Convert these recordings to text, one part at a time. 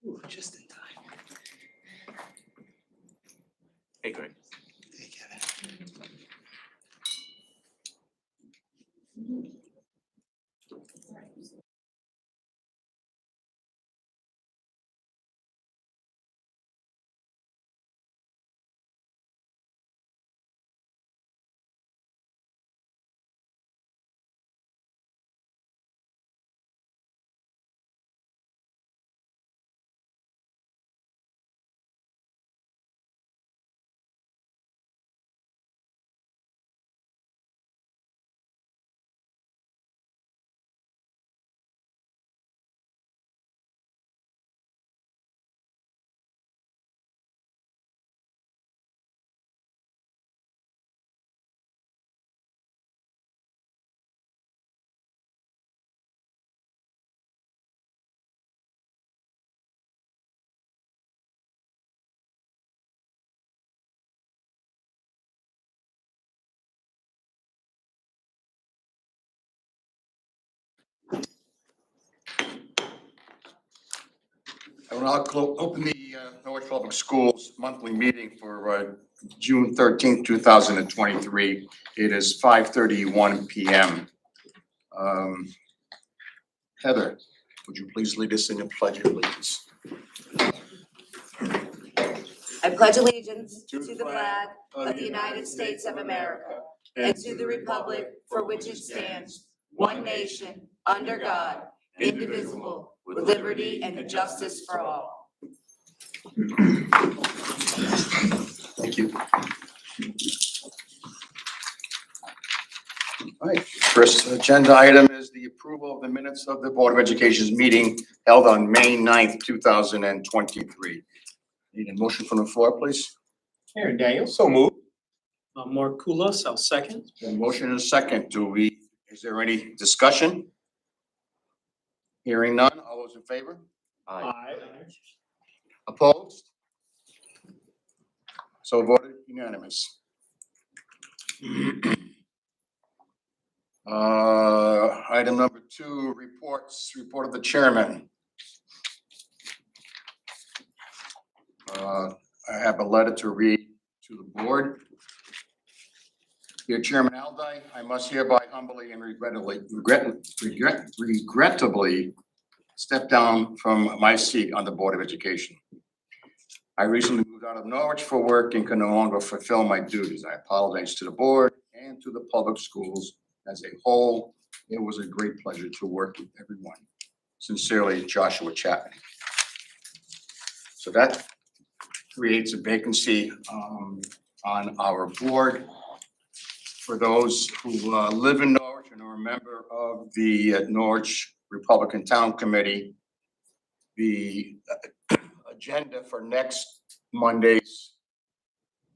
Ooh, just in time. Hey, Greg. Hey, Kevin. I will now open the Norwich Public Schools monthly meeting for June 13th, 2023. It is 5:31 p.m. Heather, would you please lead us in the pledge of allegiance? I pledge allegiance to the flag of the United States of America and to the republic for which it stands, one nation, under God, indivisible, with liberty and justice for all. Thank you. All right, first agenda item is the approval of the minutes of the Board of Education's meeting held on May 9th, 2023. Need a motion from the floor, please? Aaron Daniel, so moved. Mark Kulas, I'll second. A motion and a second. Is there any discussion? Hearing none. All those in favor? Aye. Opposed? So voted unanimous. Item number 2, reports. Report of the chairman. I have a letter to read to the board. Dear Chairman Aldi, I must hereby humbly and regrettably step down from my seat on the Board of Education. I recently moved out of Norwich for work and can no longer fulfill my duties. I apologize to the board and to the public schools as a whole. It was a great pleasure to work with everyone. Sincerely, Joshua Chapman. So that creates a vacancy on our board. For those who live in Norwich and are a member of the Norwich Republican Town Committee, the agenda for next Monday's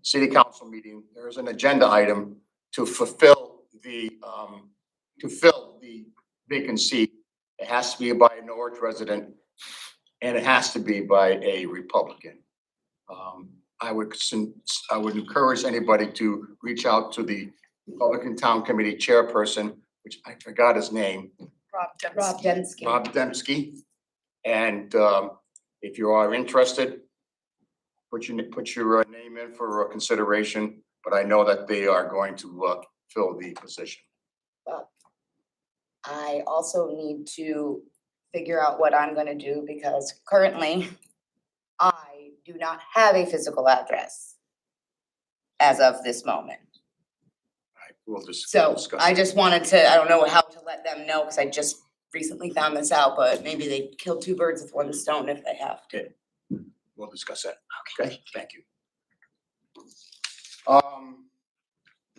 City Council meeting, there is an agenda item to fill the vacant seat. It has to be by a Norwich resident and it has to be by a Republican. I would encourage anybody to reach out to the Republican Town Committee chairperson, which I forgot his name. Rob Densky. Rob Dembski. And if you are interested, put your name in for consideration, but I know that they are going to fill the position. I also need to figure out what I'm gonna do because currently I do not have a physical address as of this moment. We'll just So discuss. I just wanted to, I don't know how to let them know because I just recently found this out, but maybe they kill two birds with one stone if they have to. We'll discuss that. Okay, thank you. A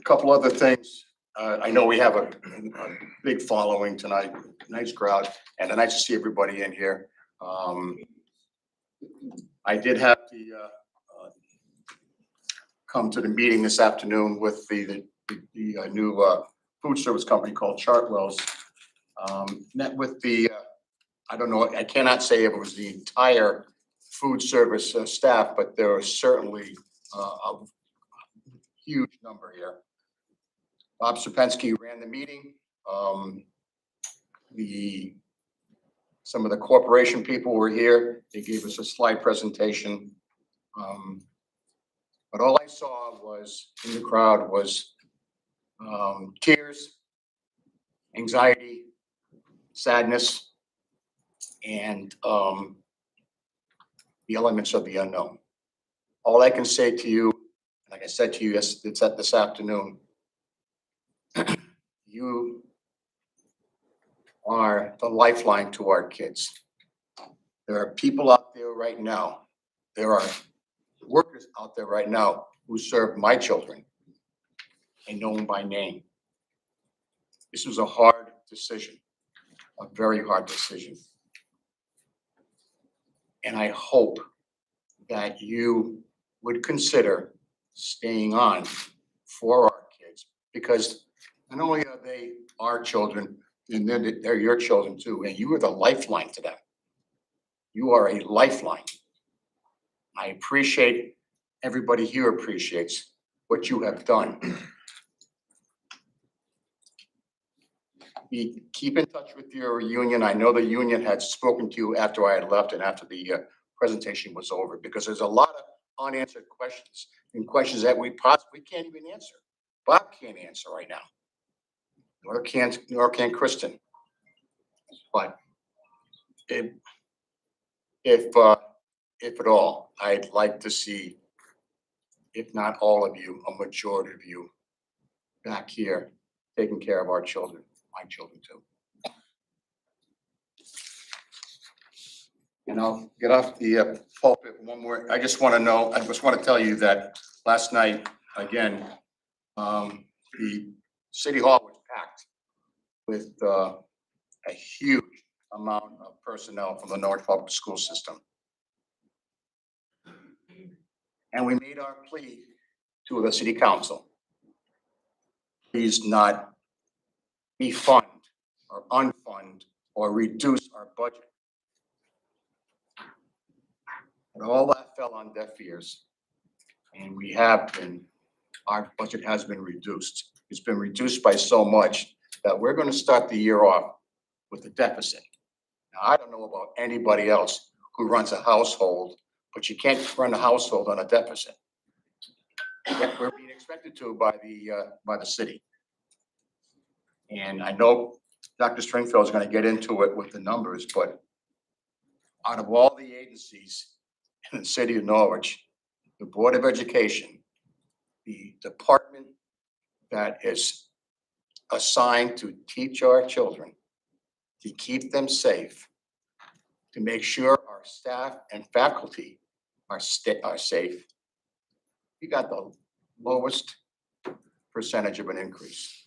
couple other things. I know we have a big following tonight, nice crowd, and nice to see everybody in here. I did have to come to the meeting this afternoon with the new food service company called Chartwell's. Met with the, I don't know, I cannot say if it was the entire food service staff, but there was certainly a huge number here. Bob Serpensky ran the meeting. The Some of the corporation people were here. They gave us a slide presentation. But all I saw was, in the crowd was tears, anxiety, sadness, and the elements of the unknown. All I can say to you, like I said to you, yes, it's at this afternoon, you are the lifeline to our kids. There are people out there right now, there are workers out there right now who serve my children and know them by name. This was a hard decision, a very hard decision. And I hope that you would consider staying on for our kids, because not only are they our children, and they're your children too, and you are the lifeline to them. You are a lifeline. I appreciate, everybody here appreciates what you have done. Keep in touch with your union. I know the union had spoken to you after I had left and after the presentation was over, because there's a lot of unanswered questions and questions that we possibly can't even answer. Bob can't answer right now, nor can Kristen. But if at all, I'd like to see, if not all of you, a majority of you back here taking care of our children, my children too. And I'll get off the pulpit one more. I just want to tell you that last night, again, the city hall was packed with a huge amount of personnel from the Norwich Public School System. And we made our plea to the city council. Please not defund or unfund or reduce our budget. And all that fell on deaf ears. And our budget has been reduced. It's been reduced by so much that we're going to start the year off with a deficit. Now, I don't know about anybody else who runs a household, but you can't run a household on a deficit. We're being expected to by the city. And I know Dr. Stringfield is going to get into it with the numbers, but out of all the agencies in the city of Norwich, the Board of Education, the department that is assigned to teach our children, to keep them safe, to make sure our staff and faculty are safe, we got the lowest percentage of an increase.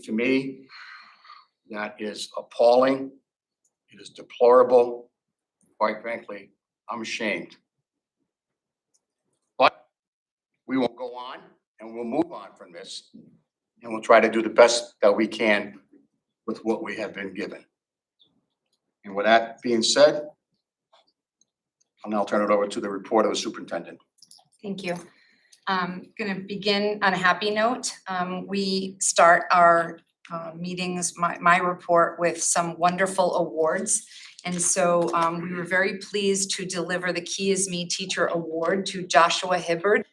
To me, that is appalling. It is deplorable. Quite frankly, I'm ashamed. But we will go on and we'll move on from this, and we'll try to do the best that we can with what we have been given. And with that being said, I'll now turn it over to the report of the superintendent. Thank you. I'm going to begin on a happy note. We start our meetings, my report, with some wonderful awards. And so we were very pleased to deliver the Key Is Me Teacher Award to Joshua Hibbard,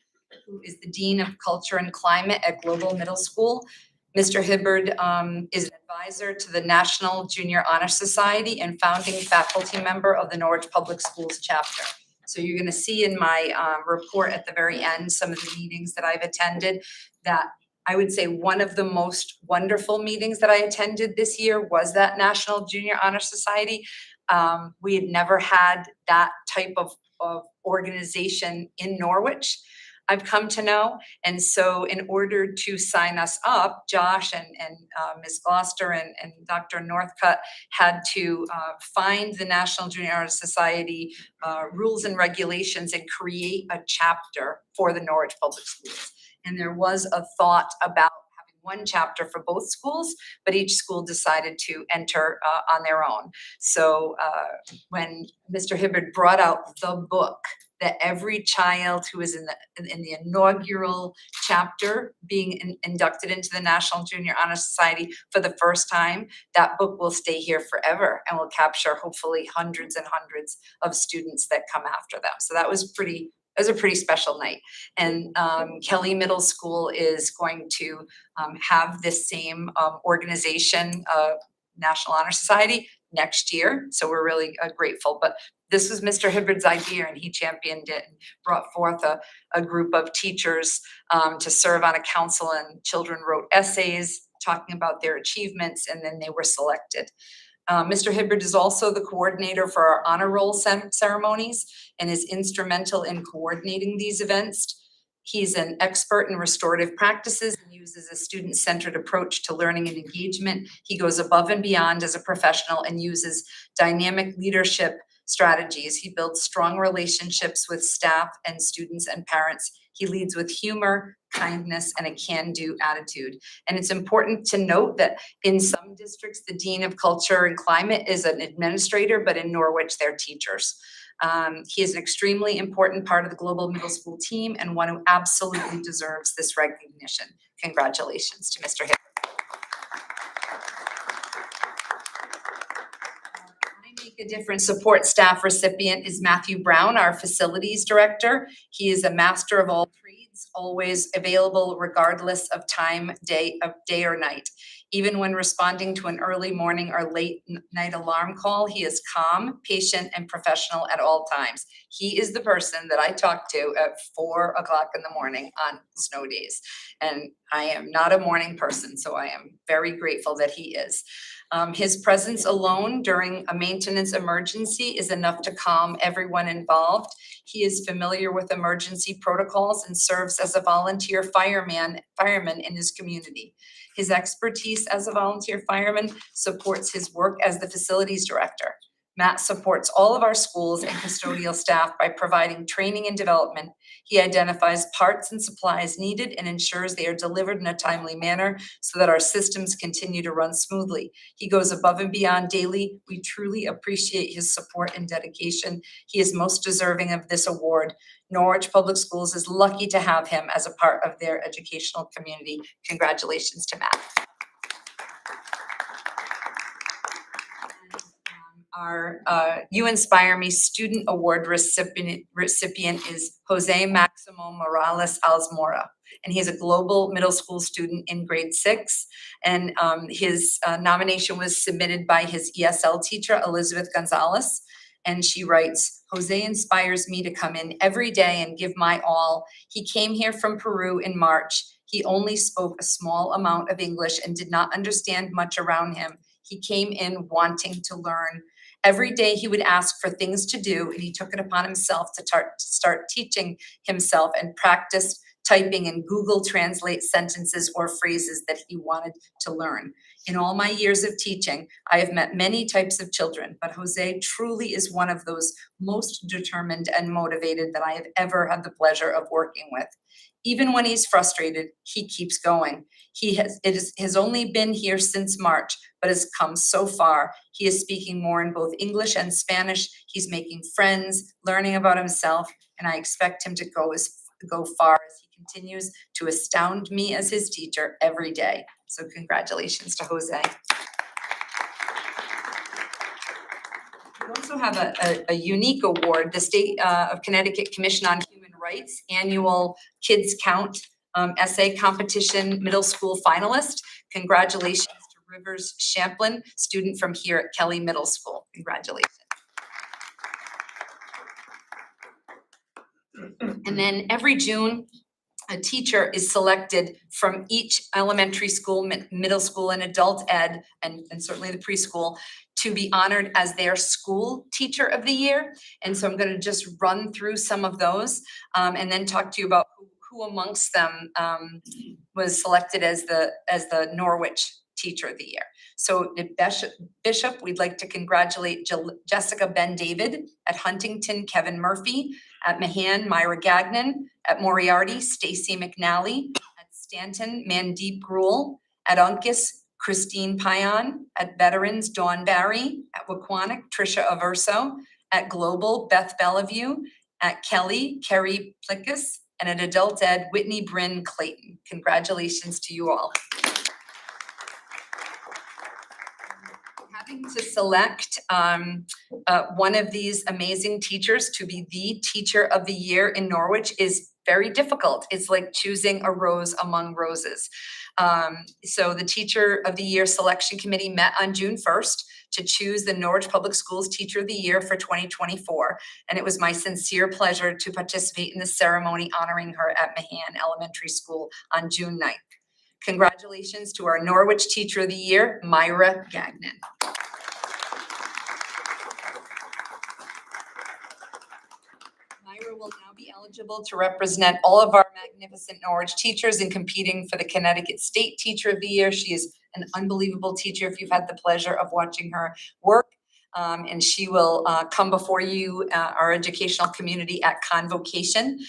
who is the Dean of Culture and Climate at Global Middle School. Mr. Hibbard is an advisor to the National Junior Honor Society and founding faculty member of the Norwich Public Schools chapter. So you're going to see in my report at the very end some of the meetings that I've attended. That I would say one of the most wonderful meetings that I attended this year was that National Junior Honor Society. We had never had that type of organization in Norwich, I've come to know. And so in order to sign us up, Josh and Ms. Gloucester and Dr. Northcutt had to find the National Junior Honor Society rules and regulations and create a chapter for the Norwich Public Schools. And there was a thought about having one chapter for both schools, but each school decided to enter on their own. So when Mr. Hibbard brought out the book that every child who is in the inaugural chapter being inducted into the National Junior Honor Society for the first time, that book will stay here forever and will capture hopefully hundreds and hundreds of students that come after them. So that was a pretty special night. And Kelly Middle School is going to have this same organization, National Honor Society, next year. So we're really grateful. But this was Mr. Hibbard's idea, and he championed it and brought forth a group of teachers to serve on a council, and children wrote essays talking about their achievements, and then they were selected. Mr. Hibbard is also the coordinator for our honor roll ceremonies and is instrumental in coordinating these events. He's an expert in restorative practices and uses a student-centered approach to learning and engagement. He goes above and beyond as a professional and uses dynamic leadership strategies. He builds strong relationships with staff and students and parents. He leads with humor, kindness, and a can-do attitude. And it's important to note that in some districts, the Dean of Culture and Climate is an administrator, but in Norwich, they're teachers. He is an extremely important part of the global middle school team and one who absolutely deserves this recognition. Congratulations to Mr. Hibbard. Make a Difference support staff recipient is Matthew Brown, our facilities director. He is a master of all trades, always available regardless of time, day or night. Even when responding to an early morning or late night alarm call, he is calm, patient, and professional at all times. He is the person that I talk to at 4 o'clock in the morning on snow days. And I am not a morning person, so I am very grateful that he is. His presence alone during a maintenance emergency is enough to calm everyone involved. He is familiar with emergency protocols and serves as a volunteer fireman in his community. His expertise as a volunteer fireman supports his work as the facilities director. Matt supports all of our schools and custodial staff by providing training and development. He identifies parts and supplies needed and ensures they are delivered in a timely manner so that our systems continue to run smoothly. He goes above and beyond daily. We truly appreciate his support and dedication. He is most deserving of this award. Norwich Public Schools is lucky to have him as a part of their educational community. Congratulations to Matt. Our You Inspire Me Student Award recipient is Jose Maximo Morales Alzmora, and he's a global middle school student in grade 6. And his nomination was submitted by his ESL teacher, Elizabeth Gonzalez. And she writes, Jose inspires me to come in every day and give my all. He came here from Peru in March. He only spoke a small amount of English and did not understand much around him. He came in wanting to learn. Every day he would ask for things to do, and he took it upon himself to start teaching himself and practiced typing in Google Translate sentences or phrases that he wanted to learn. In all my years of teaching, I have met many types of children, but Jose truly is one of those most determined and motivated that I have ever had the pleasure of working with. Even when he's frustrated, he keeps going. It has only been here since March, but has come so far. He is speaking more in both English and Spanish. He's making friends, learning about himself, and I expect him to go far as he continues to astound me as his teacher every day. So congratulations to Jose. We also have a unique award, the State of Connecticut Commission on Human Rights Annual Kids Count Essay Competition Middle School Finalist. Congratulations to Rivers Champlin, student from here at Kelly Middle School. Congratulations. And then every June, a teacher is selected from each elementary school, middle school, and adult ed, and certainly the preschool, to be honored as their school teacher of the year. And so I'm going to just run through some of those and then talk to you about who amongst them was selected as the Norwich Teacher of the Year. So at Bishop, we'd like to congratulate Jessica Ben David. At Huntington, Kevin Murphy. At Mahan, Myra Gagnon. At Moriarty, Stacy McNally. At Stanton, Mandeep Grul. At Uncas, Christine Payan. At Veterans, Dawn Barry. At Waquanic, Tricia Averso. At Global, Beth Bellevue. At Kelly, Kerry Plickus. And at Adult Ed, Whitney Bryn Clayton. Congratulations to you all. Having to select one of these amazing teachers to be the teacher of the year in Norwich is very difficult. It's like choosing a rose among roses. So the Teacher of the Year Selection Committee met on June 1st to choose the Norwich Public Schools Teacher of the Year for 2024. And it was my sincere pleasure to participate in the ceremony honoring her at Mahan Elementary School on June 9th. Congratulations to our Norwich Teacher of the Year, Myra Gagnon. Myra will now be eligible to represent all of our magnificent Norwich teachers in competing for the Connecticut State Teacher of the Year. She is an unbelievable teacher if you've had the pleasure of watching her work. And she will come before you, our educational community, at convocation.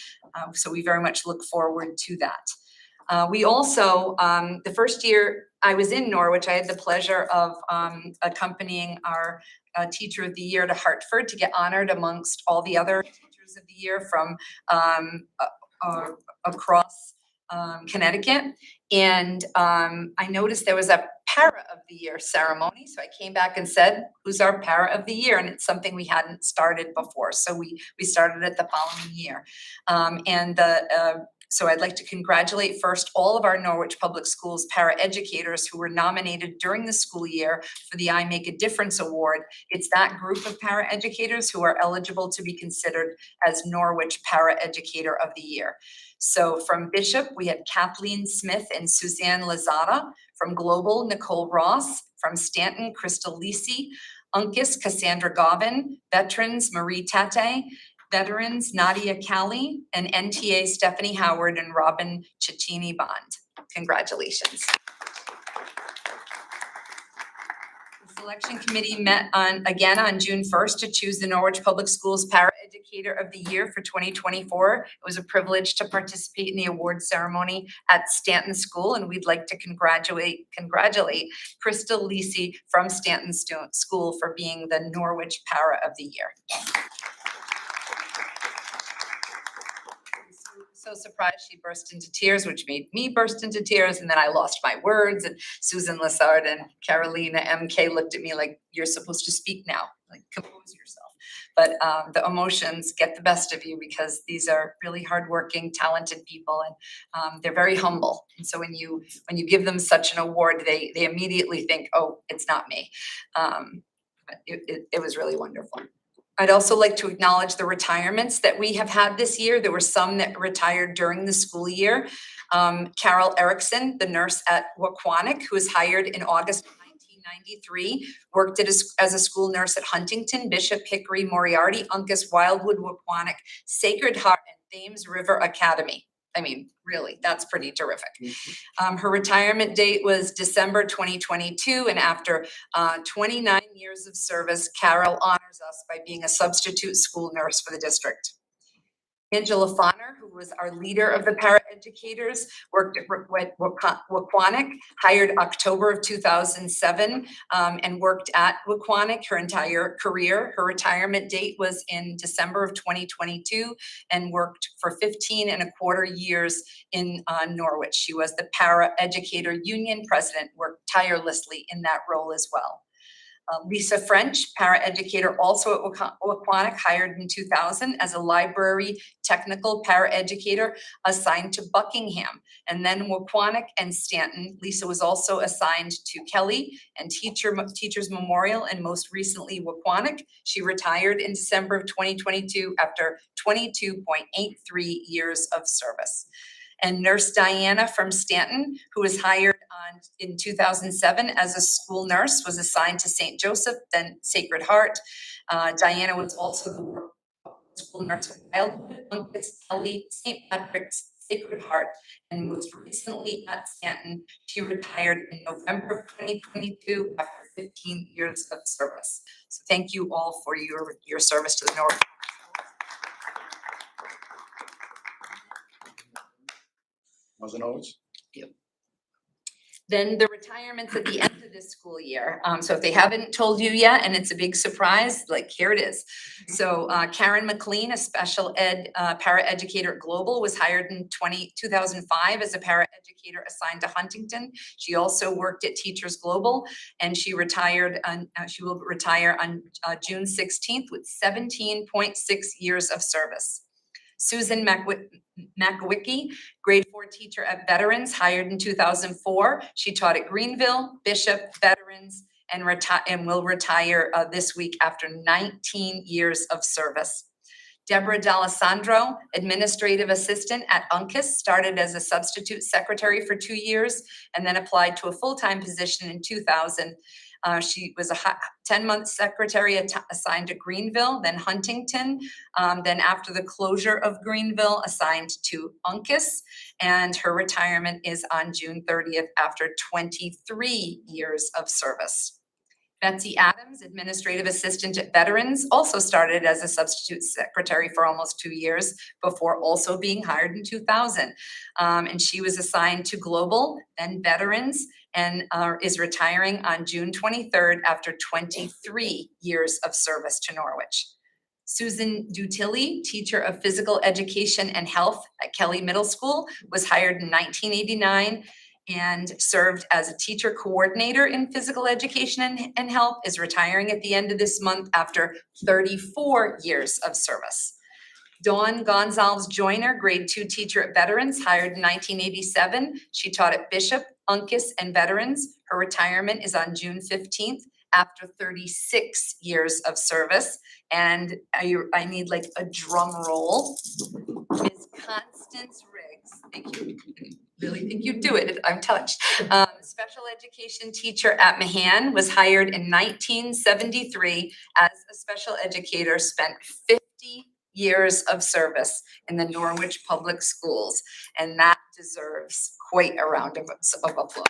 So we very much look forward to that. We also, the first year I was in Norwich, I had the pleasure of accompanying our Teacher of the Year to Hartford to get honored amongst all the other Teachers of the Year from across Connecticut. And I noticed there was a Para of the Year ceremony. So I came back and said, who's our Para of the Year? And it's something we hadn't started before. So we started it the following year. So I'd like to congratulate first all of our Norwich Public Schools para-educators who were nominated during the school year for the I Make a Difference Award. It's that group of para-educators who are eligible to be considered as Norwich Para-Educator of the Year. So from Bishop, we had Kathleen Smith and Suzanne Lazada. From Global, Nicole Ross. From Stanton, Crystal Lisi. Uncas, Cassandra Gobbin. Veterans, Marie Tate. Veterans, Nadia Callie, and NTA, Stephanie Howard and Robin Cicchini Bond. Congratulations. The selection committee met again on June 1st to choose the Norwich Public Schools Para-Educator of the Year for 2024. It was a privilege to participate in the award ceremony at Stanton School, and we'd like to congratulate Crystal Lisi from Stanton School for being the Norwich Para of the Year. So surprised she burst into tears, which made me burst into tears, and then I lost my words, and Susan Lassard and Carolina MK looked at me like, you're supposed to speak now, like compose yourself. But the emotions get the best of you because these are really hardworking, talented people, and they're very humble. And so when you give them such an award, they immediately think, oh, it's not me. But it was really wonderful. I'd also like to acknowledge the retirements that we have had this year. There were some that retired during the school year. Carol Erickson, the nurse at Waquanic, who was hired in August of 1993, worked as a school nurse at Huntington, Bishop, Hickory, Moriarty, Uncas, Wildwood, Waquanic, Sacred Heart, and Thames River Academy. I mean, really, that's pretty terrific. Her retirement date was December 2022, and after 29 years of service, Carol honors us by being a substitute school nurse for the district. Angela Fonner, who was our leader of the paraeducators, worked at Waquanic, hired October of 2007, and worked at Waquanic her entire career. Her retirement date was in December of 2022 and worked for 15 and a quarter years in Norwich. She was the Paraeducator Union President, worked tirelessly in that role as well. Lisa French, paraeducator also at Waquanic, hired in 2000 as a library technical paraeducator assigned to Buckingham. And then Waquanic and Stanton. Lisa was also assigned to Kelly and Teachers Memorial, and most recently Waquanic. She retired in December of 2022 after 22.83 years of service. And Nurse Diana from Stanton, who was hired in 2007 as a school nurse, was assigned to St. Joseph, then Sacred Heart. Diana was also the school nurse at Wildwood, Uncas, Kelly, St. Patrick's, Sacred Heart, and most recently at Stanton. She retired in November of 2022 after 15 years of service. So thank you all for your service to the Norwich. Was it always? Then the retirements at the end of this school year. So if they haven't told you yet, and it's a big surprise, like here it is. So Karen McLean, a special ed paraeducator at Global, was hired in 2005 as a paraeducator assigned to Huntington. She also worked at Teachers Global, and she retired on, she will retire on June 16th with 17.6 years of service. Susan McWicky, grade 4 teacher at Veterans, hired in 2004. She taught at Greenville, Bishop, Veterans, and will retire this week after 19 years of service. Deborah D'Alessandro, administrative assistant at UNCUS, started as a substitute secretary for 2 years and then applied to a full-time position in 2000. She was a 10-month secretary assigned to Greenville, then Huntington, then after the closure of Greenville, assigned to UNCUS, and her retirement is on June 30th after 23 years of service. Betsy Adams, administrative assistant at Veterans, also started as a substitute secretary for almost 2 years before also being hired in 2000. And she was assigned to Global, then Veterans, and is retiring on June 23rd after 23 years of service to Norwich. Susan Dutilli, teacher of physical education and health at Kelly Middle School, was hired in 1989 and served as a teacher coordinator in physical education and health, is retiring at the end of this month after 34 years of service. Dawn Gonzalez Joyner, grade 2 teacher at Veterans, hired in 1987. She taught at Bishop, UNCUS, and Veterans. Her retirement is on June 15th after 36 years of service. And I need like a drum roll. Ms. Constance Riggs, thank you. I really think you do it, I'm touched. Special education teacher at Mahan, was hired in 1973 as a special educator, spent 50 years of service in the Norwich Public Schools, and that deserves quite a round of applause.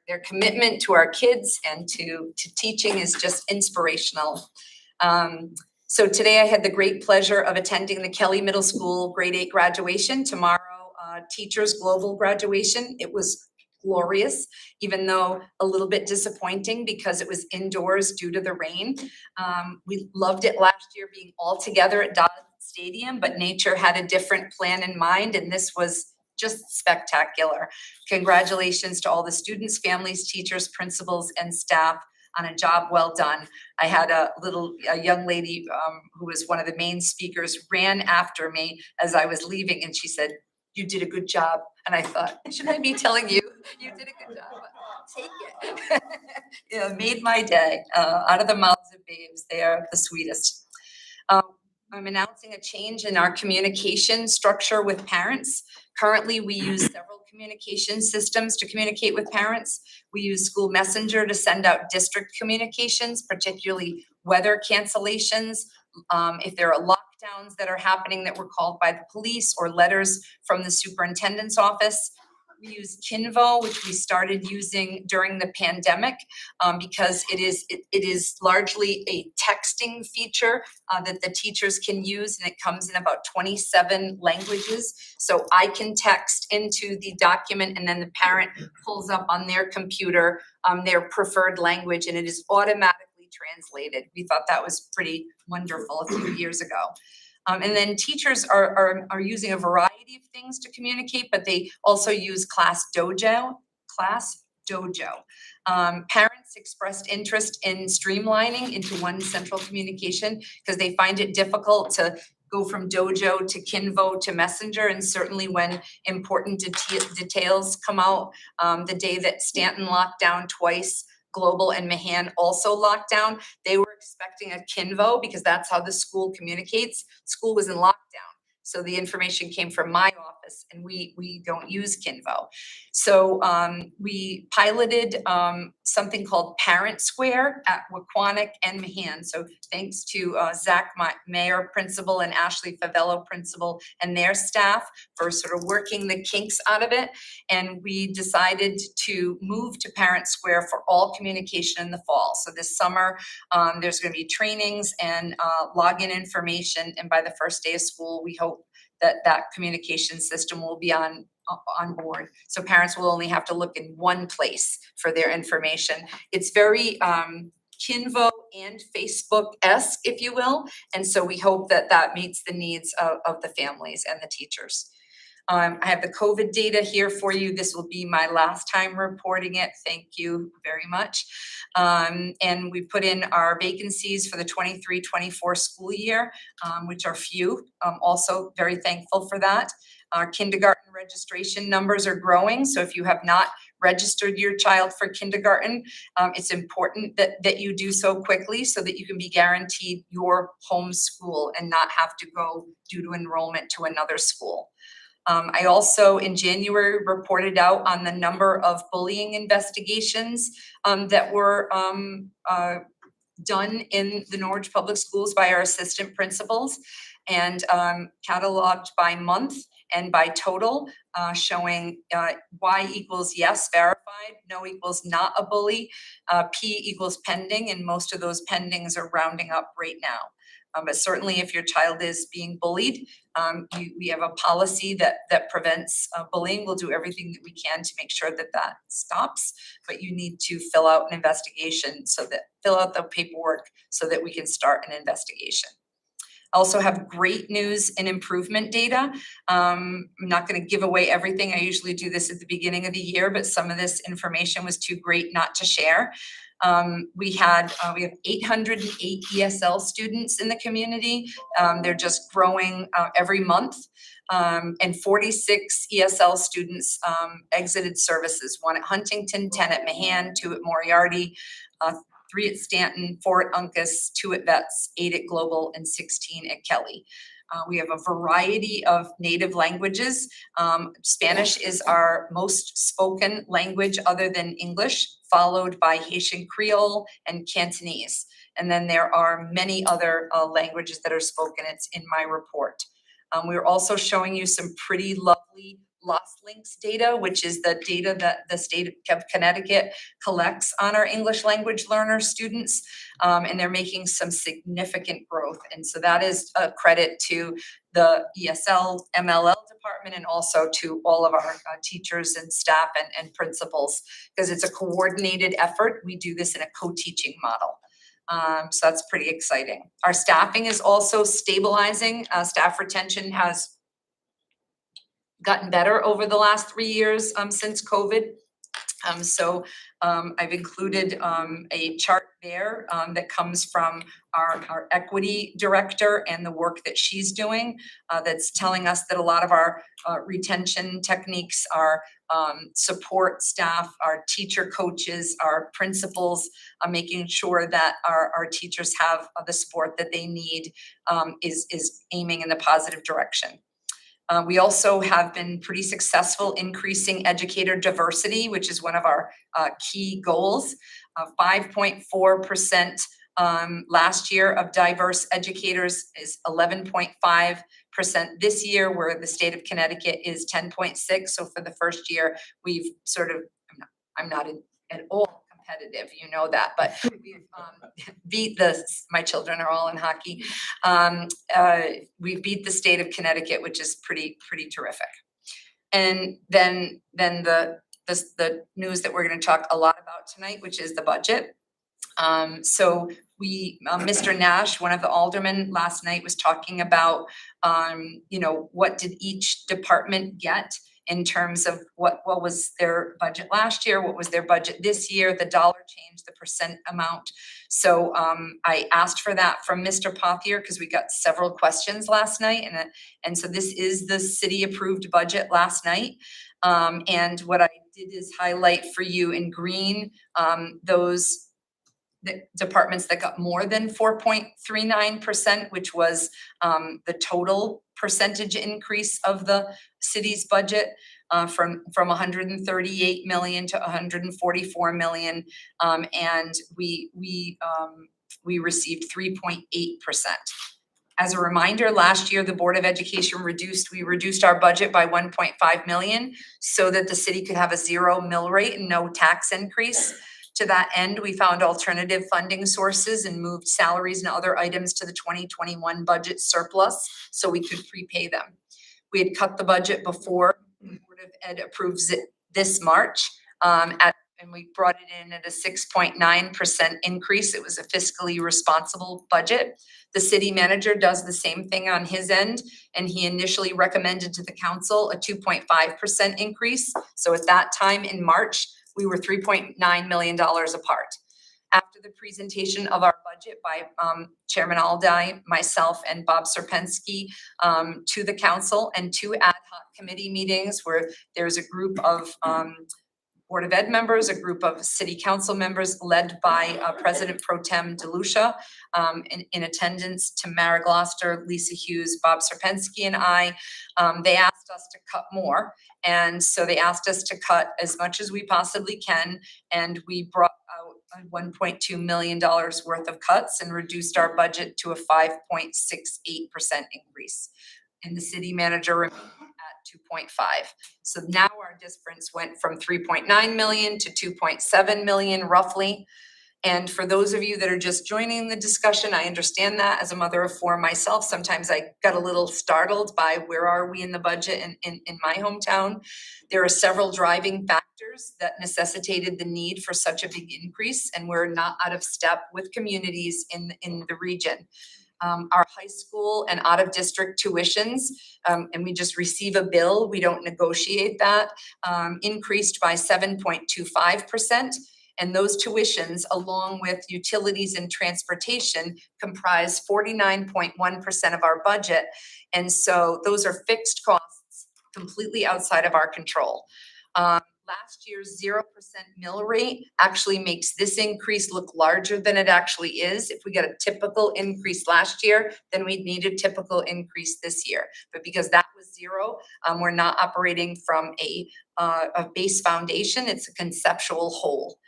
Their commitment to our kids and to teaching is just inspirational. So today I had the great pleasure of attending the Kelly Middle School grade 8 graduation. Tomorrow, Teachers Global graduation. It was glorious, even though a little bit disappointing because it was indoors due to the rain. We loved it last year being all together at Dodd Stadium, but nature had a different plan in mind, and this was just spectacular. Congratulations to all the students, families, teachers, principals, and staff on a job well done. I had a young lady who was one of the main speakers, ran after me as I was leaving, and she said, "You did a good job." And I thought, should I be telling you, you did a good job? Take it. You know, made my day. Out of the mouths of babes, they are the sweetest. I'm announcing a change in our communication structure with parents. Currently, we use several communication systems to communicate with parents. We use School Messenger to send out district communications, particularly weather cancellations. If there are lockdowns that are happening that were called by the police, or letters from the superintendent's office. We use Kinvo, which we started using during the pandemic, because it is largely a texting feature that the teachers can use, and it comes in about 27 languages. So I can text into the document, and then the parent pulls up on their computer their preferred language, and it is automatically translated. We thought that was pretty wonderful a few years ago. And then teachers are using a variety of things to communicate, but they also use Class Dojo. Parents expressed interest in streamlining into one central communication because they find it difficult to go from Dojo to Kinvo to Messenger, and certainly when important details come out, the day that Stanton locked down twice, Global and Mahan also locked down. They were expecting a Kinvo because that's how the school communicates. School was in lockdown. So the information came from my office office, and we don't use Kinvo. So we piloted something called Parent Square at Waquanic and Mahan. So thanks to Zach Mayer, principal, and Ashley Favello, principal, and their staff for sort of working the kinks out of it. And we decided to move to Parent Square for all communication in the fall. So this summer, there's going to be trainings and login information. And by the first day of school, we hope that communication system will be on board. So parents will only have to look in one place for their information. It's very Kinvo and Facebook-esque, if you will. And so we hope that meets the needs of the families and the teachers. I have the COVID data here for you. This will be my last time reporting it. Thank you very much. And we put in our vacancies for the 23-24 school year, which are few. Also very thankful for that. Our kindergarten registration numbers are growing. So if you have not registered your child for kindergarten, it's important that you do so quickly so that you can be guaranteed your home school and not have to go due to enrollment to another school. I also, in January, reported out on the number of bullying investigations that were done in the Norwich Public Schools by our assistant principals, and cataloged by month and by total, showing Y equals yes, verified, no equals not a bully, P equals pending, and most of those pendings are rounding up right now. But certainly if your child is being bullied, we have a policy that prevents bullying. We'll do everything that we can to make sure that stops, but you need to fill out an investigation, fill out the paperwork so that we can start an investigation. I also have great news and improvement data. I'm not going to give away everything. I usually do this at the beginning of the year, but some of this information was too great not to share. We have 808 ESL students in the community. They're just growing every month. And 46 ESL students exited services, 1 at Huntington, 10 at Mahan, 2 at Moriarty, 3 at Stanton, 4 at Uncas, 2 at Vets, 8 at Global, and 16 at Kelly. We have a variety of native languages. Spanish is our most spoken language other than English, followed by Haitian Creole and Cantonese. And then there are many other languages that are spoken. It's in my report. We're also showing you some pretty lovely lost links data, which is the data that the state of Connecticut collects on our English language learner students. And they're making some significant growth. And so that is a credit to the ESL, MLL department, and also to all of our teachers and staff and principals, because it's a coordinated effort. We do this in a co-teaching model. So that's pretty exciting. Our staffing is also stabilizing. Staff retention has gotten better over the last 3 years since COVID. So I've included a chart there that comes from our equity director and the work that she's doing that's telling us that a lot of our retention techniques, our support staff, our teacher coaches, our principals, making sure that our teachers have the support that they need is aiming in the positive direction. We also have been pretty successful increasing educator diversity, which is one of our key goals. 5.4% last year of diverse educators is 11.5% this year, where the state of Connecticut is 10.6. So for the first year, we've sort of, I'm not at all competitive, you know that, but we've beat my children are all in hockey. We beat the state of Connecticut, which is pretty terrific. And then the news that we're going to talk a lot about tonight, which is the budget. So Mr. Nash, one of the aldermen last night, was talking about, what did each department get in terms of what was their budget last year, what was their budget this year, the dollar change, the percent amount. So I asked for that from Mr. Pothier because we got several questions last night, and so this is the city approved budget last night. And what I did is highlight for you in green those the departments that got more than 4.39%, which was the total percentage increase of the city's budget, from 138 million to 144 million, and we received 3.8%. As a reminder, last year, the Board of Education we reduced our budget by 1.5 million so that the city could have a 0 mill rate and no tax increase. To that end, we found alternative funding sources and moved salaries and other items to the 2021 budget surplus so we could prepay them. We had cut the budget before the Board of Ed approves it this March, and we brought it in at a 6.9% increase. It was a fiscally responsible budget. The city manager does the same thing on his end, and he initially recommended to the council a 2.5% increase. So at that time in March, we were $3.9 million apart. After the presentation of our budget by Chairman Alday, myself, and Bob Serpensky to the council, and 2 ad hoc committee meetings where there's a group of Board of Ed members, a group of city council members led by President Pro Tem DeLucia, in attendance to Mara Gloucester, Lisa Hughes, Bob Serpensky, and I. They asked us to cut more, and so they asked us to cut as much as we possibly can, and we brought out $1.2 million worth of cuts and reduced our budget to a 5.68% increase. And the city manager at 2.5. So now our difference went from 3.9 million to 2.7 million roughly. And for those of you that are just joining the discussion, I understand that as a mother of 4 myself, sometimes I got a little startled by where are we in the budget in my hometown. There are several driving factors that necessitated the need for such a big increase, and we're not out of step with communities in the region. Our high school and out of district tuitions, and we just receive a bill, we don't negotiate that, increased by 7.25%. And those tuitions, along with utilities and transportation, comprise 49.1% of our budget. And so those are fixed costs completely outside of our control. Last year's 0% mill rate actually makes this increase look larger than it actually is. If we get a typical increase last year, then we'd need a typical increase this year. But because that was 0, we're not operating from a base foundation, it's a conceptual whole.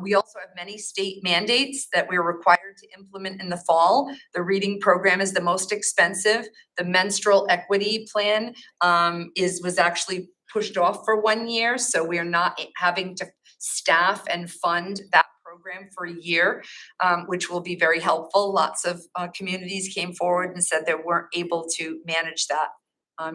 We also have many state mandates that we're required to implement in the fall. The reading program is the most expensive. The menstrual equity plan was actually pushed off for 1 year, so we are not having to staff and fund that program for a year, which will be very helpful. Lots of communities came forward and said they weren't able to manage that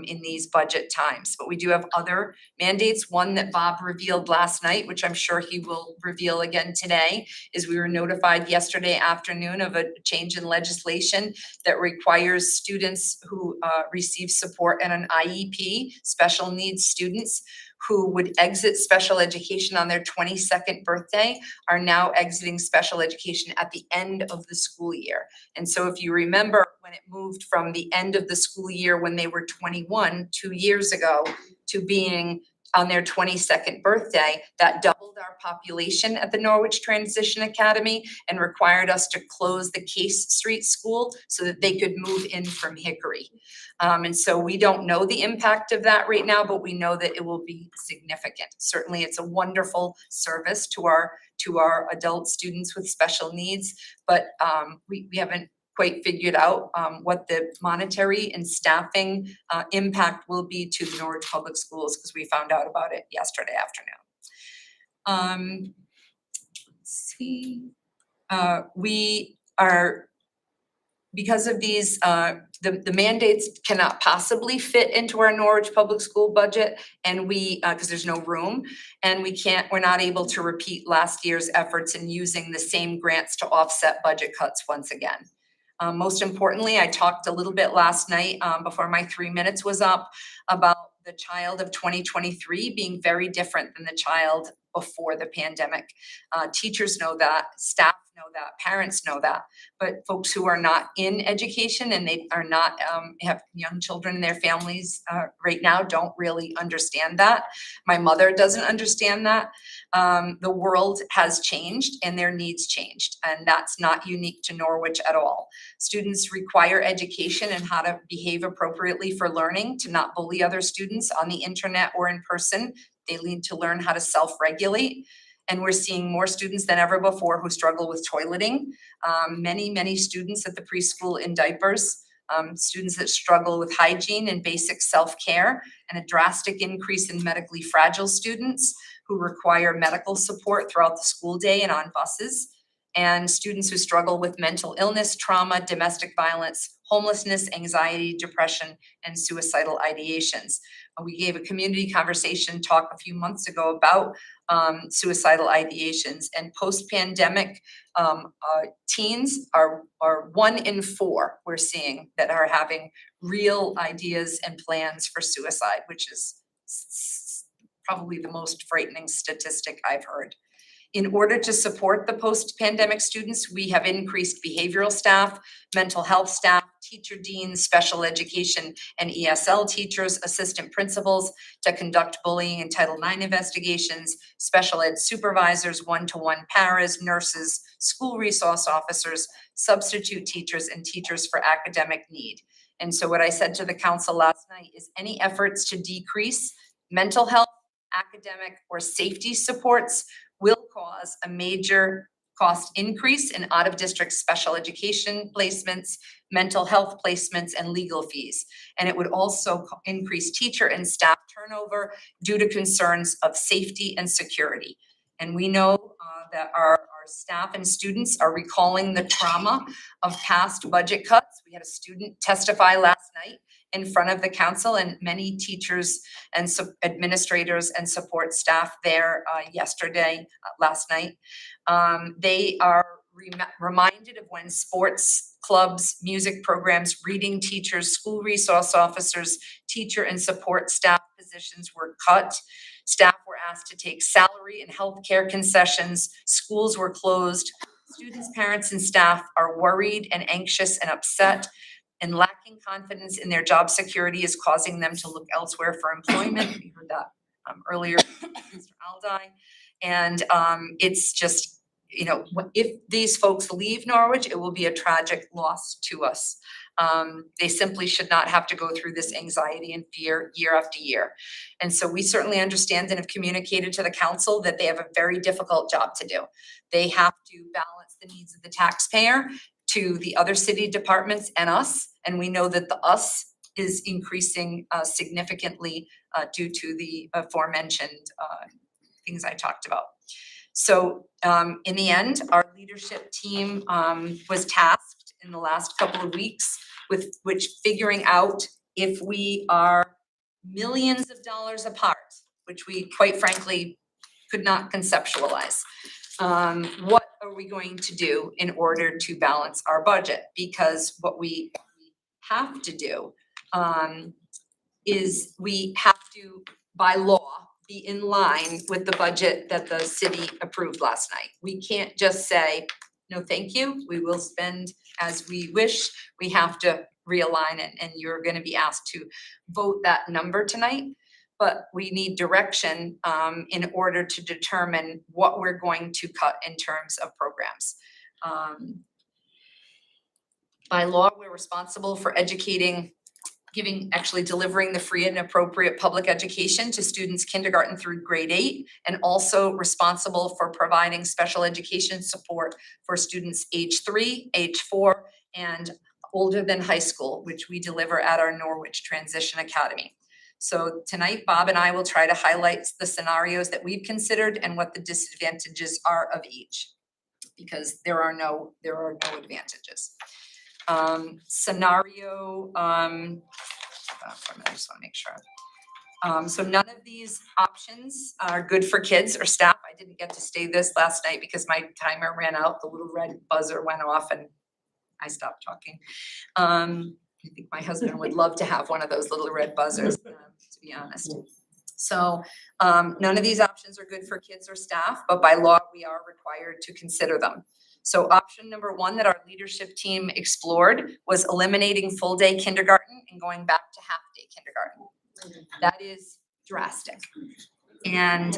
in these budget times. But we do have other mandates. One that Bob revealed last night, which I'm sure he will reveal again today, is we were notified yesterday afternoon of a change in legislation that requires students who receive support in an IEP, special needs students, who would exit special education on their 22nd birthday are now exiting special education at the end of the school year. And so if you remember when it moved from the end of the school year when they were 21 2 years ago to being on their 22nd birthday, that doubled our population at the Norwich Transition Academy and required us to close the Case Street School so that they could move in from Hickory. And so we don't know the impact of that right now, but we know that it will be significant. Certainly it's a wonderful service to our adult students with special needs, but we haven't quite figured out what the monetary and staffing impact will be to the Norwich Public Schools, because we found out about it yesterday afternoon. Let's see. We are, because of these, the mandates cannot possibly fit into our Norwich Public School budget, and we, because there's no room, and we're not able to repeat last year's efforts in using the same grants to offset budget cuts once again. Most importantly, I talked a little bit last night before my 3 minutes was up about the child of 2023 being very different than the child before the pandemic. Teachers know that, staff know that, parents know that, but folks who are not in education and they are not, have young children in their families, right now don't really understand that. My mother doesn't understand that. The world has changed and their needs changed, and that's not unique to Norwich at all. Students require education and how to behave appropriately for learning, to not bully other students on the internet or in person. They need to learn how to self-regulate. And we're seeing more students than ever before who struggle with toileting. Many students at the preschool in diapers, students that struggle with hygiene and basic self-care, and a drastic increase in medically fragile students who require medical support throughout the school day and on buses, and students who struggle with mental illness, trauma, domestic violence, homelessness, anxiety, depression, and suicidal ideations. We gave a community conversation talk a few months ago about suicidal ideations, and post-pandemic teens are 1 in 4 we're seeing that are having real ideas and plans for suicide, which is probably the most frightening statistic I've heard. In order to support the post-pandemic students, we have increased behavioral staff, mental health staff, teacher deans, special education and ESL teachers, assistant principals to conduct bullying and Title IX investigations, special ed supervisors, one-to-one paras, nurses, school resource officers, substitute teachers, and teachers for academic need. And so what I said to the council last night is any efforts to decrease mental health, academic, or safety supports will cause a major cost increase in out-of-district special education placements, mental health placements, and legal fees. And it would also increase teacher and staff turnover due to concerns of safety and security. And we know that our staff and students are recalling the trauma of past budget cuts. We had a student testify last night in front of the council, and many teachers and administrators and support staff there last night. They are reminded of when sports clubs, music programs, reading teachers, school resource officers, teacher and support staff positions were cut. Staff were asked to take salary and healthcare concessions. Schools were closed. Students, parents, and staff are worried and anxious and upset, and lacking confidence in their job security is causing them to look elsewhere for employment. We heard that earlier from Mr. Aldi. And it's just, if these folks leave Norwich, it will be a tragic loss to us. They simply should not have to go through this anxiety and fear year after year. And so we certainly understand and have communicated to the council that they have a very difficult job to do. They have to balance the needs of the taxpayer to the other city departments and us. And we know that the us is increasing significantly due to the aforementioned things I talked about. So in the end, our leadership team was tasked in the last couple of weeks with figuring out if we are millions of dollars apart, which we quite frankly could not conceptualize. What are we going to do in order to balance our budget? Because what we have to do is we have to, by law, be in line with the budget that the city approved last night. We can't just say, no, thank you, we will spend as we wish. We have to realign it, and you're going to be asked to vote that number tonight. But we need direction in order to determine what we're going to cut in terms of programs. By law, we're responsible for delivering the free and appropriate public education to students kindergarten through grade 8, and also responsible for providing special education support for students age 3, age 4, and older than high school, which we deliver at our Norwich Transition Academy. So tonight, Bob and I will try to highlight the scenarios that we've considered and what the disadvantages are of each, because there are no advantages. Scenario, I just want to make sure. So none of these options are good for kids or staff. I didn't get to stay this last night because my timer ran out. The little red buzzer went off and I stopped talking. I think my husband would love to have one of those little red buzzers, to be honest. So none of these options are good for kids or staff, but by law, we are required to consider them. So option number one that our leadership team explored was eliminating full-day kindergarten and going back to half-day kindergarten. That is drastic. And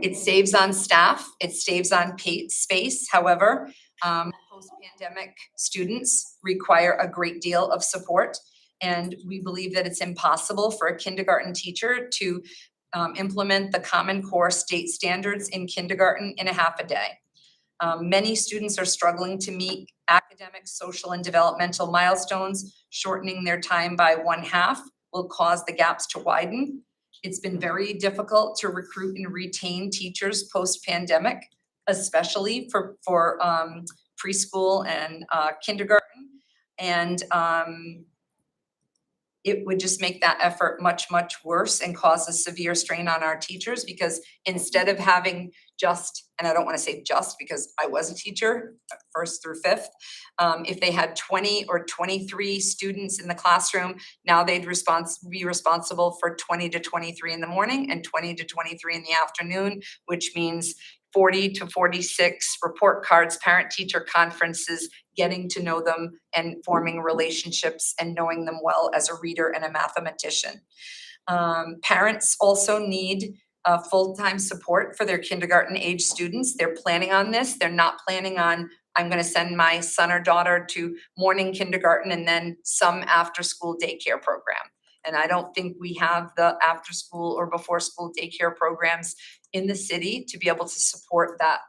it saves on staff, it saves on space. However, post-pandemic students require a great deal of support. And we believe that it's impossible for a kindergarten teacher to implement the Common Core state standards in kindergarten in a half a day. Many students are struggling to meet academic, social, and developmental milestones. Shortening their time by 1/2 will cause the gaps to widen. It's been very difficult to recruit and retain teachers post-pandemic, especially for preschool and kindergarten. And it would just make that effort much, much worse and cause a severe strain on our teachers, because instead of having just, and I don't want to say just because I was a teacher, 1st through 5th, if they had 20 or 23 students in the classroom, now they'd be responsible for 20 to 23 in the morning and 20 to 23 in the afternoon, which means 40 to 46 report cards, parent-teacher conferences, getting to know them and forming relationships and knowing them well as a reader and a mathematician. Parents also need full-time support for their kindergarten age students. They're planning on this. They're not planning on, I'm going to send my son or daughter to morning kindergarten and then some after-school daycare program. And I don't think we have the after-school or before-school daycare programs in the city to be able to support that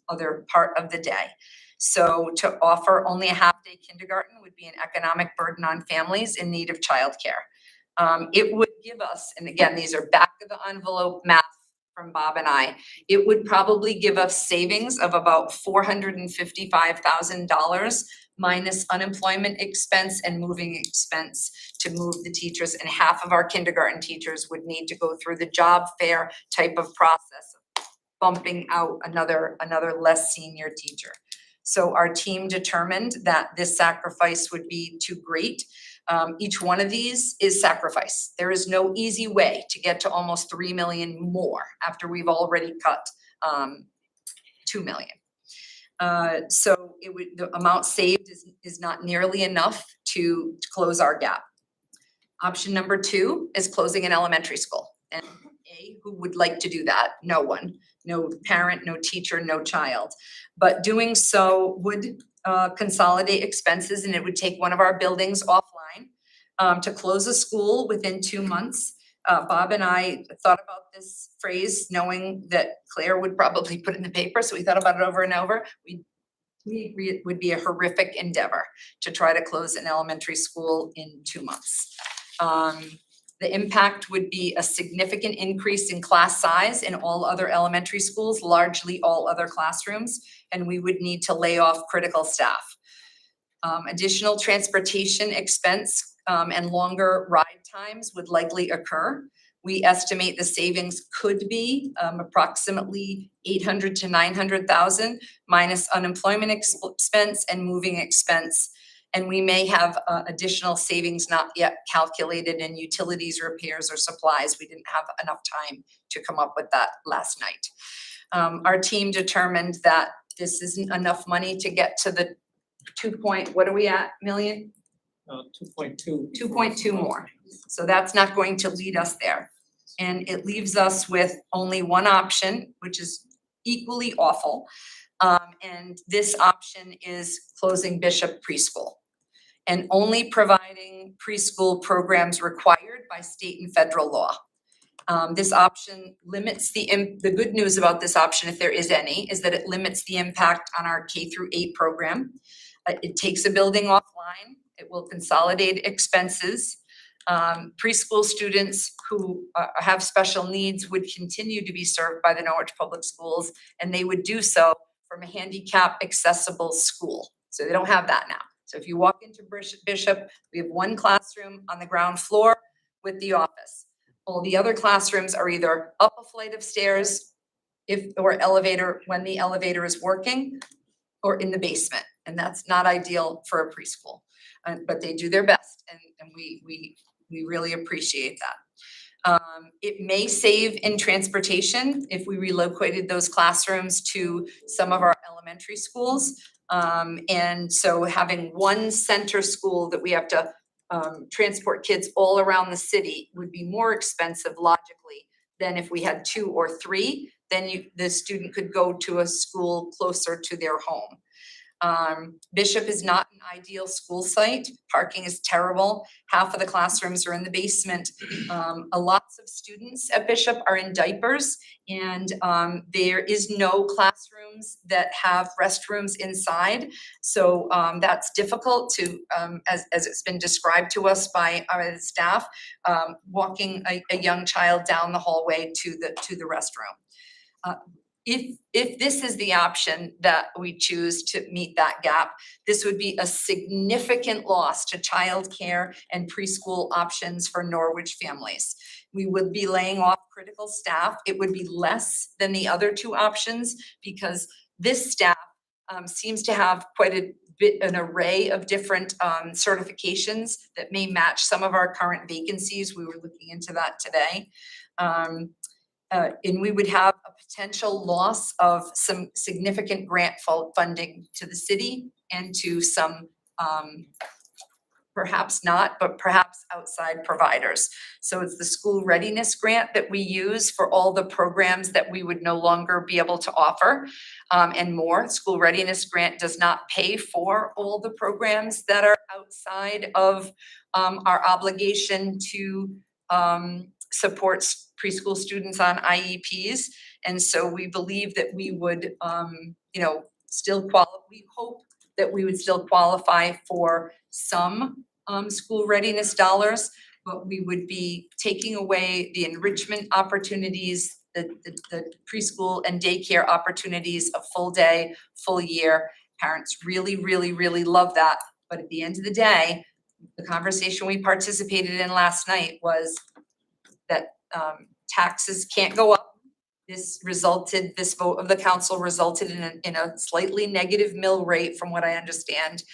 other part of the day. So to offer only a half-day kindergarten would be an economic burden on families in need of childcare. It would give us, and again, these are back of the envelope math from Bob and I, it would probably give us savings of about $455,000 minus unemployment expense and moving expense to move the teachers, and half of our kindergarten teachers would need to go through the job fair type of process of bumping out another less senior teacher. So our team determined that this sacrifice would be too great. Each one of these is sacrifice. There is no easy way to get to almost 3 million more after we've already cut 2 million. So the amount saved is not nearly enough to close our gap. Option number 2 is closing an elementary school. And who would like to do that? No one. No parent, no teacher, no child. But doing so would consolidate expenses, and it would take one of our buildings offline. To close a school within 2 months. Bob and I thought about this phrase knowing that Claire would probably put it in the paper, so we thought about it over and over. We agree it would be a horrific endeavor to try to close an elementary school in 2 months. The impact would be a significant increase in class size in all other elementary schools, largely all other classrooms, and we would need to lay off critical staff. Additional transportation expense and longer ride times would likely occur. We estimate the savings could be approximately $800,000 to $900,000 minus unemployment expense and moving expense. And we may have additional savings not yet calculated in utilities, repairs, or supplies. We didn't have enough time to come up with that last night. Our team determined that this isn't enough money to get to the what are we at, million? 2.2. 2.2 more. So that's not going to lead us there. And it leaves us with only one option, which is equally awful. And this option is closing Bishop Preschool and only providing preschool programs required by state and federal law. This option limits the good news about this option, if there is any, is that it limits the impact on our K-8 program. It takes a building offline. It will consolidate expenses. Preschool students who have special needs would continue to be served by the Norwich Public Schools, and they would do so from a handicap accessible school. So they don't have that now. So if you walk into Bishop, we have one classroom on the ground floor with the office. All the other classrooms are either up a flight of stairs or elevator when the elevator is working, or in the basement. And that's not ideal for a preschool. But they do their best, and we really appreciate that. It may save in transportation if we relocated those classrooms to some of our elementary schools. And so having one center school that we have to transport kids all around the city would be more expensive logically than if we had 2 or 3, then the student could go to a school closer to their home. Bishop is not an ideal school site. Parking is terrible. Half of the classrooms are in the basement. Lots of students at Bishop are in diapers, and there is no classrooms that have restrooms inside. So that's difficult to, as it's been described to us by our staff, walking a young child down the hallway to the restroom. If this is the option that we choose to meet that gap, this would be a significant loss to childcare and preschool options for Norwich families. We would be laying off critical staff. It would be less than the other 2 options because this staff seems to have quite an array of different certifications that may match some of our current vacancies. We were looking into that today. And we would have a potential loss of some significant grant funding to the city and to some, perhaps not, but perhaps outside providers. So it's the school readiness grant that we use for all the programs that we would no longer be able to offer, and more. School readiness grant does not pay for all the programs that are outside of our obligation to support preschool students on IEPs. And so we believe that we would, we hope that we would still qualify for some school readiness dollars, but we would be taking away the enrichment opportunities, the preschool and daycare opportunities of full day, full year. Parents really, really, really love that. But at the end of the day, the conversation we participated in last night was that taxes can't go up. This vote of the council resulted in a slightly negative mill rate from what I understand,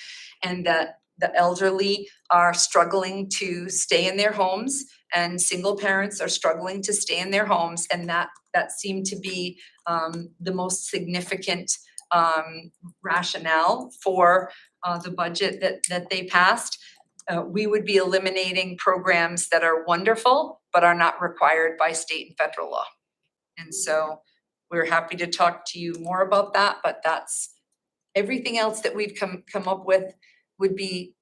and that the elderly are struggling to stay in their homes and single parents are struggling to stay in their homes, and that seemed to be the most significant rationale for the budget that they passed. We would be eliminating programs that are wonderful, but are not required by state and federal law. And so we're happy to talk to you more about that, but that's everything else that we've come up with would be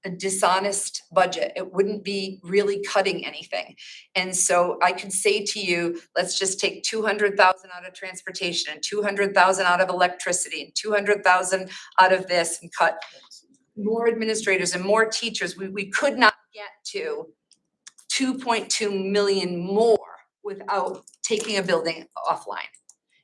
a dishonest budget. It wouldn't be really cutting anything. And so I could say to you, let's just take 200,000 out of transportation and 200,000 out of electricity and 200,000 out of this and cut more administrators and more teachers. We could not get to 2.2 million more without taking a building offline.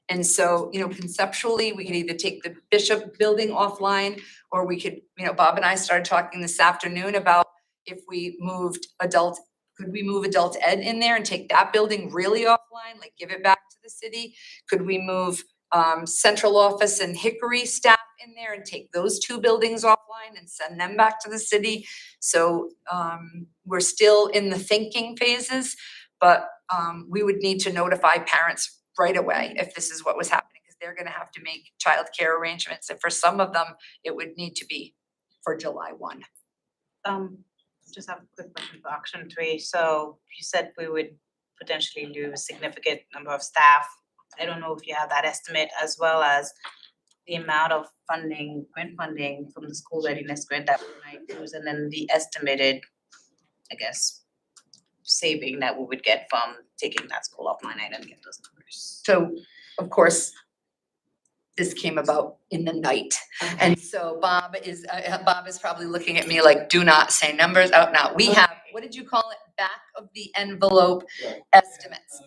And so, conceptually, we could either take the Bishop building offline, or we could, Bob and I started talking this afternoon about if we moved could we move adult ed in there and take that building really offline, like give it back to the city? Could we move central office and Hickory staff in there and take those 2 buildings offline and send them back to the city? So we're still in the thinking phases, but we would need to notify parents right away if this is what was happening, because they're going to have to make childcare arrangements. And for some of them, it would need to be for July 1. Just have a quick question for Action 3. So you said we would potentially lose a significant number of staff. I don't know if you have that estimate, as well as the amount of grant funding from the school readiness grant that we might lose, and then the estimated, I guess, saving that we would get from taking that school offline. I didn't get those numbers. So, of course, this came about in the night. And so Bob is probably looking at me like, do not say numbers out now. We have, what did you call it? Back of the envelope estimates.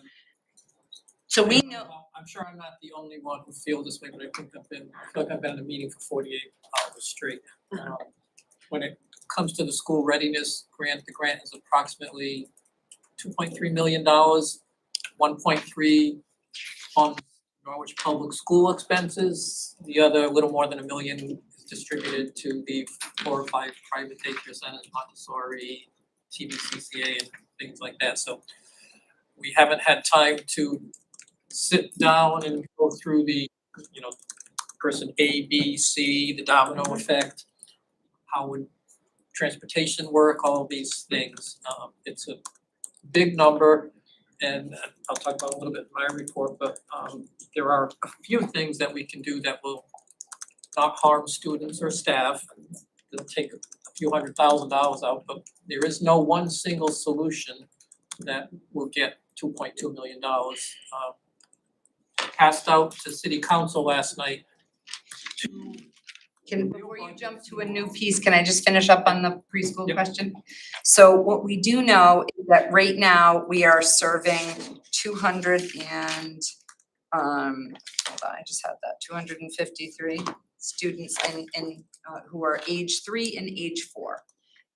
So we know. I'm sure I'm not the only one who feels this way, but I think I've been in a meeting for 48 hours straight. When it comes to the school readiness grant, the grant is approximately $2.3 million, 1.3 on Norwich public school expenses. The other, a little more than $1 million, is distributed to the 4 or 5 private daycare centers, Montessori, TBCCA, and things like that. So we haven't had time to sit down and go through the, person A, B, C, the domino effect, how would transportation work, all these things. It's a big number, and I'll talk about a little bit in my report, but there are a few things that we can do that will not harm students or staff. It'll take a few $100,000 out, but there is no one single solution that will get $2.2 million. Passed out to city council last night. Before you jump to a new piece, can I just finish up on the preschool Yep. question? So what we do know is that right now we are serving 200 and, hold on, I just had that, 253 students in who are age 3 and age 4.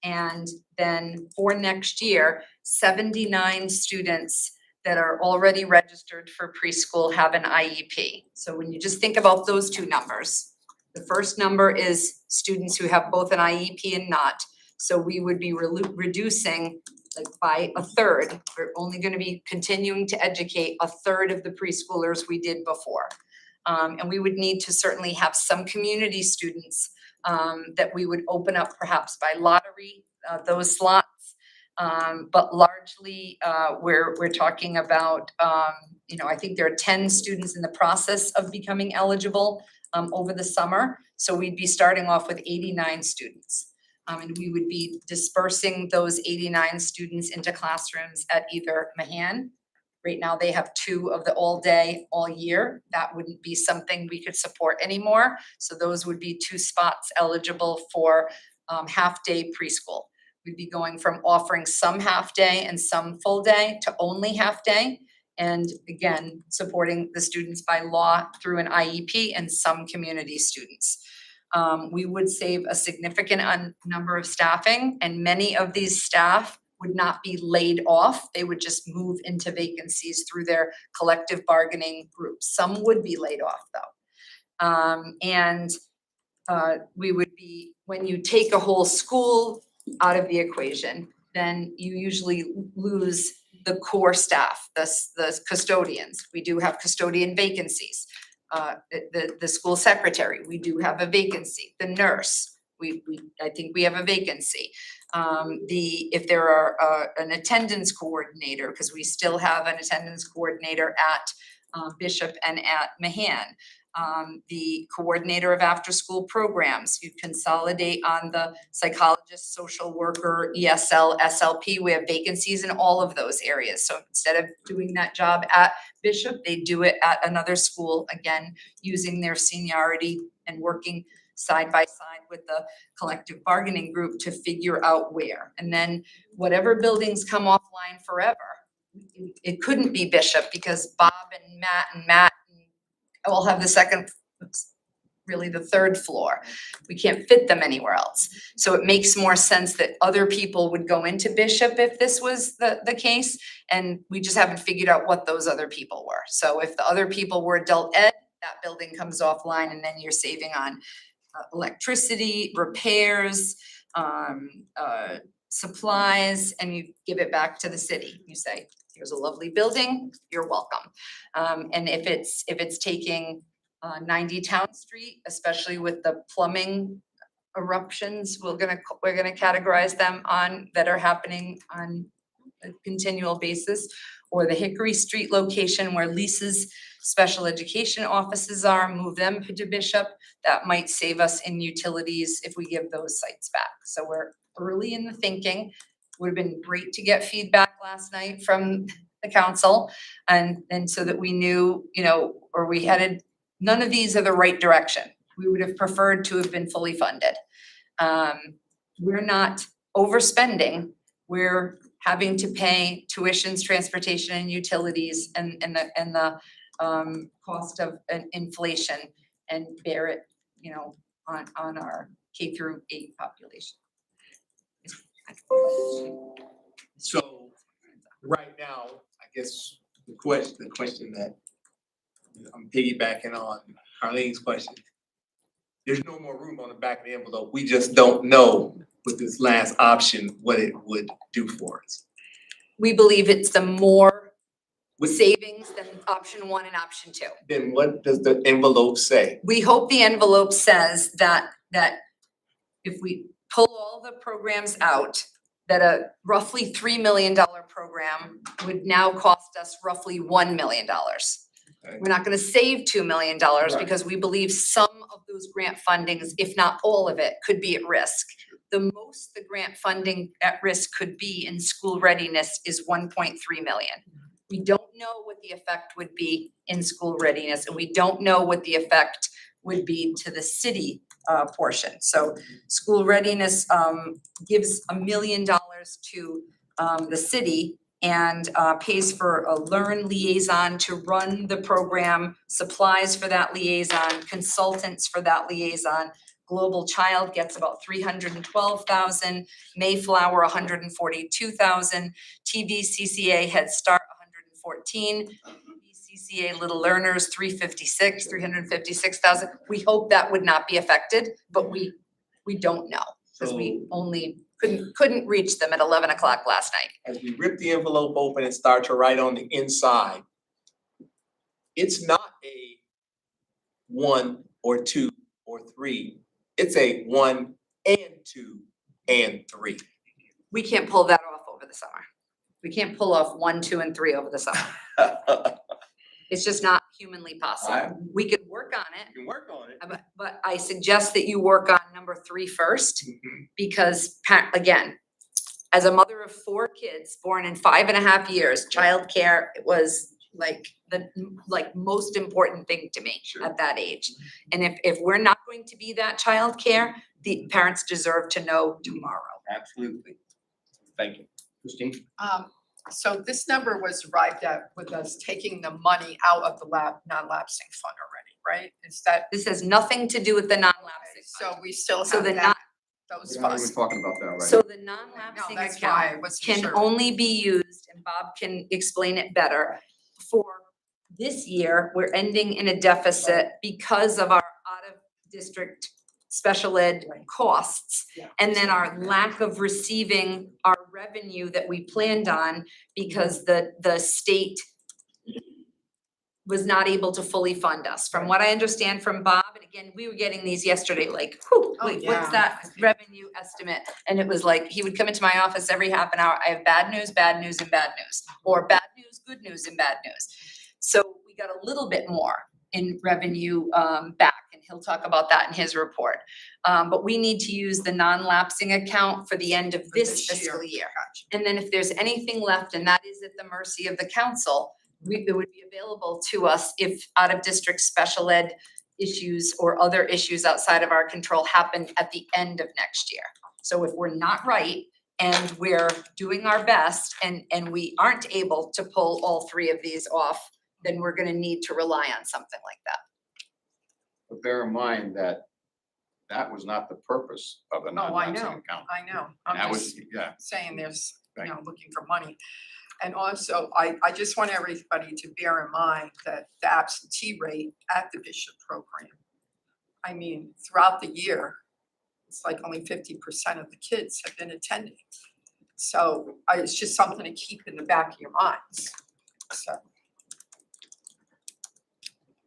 And then for next year, 79 students that are already registered for preschool have an IEP. So when you just think about those two numbers, the first number is students who have both an IEP and not. So we would be reducing like by a third. We're only gonna be continuing to educate a third of the preschoolers we did before. And we would need to certainly have some community students that we would open up perhaps by lottery, those slots. But largely, we're talking about, I think there are 10 students in the process of becoming eligible over the summer. So we'd be starting off with 89 students. And we would be dispersing those 89 students into classrooms at either Mahan. Right now, they have 2 of the all day, all year. That wouldn't be something we could support anymore. So those would be 2 spots eligible for half-day preschool. We'd be going from offering some half-day and some full-day to only half-day. And again, supporting the students by law through an IEP and some community students. We would save a significant number of staffing, and many of these staff would not be laid off. They would just move into vacancies through their collective bargaining groups. Some would be laid off though. We would be, when you take a whole school out of the equation, then you usually lose the core staff, the custodians. We do have custodian vacancies. The school secretary, we do have a vacancy. The nurse, I think we have a vacancy. If there are an attendance coordinator, because we still have an attendance coordinator at Bishop and at Mahan. The coordinator of after-school programs, you consolidate on the psychologist, social worker, ESL, SLP. We have vacancies in all of those areas. So instead of doing that job at Bishop, they do it at another school, again, using their seniority and working side by side with the collective bargaining group to figure out where. And then whatever buildings come offline forever, it couldn't be Bishop because Bob and Matt all have the third floor. We can't fit them anywhere else. So it makes more sense that other people would go into Bishop if this was the case. And we just haven't figured out what those other people were. So if the other people were adult ed, that building comes offline and then you're saving on electricity, repairs, supplies, and you give it back to the city. You say, here's a lovely building, you're welcome. And if it's taking 90 Town Street, especially with the plumbing eruptions, we're gonna categorize them that are happening on a continual basis, or the Hickory Street location where Lisa's special education offices are, move them to Bishop. That might save us in utilities if we give those sites back. So we're early in the thinking. Would have been great to get feedback last night from the council and so that we knew, or we headed, none of these are the right direction. We would have preferred to have been fully funded. We're not overspending. We're having to pay tuitions, transportation and utilities and the cost of inflation and bear it, on our K-8 population. So right now, I guess the question that I'm piggybacking on Carlene's question. There's no more room on the back of the envelope. We just don't know with this last option what it would do for us. We believe it's the more savings than option one and option two. Then what does the envelope say? We hope the envelope says that if we pull all the programs out, that a roughly $3 million program would now cost us roughly $1 million. Okay. We're not gonna save $2 million Right. because we believe some of those grant fundings, if not all of it, could be at risk. The most the grant funding at risk could be in school readiness is 1.3 million. We don't know what the effect would be in school readiness, and we don't know what the effect would be to the city portion. So school readiness gives $1 million to the city and pays for a learn liaison to run the program, supplies for that liaison, consultants for that liaison. Global Child gets about 312,000, Mayflower 142,000, TVCCA Head Start 114, CCA Little Learners 356,000. We hope that would not be affected, but we don't know because we only couldn't reach them at 11 o'clock last night. As we rip the envelope open and start to write on the inside, it's not a 1 or 2 or 3. It's a 1 and 2 and 3. We can't pull that off over the summer. We can't pull off 1, 2, and 3 over the summer. It's just not humanly possible. We could work on it, You can work on it. but I suggest that you work on number 3 first. Mhm. Because again, as a mother of 4 kids born in 5.5 years, childcare was like the most important thing to me Sure. at that age. And if we're not going to be that childcare, the parents deserve to know tomorrow. Absolutely. Thank you. Christine? So this number was arrived at with us taking the money out of the non-lapsing fund already, right? Is that, This has nothing to do with the non-lapsing so fund. we still So have the that, those We're not even funds? talking about that right So now. the No, non-lapsing that's why I account wasn't can sure. only be used, and Bob can explain it better, for this year, we're ending in a deficit because of our out-of-district special ed costs. Yeah. And then our lack of receiving our revenue that we planned on because the state was not able to fully fund us. From what I understand from Bob, and again, we were getting these yesterday, like, whew, Oh, wait, yeah. what's that revenue estimate? And it was like, he would come into my office every half an hour, I have bad news, and bad news, or bad news, good news, and bad news. So we got a little bit more in revenue back, and he'll talk about that in his report. But we need to use the non-lapsing account for the end of For this this fiscal year. year. Gotcha. And then if there's anything left, and that is at the mercy of the council, it would be available to us if out-of-district special ed issues or other issues outside of our control happen at the end of next year. So if we're not right and we're doing our best and we aren't able to pull all 3 of these off, then we're gonna need to rely on something like that. But bear in mind that that was not the purpose of the Oh, I non-lapsing know, account. I know. And that I'm was, just yeah, saying there's, Right. looking for money. And also, I just want everybody to bear in mind that the absentee rate at the Bishop program, I mean, throughout the year, it's like only 50% of the kids have been attending. So it's just something to keep in the back of your minds, so.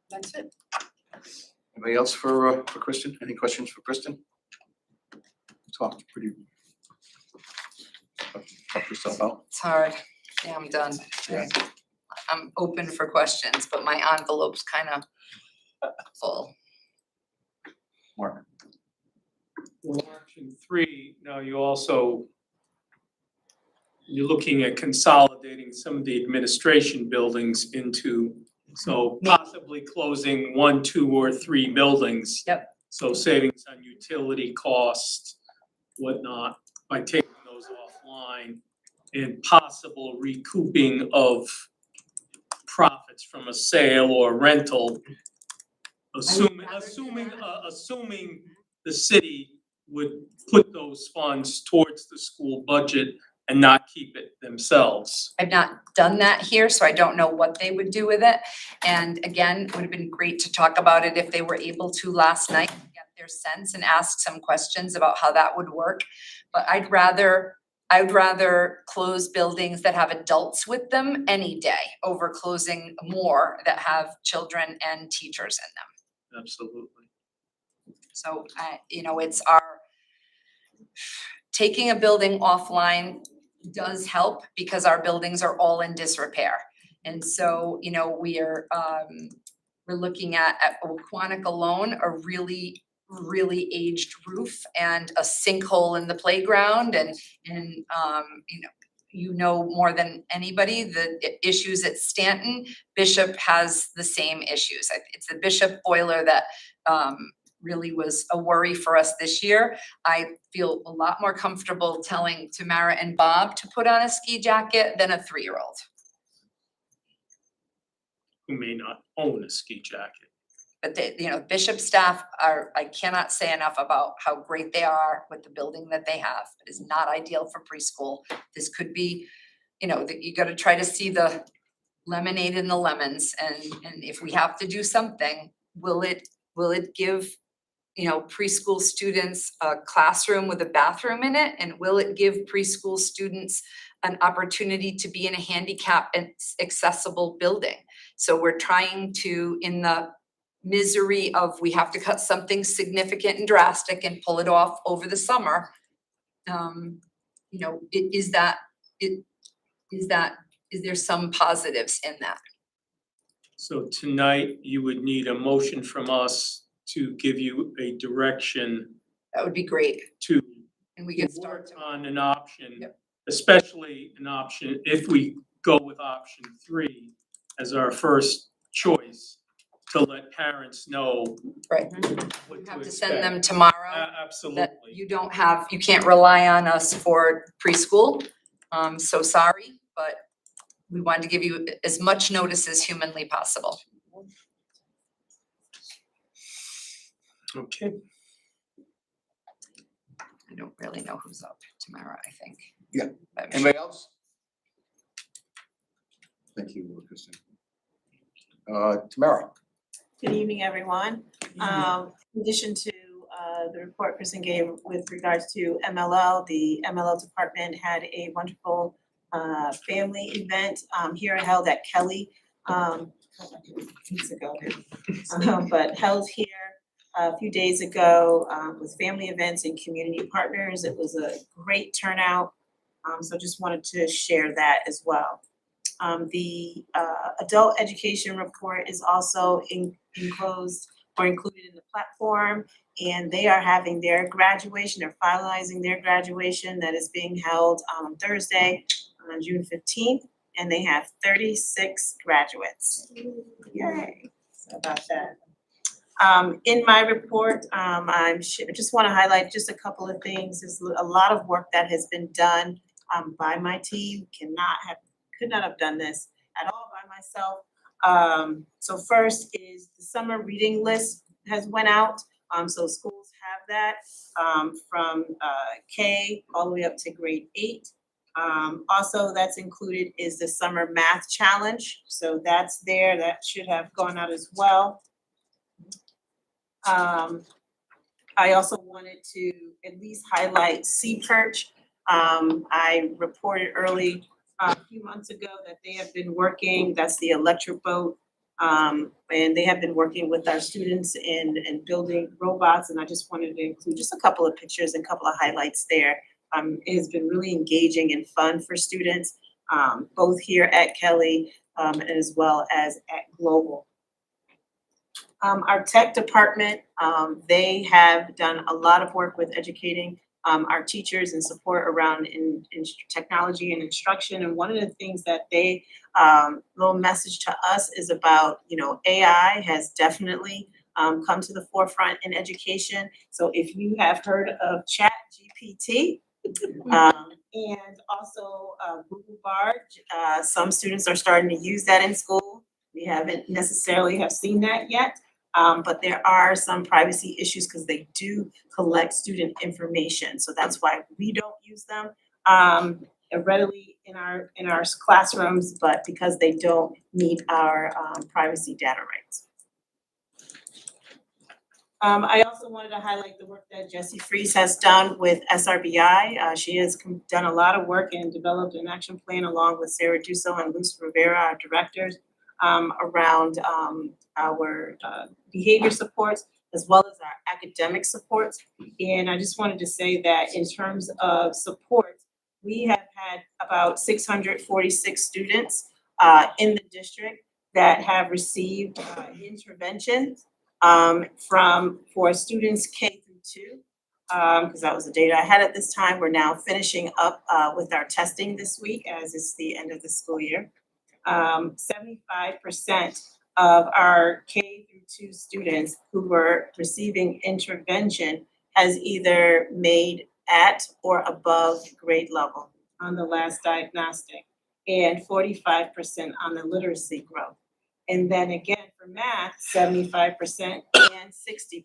That's it. anybody else for Kristen? Any questions for Kristen? Talked pretty. Help yourself out. It's hard. Yeah, I'm done. Yeah. I'm open for questions, but my envelope's kind of full. Mark? Well, option 3, now you're looking at consolidating some of the administration buildings into, so possibly closing 1, 2, or 3 buildings. Yep. So savings on utility costs, whatnot, by taking those offline, and possible recouping of profits from a sale or rental. Assuming the city would put those funds towards the school budget and not keep it themselves. I've not done that here, so I don't know what they would do with it. And again, it would have been great to talk about it if they were able to last night, get their sense and ask some questions about how that would work. But I'd rather I'd rather close buildings that have adults with them any day over closing more that have children and teachers in them. Absolutely. So, you know, it's taking a building offline does help because our buildings are all in disrepair. And so, you know, we're looking at Wequonic alone, a really aged roof and a sinkhole in the playground and you know more than anybody, the issues at Stanton. Bishop has the same issues. It's the Bishop boiler that really was a worry for us this year. I feel a lot more comfortable telling Tamara and Bob to put on a ski jacket than a 3-year-old. Who may not own a ski jacket. But they, you know, Bishop staff I cannot say enough about how great they are with the building that they have. It is not ideal for preschool. This could be, you know, that you gotta try to see the lemonade in the lemons, and if we have to do something, will it give, you know, preschool students a classroom with a bathroom in it? And will it give preschool students an opportunity to be in a handicap accessible building? So we're trying to, in the misery of we have to cut something significant and drastic and pull it off over the summer, you know, is there some positives in that? So tonight, you would need a motion from us to give you a direction That would be great. to And we can start work on an option, Yep. especially an option, if we go with option 3 as our first choice, to let parents know Right. what You to have to expect. send them tomorrow. That Absolutely. you can't rely on us for preschool. So sorry, but we wanted to give you as much notice as humanly possible. Okay. I don't really know who's up tomorrow, I think. Yeah. But Anybody else? Thank you, Kristen. Tamara. Good evening, everyone. In addition to the report Kristen gave with regards to MLL, the MLL department had a wonderful family event here held at Kelly weeks ago. But held here a few days ago with family events and community partners. It was a great turnout. So just wanted to share that as well. The adult education report is also enclosed or included in the platform, and they are having their graduation, they're finalizing their graduation that is being held on Thursday, on June 15th, and they have 36 graduates. Yay, so about that. In my report, I just wanna highlight just a couple of things. There's a lot of work that has been done by my team. Could not have done this at all by myself. So first is the summer reading list has went out. So schools have that from K all the way up to grade 8. Also that's included is the summer math challenge. So that's there, that should have gone out as well. I also wanted to at least highlight CPERCH. I reported early a few months ago that they have been working, that's the electric boat. And they have been working with our students in building robots, and I just wanted to include just a couple of pictures and a couple of highlights there. It has been really engaging and fun for students, both here at Kelly as well as at Global. Our tech department, they have done a lot of work with educating our teachers and support around in technology and instruction. And one of the things that they, little message to us is about, you know, AI has definitely come to the forefront in education. So if you have heard of ChatGPT, and also Google Bard, some students are starting to use that in school. We haven't necessarily have seen that yet. But there are some privacy issues because they do collect student information. So that's why we don't use them readily in our classrooms, but because they don't meet our privacy data rights. I also wanted to highlight the work that Jessie Fries has done with SRBI. She has done a lot of work and developed an action plan along with Sarah Dusso and Luz Rivera, our directors, around our behavior supports as well as our academic supports. And I just wanted to say that in terms of supports, we have had about 646 students in the district that have received interventions for students K through 2, because that was the data I had at this time. We're now finishing up with our testing this week as it's the end of the school year. 75% of our K through 2 students who were receiving intervention has either made at or above grade level on the last diagnostic, and 45% on the literacy growth. And then again, for math, 75% and 60%.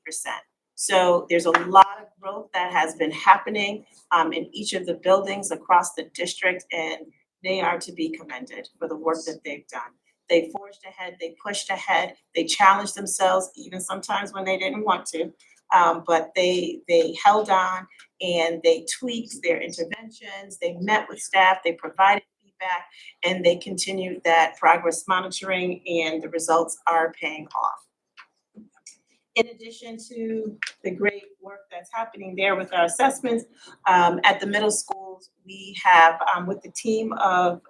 So there's a lot of growth that has been happening in each of the buildings across the district, and they are to be commended for the work that they've done. They forged ahead, they pushed ahead, they challenged themselves, even sometimes when they didn't want to. But they held on and they tweaked their interventions, they met with staff, they provided feedback, and they continued that progress monitoring, and the results are paying off. In addition to the great work that's happening there with our assessments, at the middle schools, we have, with the team of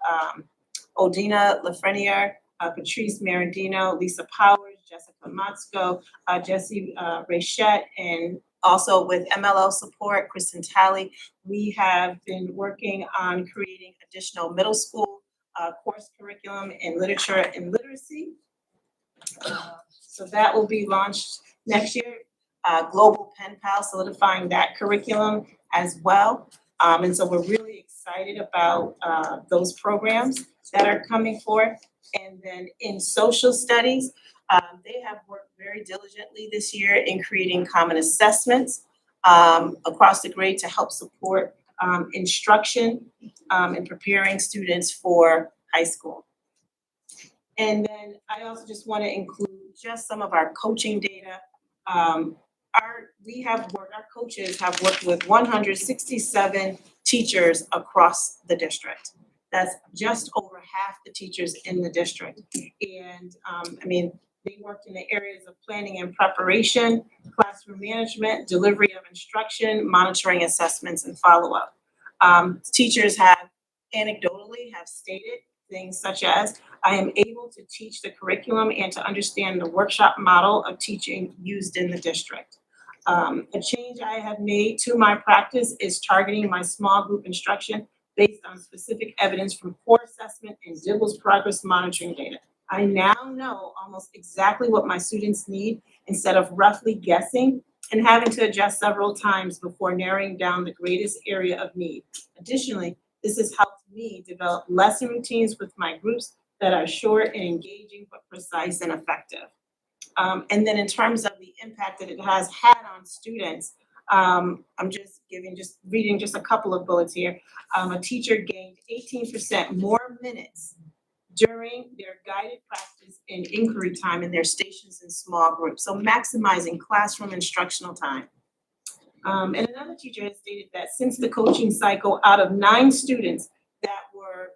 Odina Lafreniere, Patrice Marandino, Lisa Powers, Jessica Motzko, Jessie Rachette, and also with MLL support, Kristen Talley, we have been working on creating additional middle school course curriculum in literature and literacy. So that will be launched next year. Global Pen Pal, solidifying that curriculum as well. And so we're really excited about those programs that are coming forth. And then in social studies, they have worked very diligently this year in creating common assessments across the grade to help support instruction and preparing students for high school. And then I also just want to include just some of our coaching data. Our coaches have worked with 167 teachers across the district. That's just over half the teachers in the district. And they worked in the areas of planning and preparation, classroom management, delivery of instruction, monitoring assessments, and follow-up. Teachers have anecdotally stated things such as, I am able to teach the curriculum and to understand the workshop model of teaching used in the district. A change I have made to my practice is targeting my small group instruction based on specific evidence from core assessment and DIBELS progress monitoring data. I now know almost exactly what my students need instead of roughly guessing and having to adjust several times before narrowing down the greatest area of need. Additionally, this has helped me develop lesson routines with my groups that are short and engaging, but precise and effective. And then in terms of the impact that it has had on students, I'm reading just a couple of bullets here. A teacher gained 18% more minutes during their guided practice and inquiry time in their stations in small groups. So maximizing classroom instructional time. And another teacher has stated that since the coaching cycle, out of 9 students that were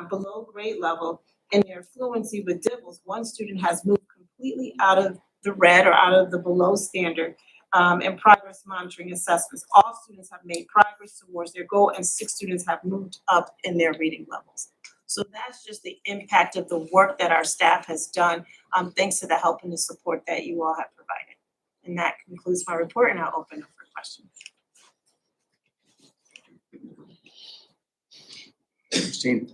below grade level in their fluency with DIBELS, 1 student has moved completely out of the red or out of the below standard and progress monitoring assessments. All students have made progress towards their goal, and 6 students have moved up in their reading levels. So that's just the impact of the work that our staff has done, thanks to the help and the support that you all have provided. And that concludes my report, and I'll open up for questions. Christine?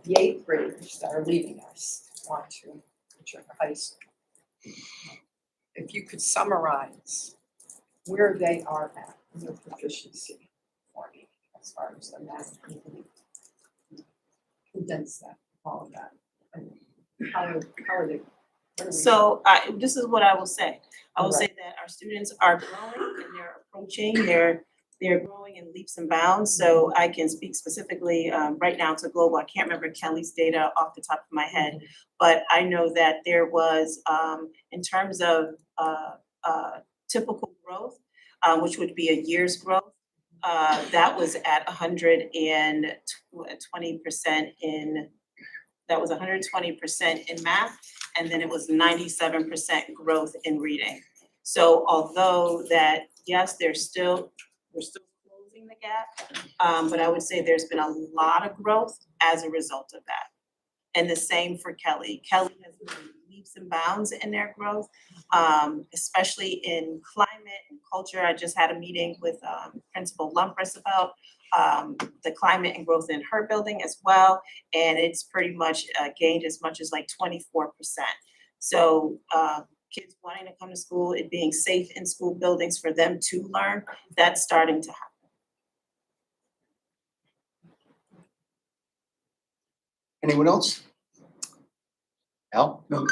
The 8th graders that are leaving us want to enter high school. If you could summarize where they are at in their proficiency for me, as far as the math, condense that, all of that. And how are they? So this is what I will say. I will say that our students are growing and they're approaching they're growing in leaps and bounds, so I can speak specifically right now to global. I can't remember Kelly's data off the top of my head, but I know that there was in terms of typical growth, which would be a year's growth, that was at 120% in, that was 120% in math, and then it was 97% growth in reading. So although that, yes, we're still closing the gap, but I would say there's been a lot of growth as a result of that. And the same for Kelly. Kelly has made leaps and bounds in their growth, especially in climate and culture. I just had a meeting with Principal Lumpers about the climate and growth in her building as well. And it's pretty much gained as much as like 24%. So kids wanting to come to school, it being safe in school buildings for them to learn, that's starting to happen. Anyone else? Al? No.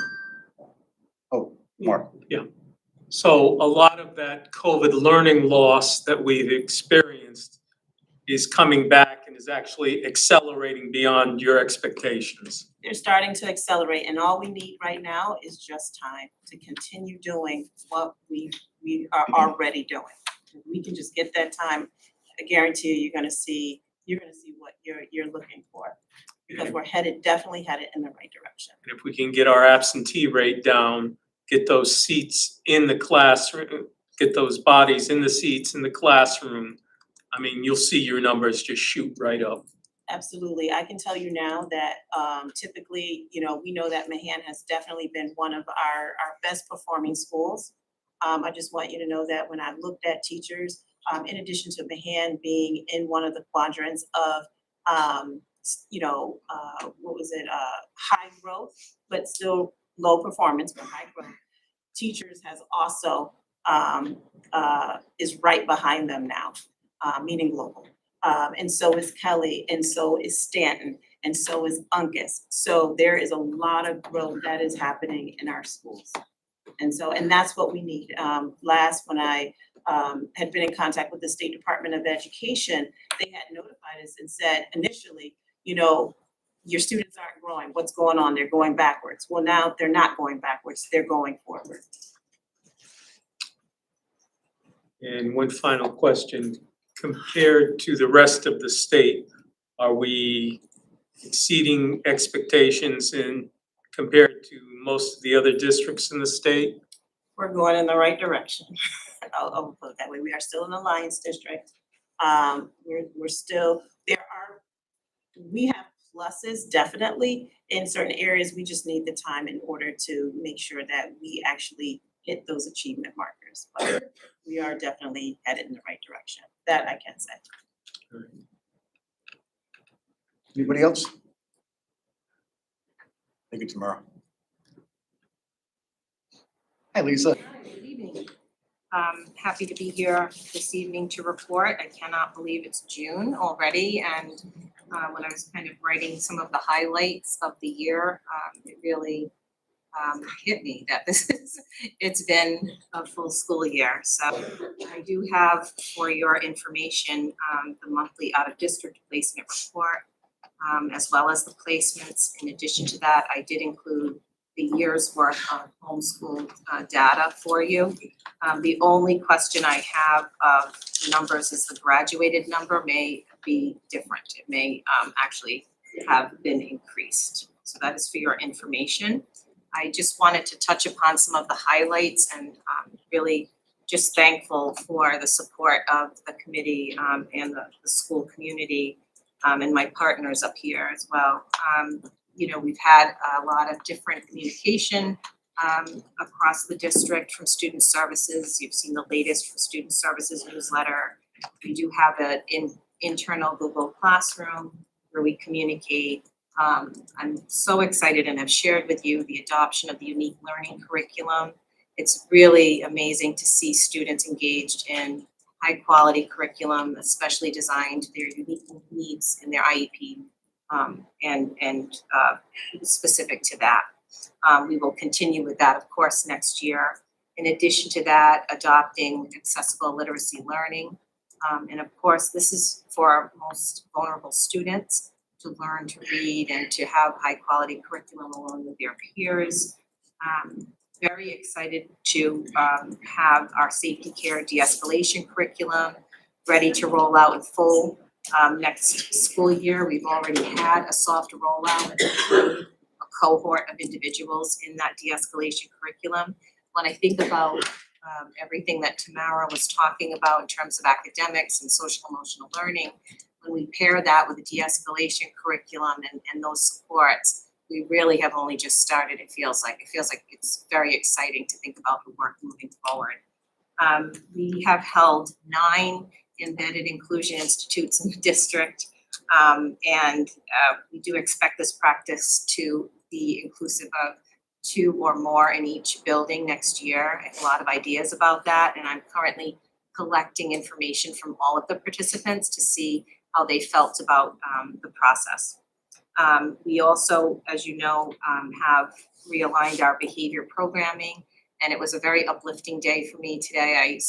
Oh, Mark. So a lot of that COVID learning loss that we've experienced is coming back and is actually accelerating beyond your expectations. They're starting to accelerate, and all we need right now is just time to continue doing what we are already doing. If we can just get that time, I guarantee you're gonna see what you're looking for. Because we're definitely headed in the right direction. And if we can get our absentee rate down, get those seats in the classroom, get those bodies in the seats in the classroom, I mean, you'll see your numbers just shoot right up. Absolutely. I can tell you now that typically, we know that Mahan has definitely been one of our best performing schools. I just want you to know that when I looked at teachers, in addition to Mahan being in one of the quadrants of high growth, but still low performance, but high growth. Teachers has also is right behind them now, meaning global. And so is Kelly, and so is Stanton, and so is Uncas. So there is a lot of growth that is happening in our schools. And that's what we need. Last, when I had been in contact with the State Department of Education, they had notified us and said initially, your students aren't growing. What's going on? They're going backwards. Well, now they're not going backwards. They're going forward. And one final question, compared to the rest of the state, are we exceeding expectations compared to most of the other districts in the state? We're going in the right direction. I'll put it that way. We are still an alliance district. We're still, we have pluses definitely in certain areas. We just need the time in order to make sure that we actually hit those achievement markers. But we are definitely headed in the right direction. That I can say. Anybody else? Thank you, Tamara. Hi, Lisa. Good evening. Happy to be here this evening to report. I cannot believe it's June already, and when I was kind of writing some of the highlights of the year, it really hit me that it's been a full school year. So I do have for your information the monthly out-of-district placement report, as well as the placements. In addition to that, I did include the year's worth of homeschool data for you. The only question I have of numbers is the graduated number may be different. It may actually have been increased. So that is for your information. I just wanted to touch upon some of the highlights and really just thankful for the support of the committee and the school community and my partners up here as well. We've had a lot of different communication across the district from student services. You've seen the latest from student services newsletter. We do have an internal Google Classroom where we communicate. I'm so excited and have shared with you the adoption of the unique learning curriculum. It's really amazing to see students engaged in high quality curriculum, especially designed to their unique needs in their IEP and specific to that. We will continue with that, of course, next year. In addition to that, adopting accessible literacy learning. And of course, this is for our most vulnerable students to learn to read and to have high quality curriculum along with their peers. Very excited to have our safety care de-escalation curriculum ready to roll out in full next school year. We've already had a soft rollout, a cohort of individuals in that de-escalation curriculum. When I think about everything that Tamara was talking about in terms of academics and social emotional learning, when we pair that with the de-escalation curriculum and those supports, we really have only just started, it feels like. It feels like it's very exciting to think about the work moving forward. We have held 9 embedded inclusion institutes in the district. We do expect this practice to be inclusive of 2 or more in each building next year. I have a lot of ideas about that, and I'm currently collecting information from all of the participants to see how they felt about the process. We also, as you know, have realigned our behavior programming, and it was a very uplifting day for me today. I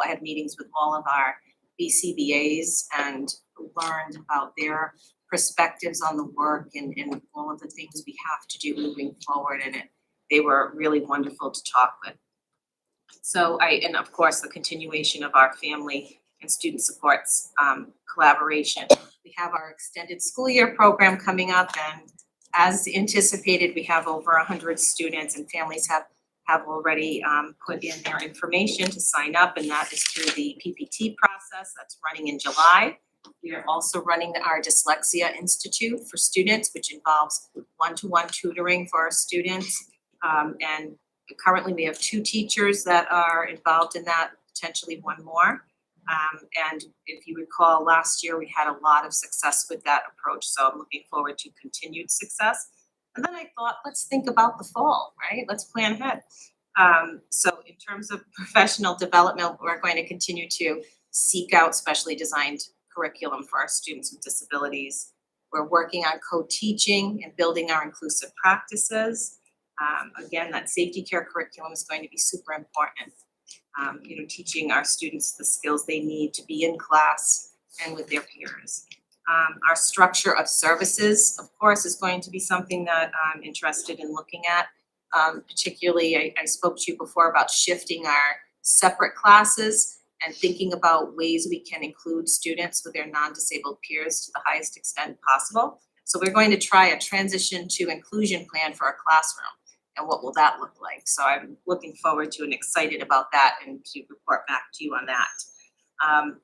had meetings with all of our BCBAs and learned about their perspectives on the work and all of the things we have to do moving forward, and they were really wonderful to talk with. So and of course, the continuation of our family and student supports collaboration. We have our extended school year program coming up, and as anticipated, we have over 100 students, and families have already put in their information to sign up, and that is through the PPT process that's running in July. We are also running our Dyslexia Institute for students, which involves one-to-one tutoring for our students. And currently we have 2 teachers that are involved in that, potentially 1 more. And if you recall, last year we had a lot of success with that approach, so I'm looking forward to continued success. And then I thought, let's think about the fall, right? Let's plan ahead. So in terms of professional development, we're going to continue to seek out specially designed curriculum for our students with disabilities. We're working on co-teaching and building our inclusive practices. Again, that safety care curriculum is going to be super important. Teaching our students the skills they need to be in class and with their peers. Our structure of services, of course, is going to be something that I'm interested in looking at. Particularly, I spoke to you before about shifting our separate classes and thinking about ways we can include students with their non-disabled peers to the highest extent possible. So we're going to try a transition to inclusion plan for our classroom. And what will that look like? So I'm looking forward to and excited about that and to report back to you on that.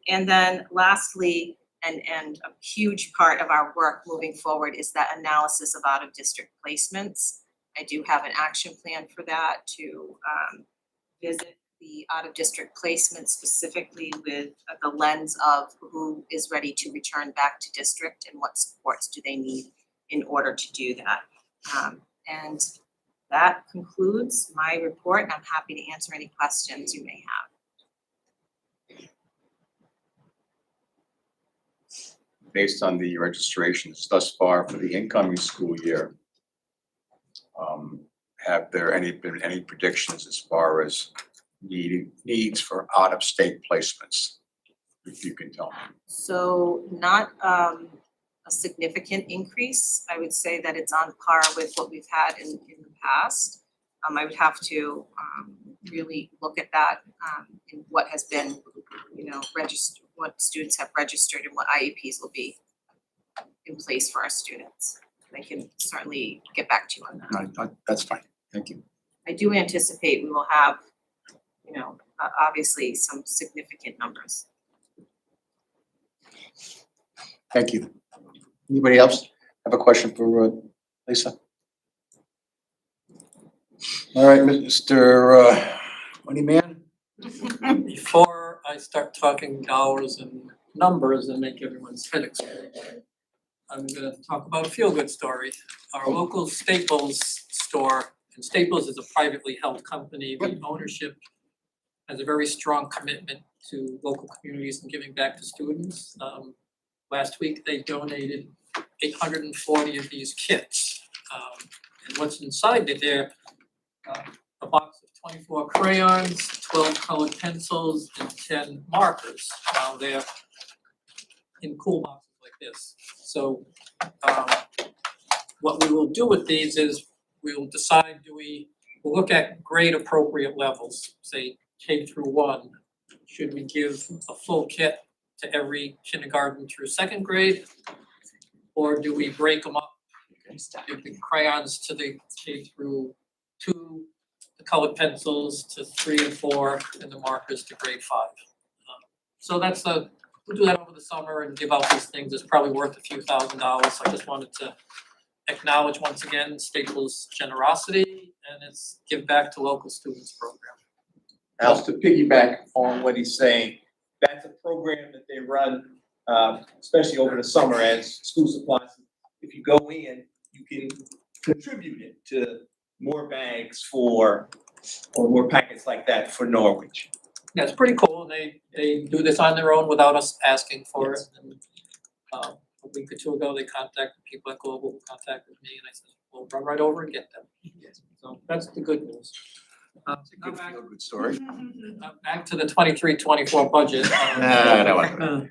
And then lastly, and a huge part of our work moving forward is that analysis of out-of-district placements. I do have an action plan for that to visit the out-of-district placement specifically with the lens of who is ready to return back to district and what supports do they need in order to do that. And that concludes my report, and I'm happy to answer any questions you may have. Based on the registrations thus far for the incoming school year, have there been any predictions as far as needs for out-of-state placements, if you can tell me? So not a significant increase. I would say that it's on par with what we've had in the past. I would have to really look at that in what has been, registered, what students have registered and what IEPs will be in place for our students. I can certainly get back to you on that. No, that's fine. Thank you. I do anticipate we will have, obviously some significant numbers. Thank you. Anybody else have a question for Lisa? All right, Mr. Moneyman. Before I start talking dollars and numbers and make everyone's head explode, I'm gonna talk about a feel-good story. Our local Staples store, and Staples is a privately held company. The ownership has a very strong commitment to local communities and giving back to students. Last week, they donated 840 of these kits. And what's inside there, a box of 24 crayons, 12 colored pencils, and 10 markers. Now they're in cool boxes like this. So what we will do with these is we will decide, we'll look at grade appropriate levels, say K through 1. Should we give a full kit to every kindergarten through 2nd grade? Or do we break them up? Give the crayons to the K through 2, the colored pencils to 3 and 4, and the markers to grade 5. So we'll do that over the summer and give out these things. It's probably worth a few $1,000s. I just wanted to acknowledge once again Staples' generosity and its Give Back to Local Students program. Else to piggyback on what he's saying, that's a program that they run, especially over the summer as school supplies. If you go in, you can contribute it to more bags or more packets like that for Norwich. Yeah, it's pretty cool. They do this on their own without us asking for it. And a week or two ago, they contacted people at Global, contacted me, and I said, we'll run right over and get them. So that's the good news. It's a good feel-good story. Back to the 23-24 budget. That wasn't.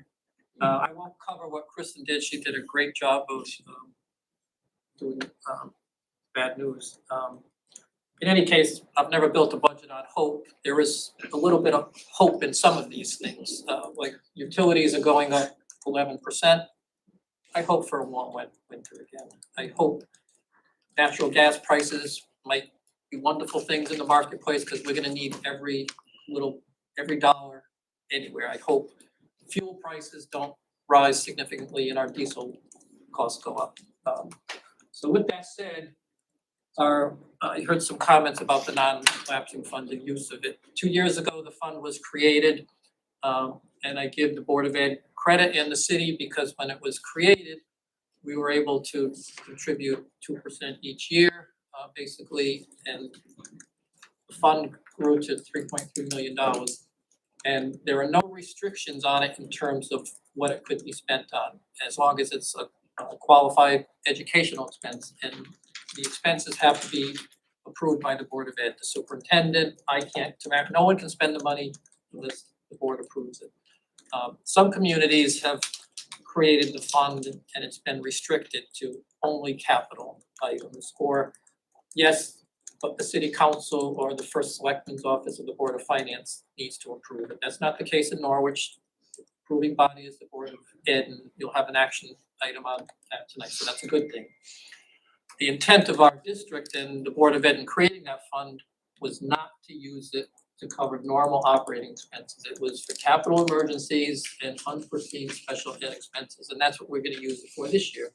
I won't cover what Kristen did. She did a great job of doing bad news. In any case, I've never built a budget on hope. There is a little bit of hope in some of these things, like utilities are going up 11%. I hope for a warm winter again. I hope natural gas prices might be wonderful things in the marketplace because we're gonna need every dollar anywhere. I hope fuel prices don't rise significantly and our diesel costs go up. So with that said, I heard some comments about the non-lapsing fund and use of it. 2 years ago, the fund was created, and I give the Board of Ed credit and the city because when it was created, we were able to contribute 2% each year, basically, and the fund grew to $3.3 million. And there are no restrictions on it in terms of what it could be spent on, as long as it's a qualified educational expense. And the expenses have to be approved by the Board of Ed. The superintendent, no one can spend the money unless the board approves it. Some communities have created the fund and it's been restricted to only capital items, or yes, but the city council or the first selectman's office of the Board of Finance needs to approve it. That's not the case in Norwich. The approving body is the Board of Ed, and you'll have an action item on that tonight, so that's a good thing. The intent of our district and the Board of Ed in creating that fund was not to use it to cover normal operating expenses. It was for capital emergencies and unforeseen special ed expenses, and that's what we're gonna use it for this year.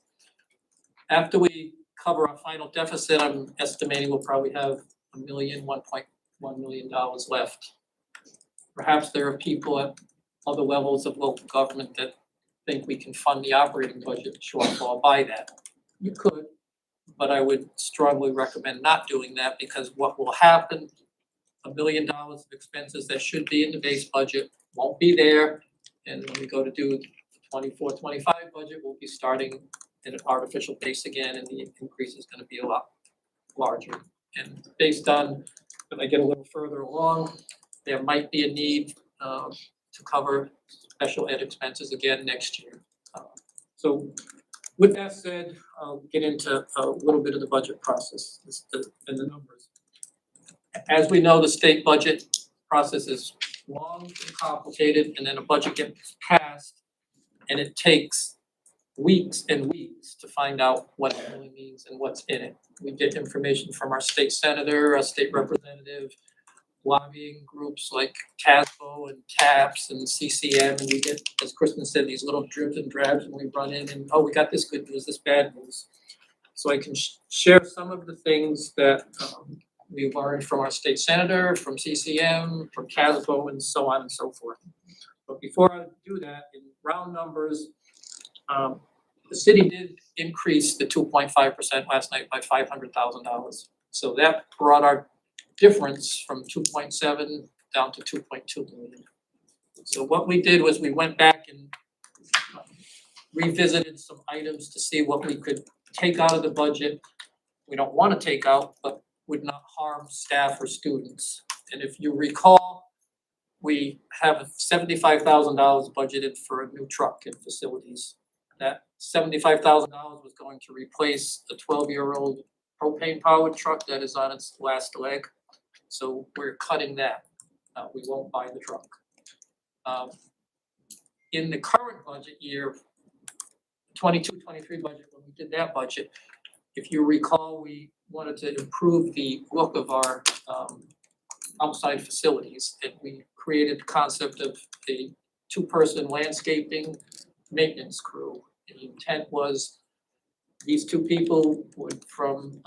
After we cover our final deficit, I'm estimating we'll probably have $1.1 million left. Perhaps there are people at other levels of local government that think we can fund the operating budget shortfall by that. You could, but I would strongly recommend not doing that because what will happen, $1 million of expenses that should be in the base budget won't be there. And when we go to do the 24-25 budget, we'll be starting at an artificial base again, and the increase is gonna be a lot larger. And based on, when I get a little further along, there might be a need to cover special ed expenses again next year. So with that said, I'll get into a little bit of the budget process and the numbers. As we know, the state budget process is long and complicated, and then a budget gets passed, and it takes weeks and weeks to find out what it really means and what's in it. We get information from our state senator, our state representative, lobbying groups like CASBO and TAPS and CCM, and we get, as Kristen said, these little dribs and drabs when we run in and, oh, we got this good news, this bad news. So I can share some of the things that we learned from our state senator, from CCM, from CASBO, and so on and so forth. But before I do that, in round numbers, the city did increase the 2.5% last night by $500,000. So that brought our difference from 2.7 down to 2.2 million. So what we did was we went back and revisited some items to see what we could take out of the budget. We don't want to take out, but would not harm staff or students. And if you recall, we have $75,000 budgeted for a new truck in facilities. That $75,000 was going to replace a 12-year-old propane powered truck that is on its last leg. So we're cutting that. We won't buy the truck. In the current budget year, 22-23 budget, when we did that budget, if you recall, we wanted to improve the look of our outside facilities, and we created the concept of a two-person landscaping maintenance crew. And the intent was these two people would, from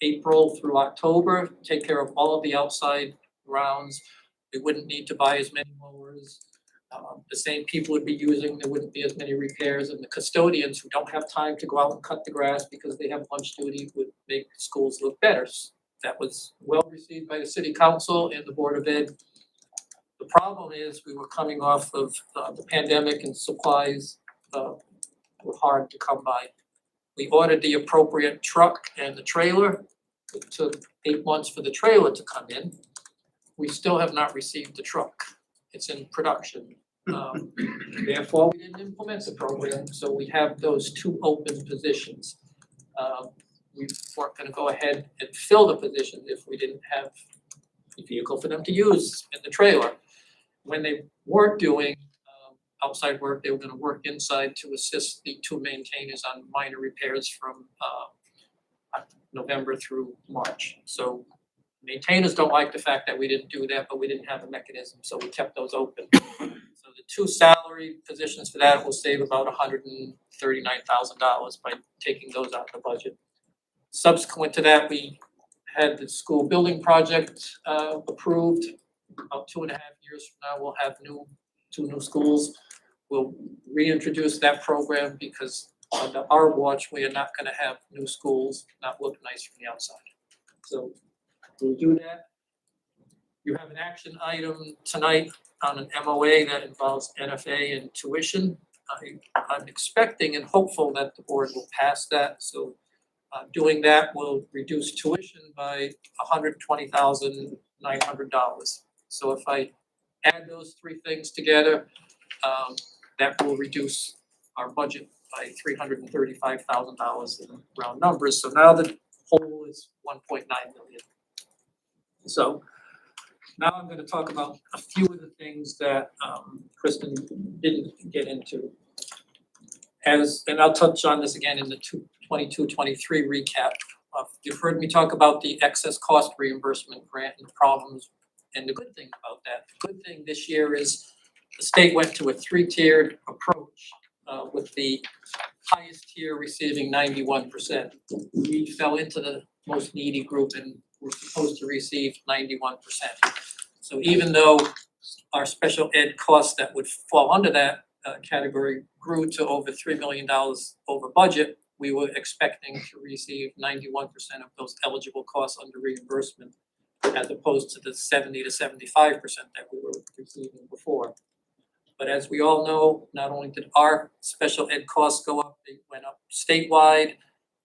April through October, take care of all of the outside grounds. They wouldn't need to buy as many mowers. The same people would be using, there wouldn't be as many repairs, and the custodians who don't have time to go out and cut the grass because they have lunch duty would make schools look better. That was well received by the city council and the Board of Ed. The problem is we were coming off of the pandemic and supplies were hard to come by. We ordered the appropriate truck and the trailer. It took 8 months for the trailer to come in. We still have not received the truck. It's in production. Therefore, we didn't implement the program, so we have those two open positions. We weren't gonna go ahead and fill the positions if we didn't have a vehicle for them to use in the trailer. When they weren't doing outside work, they were gonna work inside to assist the two maintainers on minor repairs from November through March. So maintainers don't like the fact that we didn't do that, but we didn't have a mechanism, so we kept those open. So the two salary positions for that will save about $139,000 by taking those out of the budget. Subsequent to that, we had the school building project approved. About 2.5 years from now, we'll have two new schools. We'll reintroduce that program because under our watch, we are not gonna have new schools not look nice from the outside. So we'll do that. You have an action item tonight on an MOA that involves NFA and tuition. I'm expecting and hopeful that the board will pass that, so doing that will reduce tuition by $120,900. So if I add those three things together, that will reduce our budget by $335,000 in round numbers. So now the whole is 1.9 million. So now I'm gonna talk about a few of the things that Kristen didn't get into. And I'll touch on this again in the 22-23 recap. You've heard me talk about the excess cost reimbursement grant and the problems and the good thing about that. The good thing this year is the state went to a 3-tiered approach with the highest tier receiving 91%. We fell into the most needy group and we're supposed to receive 91%. So even though our special ed costs that would fall under that category grew to over $3 million over budget, we were expecting to receive 91% of those eligible costs under reimbursement, as opposed to the 70 to 75% that we were receiving before. But as we all know, not only did our special ed costs go up, they went up statewide,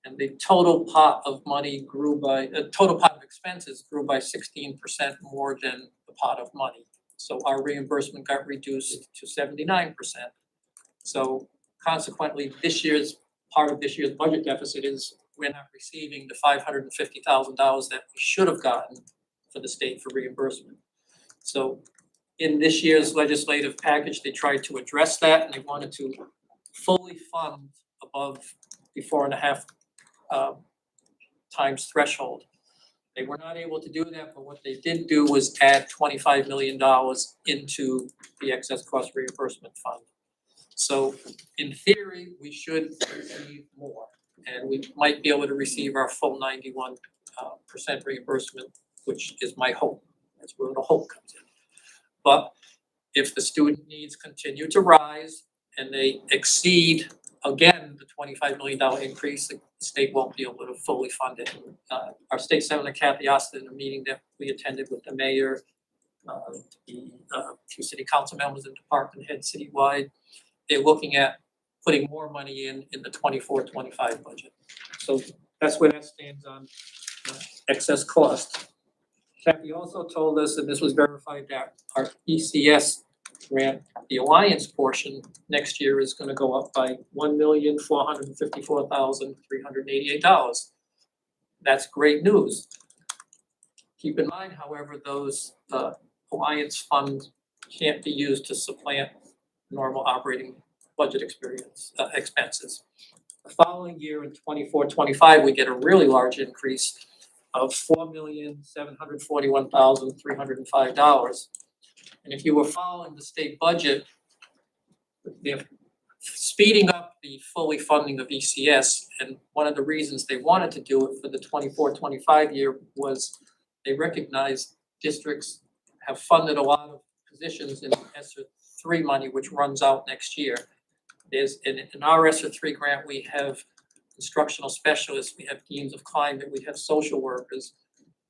and the total pot of money grew by, total pot of expenses grew by 16% more than the pot of money. So our reimbursement got reduced to 79%. So consequently, part of this year's budget deficit is we're not receiving the $550,000 that we should have gotten for the state for reimbursement. So in this year's legislative package, they tried to address that and they wanted to fully fund above the 4.5 times threshold. They were not able to do that, but what they did do was add $25 million into the excess cost reimbursement fund. So in theory, we should receive more, and we might be able to receive our full 91% reimbursement, which is my hope. That's where the hope comes in. But if the student needs continue to rise and they exceed, again, the $25 million increase, the state won't be able to fully fund it. Our state senator Kathy Austin, in a meeting that we attended with the mayor, the few city council members and department heads citywide, they're looking at putting more money in the 24-25 budget. So that's where that stands on excess cost. Kathy also told us, and this was verified, that our ECS grant, the Alliance portion next year is gonna go up by $1,454,388. That's great news. Keep in mind, however, those Alliance funds can't be used to supplant normal operating budget expenses. The following year in 24-25, we get a really large increase of $4,741,305. And if you were following the state budget, they're speeding up the fully funding of ECS, and one of the reasons they wanted to do it for the 24-25 year was they recognized districts have funded a lot of positions in ESSER 3 money, which runs out next year. There's, in our ESSER 3 grant, we have instructional specialists, we have deans of climate, we have social workers.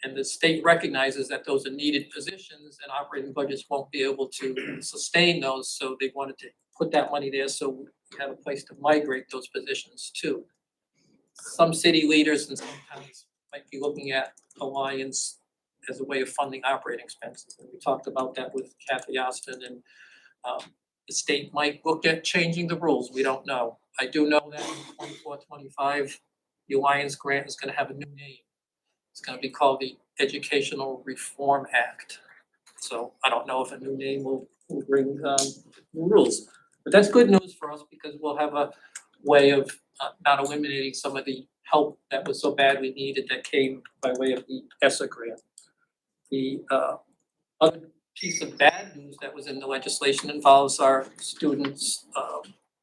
And the state recognizes that those are needed positions and operating budgets won't be able to sustain those, so they wanted to put that money there so we have a place to migrate those positions to. Some city leaders and some towns might be looking at Alliance as a way of funding operating expenses. And we talked about that with Kathy Austin, and the state might look at changing the rules, we don't know. I do know that in 24-25, the Alliance grant is gonna have a new name. It's gonna be called the Educational Reform Act. So I don't know if a new name will bring new rules. But that's good news for us because we'll have a way of not eliminating some of the help that was so badly needed that came by way of the ESSER grant. The other piece of bad news that was in the legislation involves our students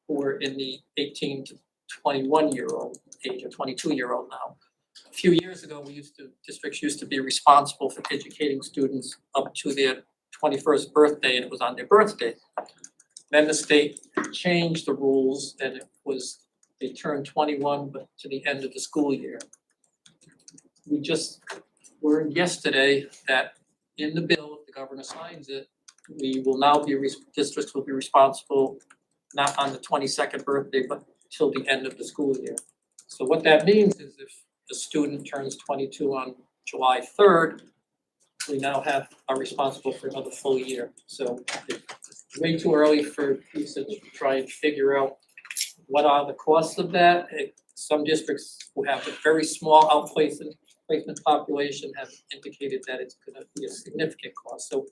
who are in the 18 to 21-year-old age, or 22-year-old now. A few years ago, districts used to be responsible for educating students up to their 21st birthday, and it was on their birthday. Then the state changed the rules, and they turned 21, but to the end of the school year. We just learned yesterday that in the bill, if the governor signs it, districts will be responsible not on the 22nd birthday, but till the end of the school year. So what that means is if the student turns 22 on July 3rd, we now are responsible for another full year. So it's way too early for Lisa to try and figure out what are the costs of that. Some districts who have a very small outplacement population have indicated that it's gonna be a significant cost. So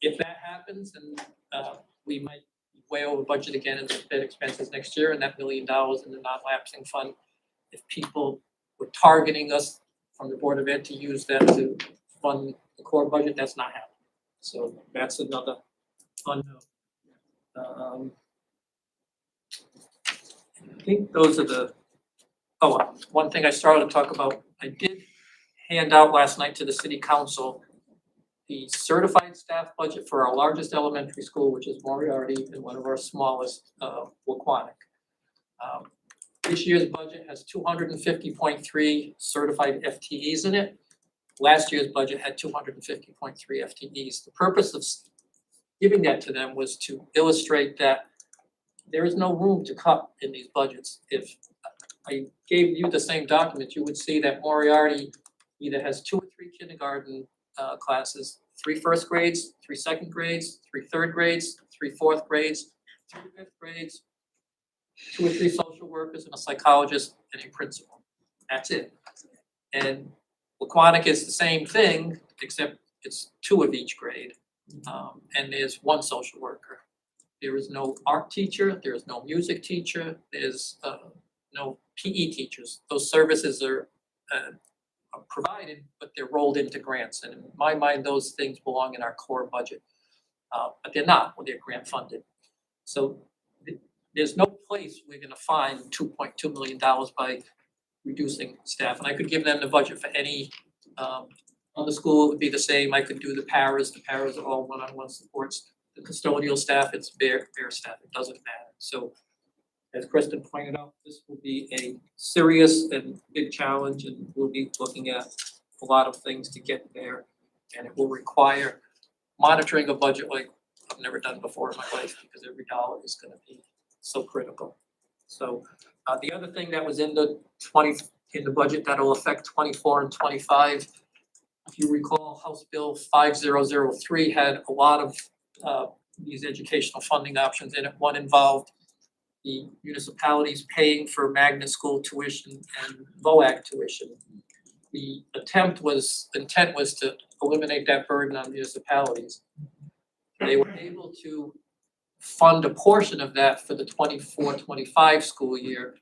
if that happens, then we might be way over budget again in sped expenses next year, and that $1 million in the non-lapsing fund, if people were targeting us from the Board of Ed to use that to fund the core budget, that's not happening. So that's another unknown. I think those are one thing I started to talk about, I did hand out last night to the city council the certified staff budget for our largest elementary school, which is Moriarty, and one of our smallest, Waquanic. This year's budget has 250.3 certified FTEs in it. Last year's budget had 250.3 FTEs. The purpose of giving that to them was to illustrate that there is no room to cut in these budgets. If I gave you the same document, you would see that Moriarty either has 2 or 3 kindergarten classes, 3 first grades, 3 second grades, 3 third grades, 3 fourth grades, 3 fifth grades, 2 or 3 social workers and a psychologist and a principal. That's it. And Waquanic is the same thing, except it's 2 of each grade. And there's 1 social worker. There is no art teacher, there is no music teacher, there's no PE teachers. Those services are provided, but they're rolled into grants. And in my mind, those things belong in our core budget. But they're not, when they're grant funded. So there's no place we're gonna find $2.2 million by reducing staff. And I could give them the budget for any other school, it would be the same. I could do the paras are all one-on-one supports. The custodial staff, it's bare staff, it doesn't matter. So as Kristen pointed out, this will be a serious and big challenge, and we'll be looking at a lot of things to get there. And it will require monitoring a budget like I've never done before in my life, because every dollar is gonna be so critical. So the other thing that was in the budget that'll affect 24 and 25 If you recall, House Bill 5003 had a lot of these educational funding options in it. One involved the municipalities paying for magnet school tuition and VOAG tuition. The intent was to eliminate that burden on municipalities. They were able to fund a portion of that for the 24-25 school year.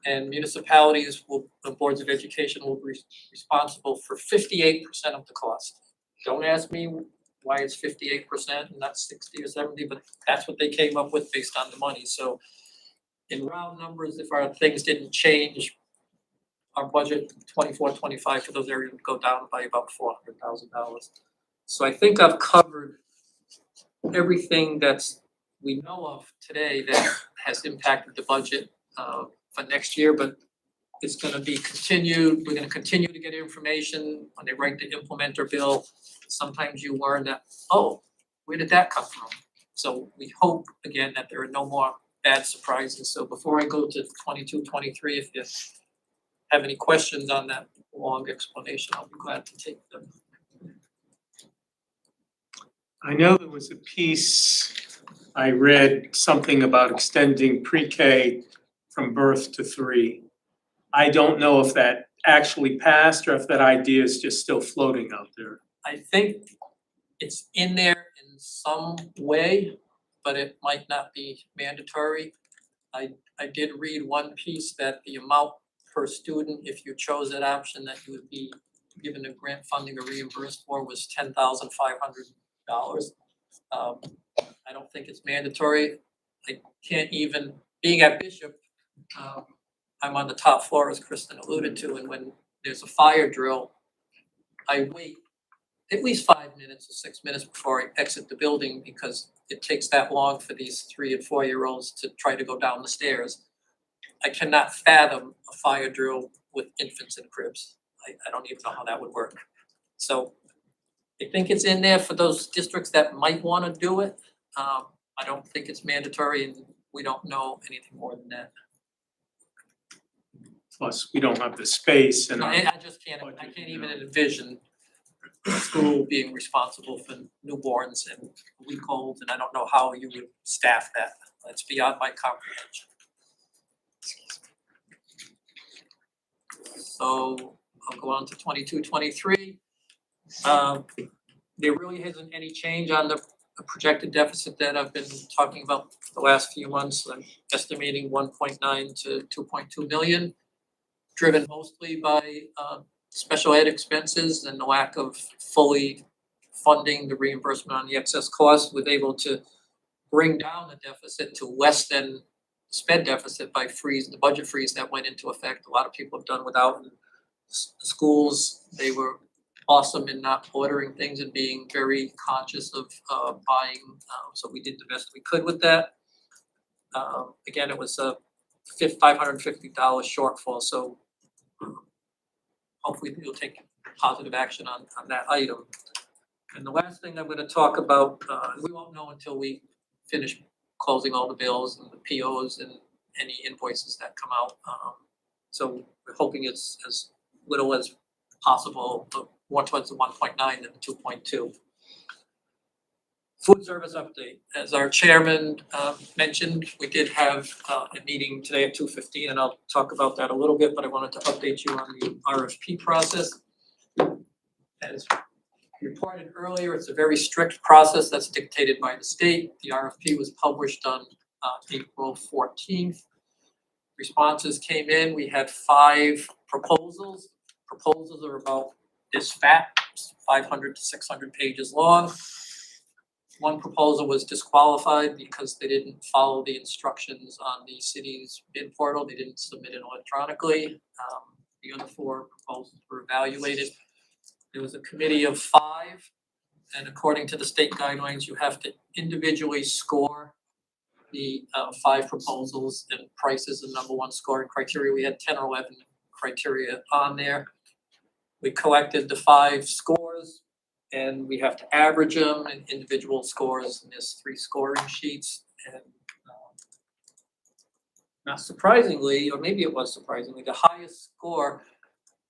And municipalities the boards of education will be responsible for 58% of the cost. Don't ask me why it's 58% and not 60 or 70, but that's what they came up with based on the money. So in round numbers, if our things didn't change, our budget 24-25 for those areas would go down by about $400,000. So I think I've covered everything we know of today that has impacted the budget for next year, but it's gonna be continued. We're gonna continue to get information when they write the implementer bill. Sometimes you learn that, oh, where did that come from? So we hope again that there are no more bad surprises. So before I go to 22-23, if you have any questions on that long explanation, I'll be glad to take them. I know there was a piece, I read something about extending pre-K from birth to 3. I don't know if that actually passed or if that idea is just still floating out there. I think it's in there in some way, but it might not be mandatory. I did read one piece that the amount per student, if you chose that option, that you would be given a grant funding or reimbursed for was $10,500. I don't think it's mandatory. I can't even, being at Bishop, I'm on the top floor, as Kristen alluded to, and when there's a fire drill, I wait at least 5 minutes or 6 minutes before I exit the building because it takes that long for these 3 and 4-year-olds to try to go down the stairs. I cannot fathom a fire drill with infants in cribs. I don't even know how that would work. So I think it's in there for those districts that might wanna do it. I don't think it's mandatory and we don't know anything more than that. Plus, we don't have the space and I just can't, I can't even envision a school being responsible for newborns and week-olds, and I don't know how you would staff that. That's beyond my comprehension. So I'll go on to 22-23. There really isn't any change on the projected deficit that I've been talking about for the last few months. I'm estimating 1.9 to 2.2 million, driven mostly by special ed expenses and the lack of fully funding the reimbursement on the excess costs. We're able to bring down the deficit to less than sped deficit by the budget freeze that went into effect. A lot of people have done without. Schools, they were awesome in not ordering things and being very conscious of buying. So we did the best we could with that. Again, it was a $550 shortfall. So hopefully you'll take positive action on that item. And the last thing I'm gonna talk about, we won't know until we finish closing all the bills and the POs and any invoices that come out. So we're hoping it's as little as possible, but more towards the 1.9 than the 2.2. Food service update. As our chairman mentioned, we did have a meeting today at 2:15, and I'll talk about that a little bit, but I wanted to update you on the RFP process. As reported earlier, it's a very strict process that's dictated by the state. The RFP was published on April 14th. Responses came in. We had 5 proposals. Proposals are about this fat, 500 to 600 pages long. One proposal was disqualified because they didn't follow the instructions on the city's bid portal. They didn't submit it electronically. The other 4 proposals were evaluated. There was a committee of 5, and according to the state guidelines, you have to individually score the 5 proposals, and price is the number 1 scoring criteria. We had 10 or 11 criteria on there. We collected the 5 scores, and we have to average them and individual scores, and there's 3 scoring sheets. And not surprisingly, or maybe it was surprisingly, the highest score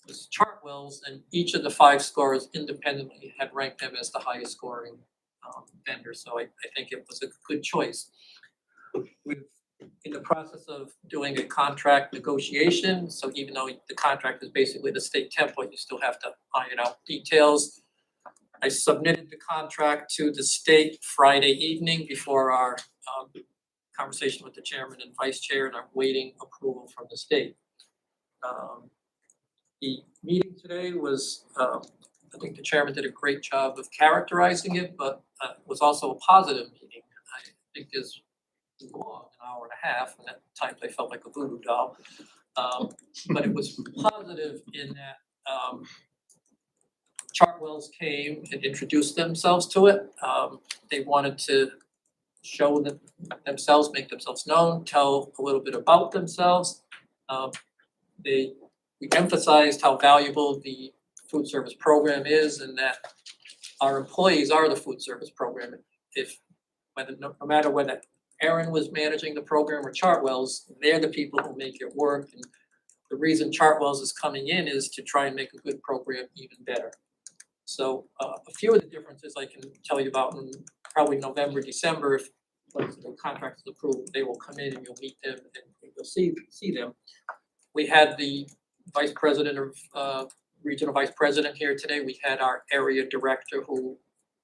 was Chartwell's, and each of the 5 scorers independently had ranked them as the highest scoring vendor, so I think it was a good choice. We've in the process of doing a contract negotiation, so even though the contract is basically the state template, you still have to iron out details. I submitted the contract to the state Friday evening before our conversation with the chairman and vice chair, and I'm waiting approval from the state. The meeting today was, I think the chairman did a great job of characterizing it, but was also a positive meeting. I think there's long, an hour and a half, and at times I felt like a voodoo doll. But it was positive in that Chartwell's came and introduced themselves to it. They wanted to show themselves, make themselves known, tell a little bit about themselves. We emphasized how valuable the food service program is and that our employees are the food service program. No matter whether Erin was managing the program or Chartwell's, they're the people who make it work. And the reason Chartwell's is coming in is to try and make a good program even better. So a few of the differences I can tell you about in probably November, December, if once the contract is approved, they will come in and you'll meet them and you'll see them. We had the vice president of regional vice president here today. We had our area director who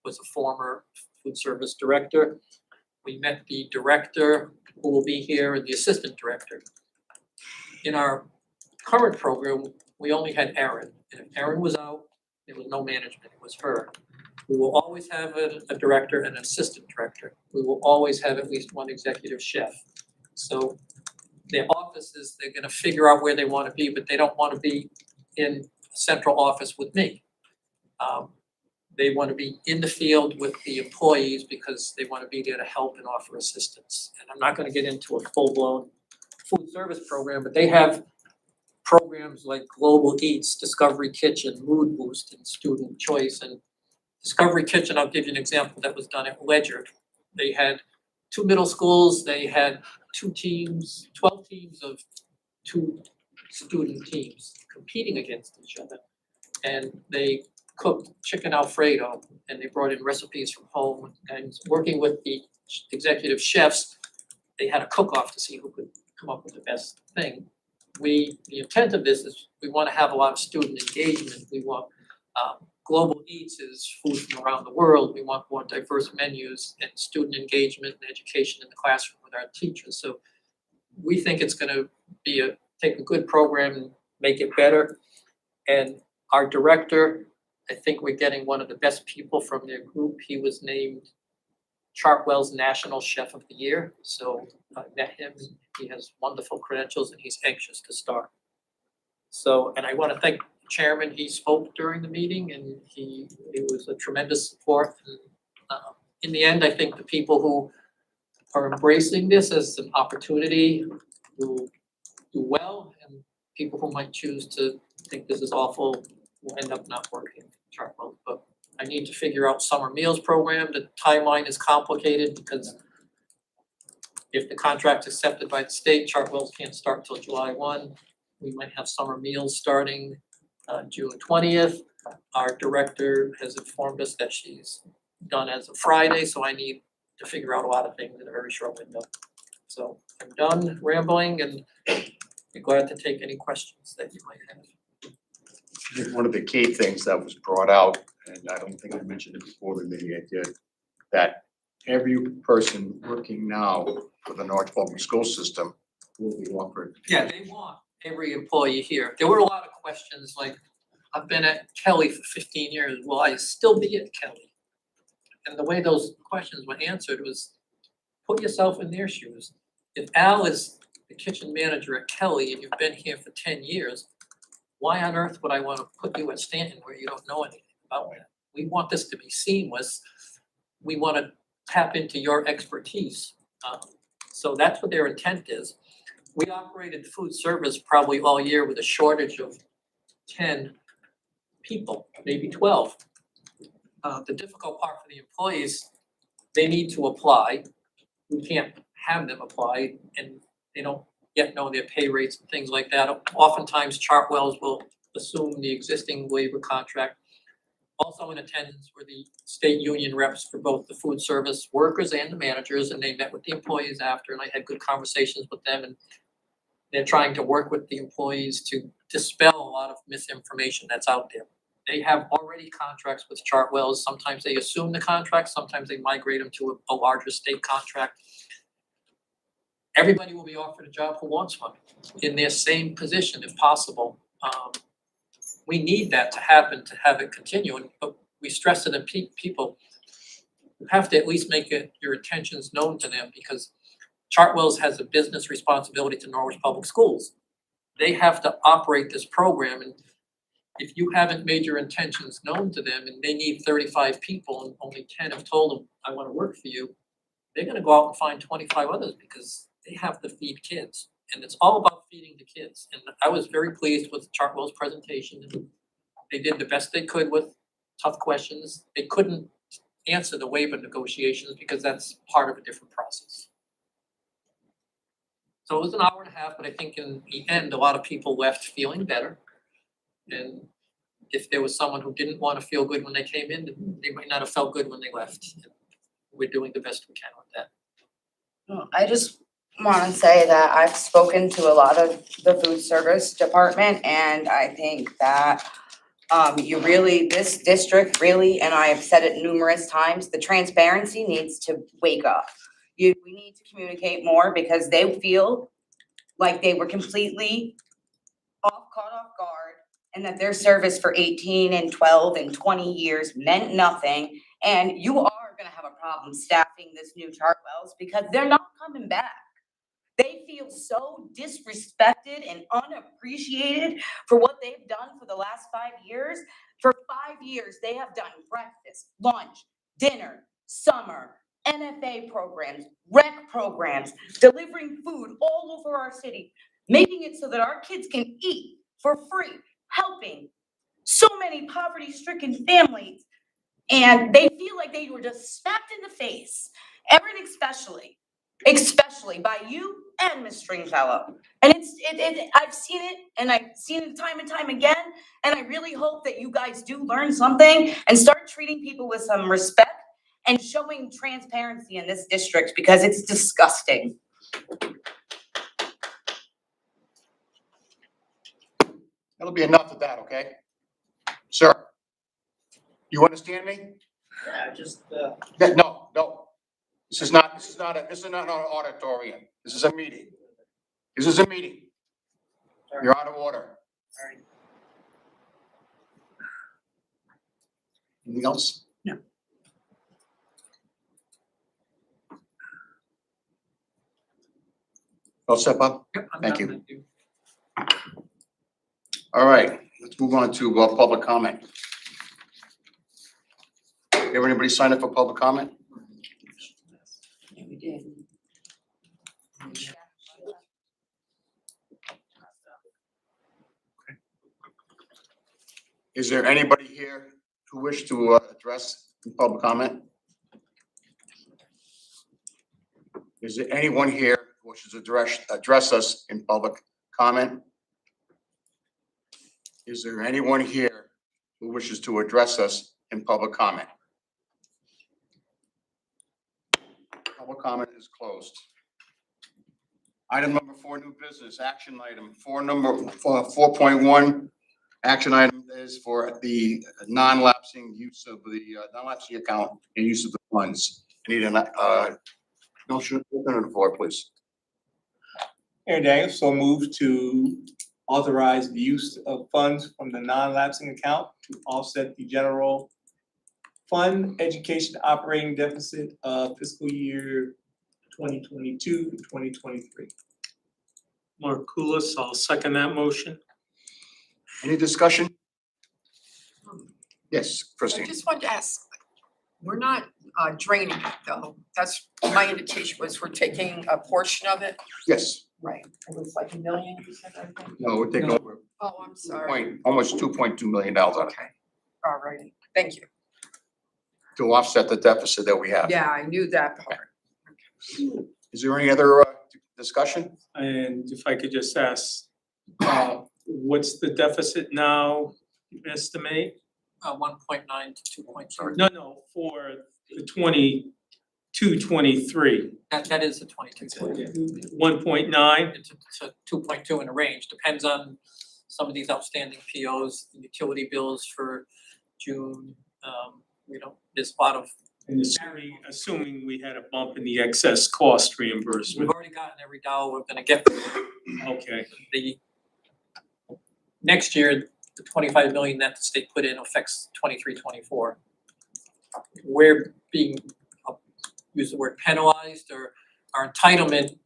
was a former food service director. We met the director who will be here and the assistant director. In our current program, we only had Erin. And if Erin was out, there was no management, it was her. We will always have a director and an assistant director. We will always have at least one executive chef. So their offices, they're gonna figure out where they wanna be, but they don't wanna be in a central office with me. They wanna be in the field with the employees because they wanna be there to help and offer assistance. And I'm not gonna get into a full-blown food service program, but they have programs like Global Eats, Discovery Kitchen, Mood Boost, and Student Choice. And Discovery Kitchen, I'll give you an example that was done at Ledger. They had 2 middle schools, they had 2 teams, 12 teams of 2 student teams competing against each other. And they cooked chicken Alfredo and they brought in recipes from home, and working with the executive chefs, they had a cook-off to see who could come up with the best thing. The intent of this is we want to have a lot of student engagement. We want Global Eats is food from around the world. We want more diverse menus and student engagement and education in the classroom with our teachers. So we think it's going to be take a good program and make it better. And our director, I think we're getting one of the best people from their group. He was named Chartwell's National Chef of the Year. So I met him. He has wonderful credentials and he's anxious to start. So, and I want to thank the chairman. He spoke during the meeting and he was a tremendous support. And, in the end, I think the people who are embracing this as an opportunity will do well, and people who might choose to think this is awful will end up not working at Chartwell. But I need to figure out summer meals program. The timeline is complicated because if the contract's accepted by the state, Chartwell's can't start till July 1. We might have summer meals starting June 20th. Our director has informed us that she's done as of Friday, so I need to figure out a lot of things in a very short window. So I'm done rambling and be glad to take any questions that you might have. I think one of the key things that was brought out, and I don't think I mentioned it before the meeting, I did, that every person working now for the Norwich Public School System will be offered. Yeah, they want every employee here. There were a lot of questions like, I've been at Kelly for 15 years, will I still be at Kelly? And the way those questions were answered was, put yourself in their shoes. If Al is the kitchen manager at Kelly and you've been here for 10 years, why on earth would I want to put you at Stanton where you don't know anything about that? We want this to be seamless. We want to tap into your expertise. So that's what their intent is. We operated food service probably all year with a shortage of 10 people, maybe 12. The difficult part for the employees, they need to apply. We can't have them apply and they don't yet know their pay rates and things like that. Oftentimes Chartwell's will assume the existing labor contract. Also in attendance were the state union reps for both the food service workers and the managers, and they met with the employees after, and I had good conversations with them, and they're trying to work with the employees to dispel a lot of misinformation that's out there. They have already contracts with Chartwells. Sometimes they assume the contract, sometimes they migrate them to a larger state contract. Everybody will be offered a job who wants one in their same position if possible. We need that to happen, to have it continue, but we stress it to people. You have to at least make your intentions known to them, because Chartwells has a business responsibility to Norwich Public Schools. They have to operate this program, and if you haven't made your intentions known to them and they need 35 people and only 10 have told them, I wanna work for you, they're gonna go out and find 25 others because they have to feed kids. And it's all about feeding the kids. And I was very pleased with Chartwell's presentation. They did the best they could with tough questions. They couldn't answer the waiver negotiations because that's part of a different process. So it was an hour and a half, but I think in the end, a lot of people left feeling better. And if there was someone who didn't want to feel good when they came in, they might not have felt good when they left. We're doing the best we can with that. I just want to say that I've spoken to a lot of the food service department, and I think that this district really, and I have said it numerous times, the transparency needs to wake up. We need to communicate more, because they feel like they were completely caught off guard, and that their service for 18 and 12 and 20 years meant nothing. And you are gonna have a problem staffing this new Chartwells, because they're not coming back. They feel so disrespected and unappreciated for what they've done for the last 5 years. For 5 years, they have done breakfast, lunch, dinner, summer, NFA programs, rec programs, delivering food all over our city, making it so that our kids can eat for free, helping so many poverty-stricken families. And they feel like they were just smacked in the face, Erin especially by you and Ms. Stringfellow. And I've seen it, and I've seen it time and time again, and I really hope that you guys do learn something and start treating people with some respect and showing transparency in this district, because it's disgusting. That'll be enough of that, okay? Sir, you understand me? Yeah, just, No. This is not an auditorium. This is a meeting. You're out of order. Anything else? No. All set, Bob? Yep, I'm Thank done. you. All right, let's move on to public comment. Anybody sign up for public comment? Yeah, we did. Is there anybody here who wish to address public comment? Is there anyone here who wishes to address us in public comment? Is there anyone here who wishes to address us in public comment? Public comment is closed. Item number 4, new business, action item 4.1. Action item is for the non-lapsing use of the non-lapsing account and use of the funds. I need a motion, open the floor, please. Aaron Daniels, so move to authorize the use of funds from the non-lapsing account to offset the general fund education operating deficit of fiscal year 2022-2023. Markulis, I'll second that motion. Any discussion? Yes, I Christine. just wanted to ask, we're not draining it though. That's, my indication was we're taking a portion of it. Yes. Right. It was like $1 million, you said, I think. No, we're taking over Oh, I'm sorry. almost $2.2 million out of it Okay. All righty. Thank you. to offset the deficit that we have. Yeah, I knew that part. Is there any other discussion? And if I could just ask, what's the deficit now, you estimate? 1.9 to 2.2. No, for the 22-23. That is the 22. 1.9, It's a 2.2 in a range, depends on some of these outstanding POs, the utility bills for June. There's a lot of, and assuming we had a bump in the excess cost we've reimbursement. already gotten every dollar we're gonna get. Okay, The next year, the 25 million that the state put in affects 23-24. We're being, I'll use the word penalized, or our entitlement,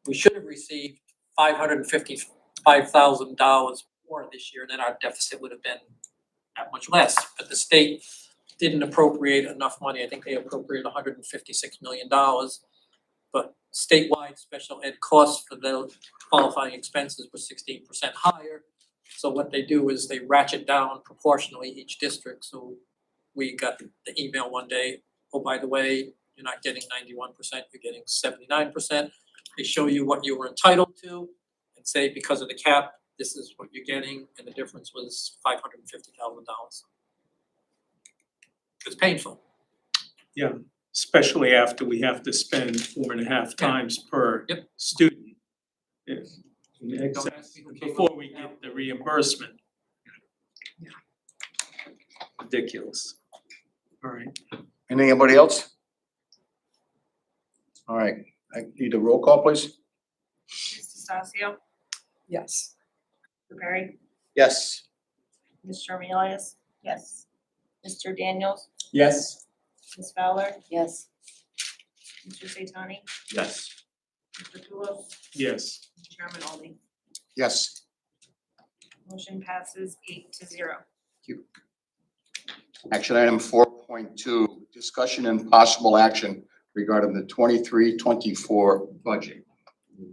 we should have received $555,000 more this year, then our deficit would have been that much less. But the state didn't appropriate enough money. I think they appropriated $156 million. But statewide special ed costs for the qualifying expenses were 16% higher. So what they do is they ratchet down proportionally each district. So we got the email one day, oh, by the way, you're not getting 91%, you're getting 79%. They show you what you were entitled to and say, because of the cap, this is what you're getting, and the difference was $550,000. It's painful. especially after we have to spend 4.5 times per Yep. student. Yeah, in Don't excess, ask me who came up before with we that. get the reimbursement. Ridiculous. All right. Anybody else? All right, I need a roll call, please. Mr. Stacio, Yes. Mr. Perry, Yes. Ms. Elias, yes. Mr. Daniels, Yes. Ms. Fowler, Yes. Mr. Satani, Yes. Mr. Pulo, Yes, Chairman Alden. Yes. Motion passes 8-0. Action item 4.2, discussion and possible action regarding the 23-24 budget.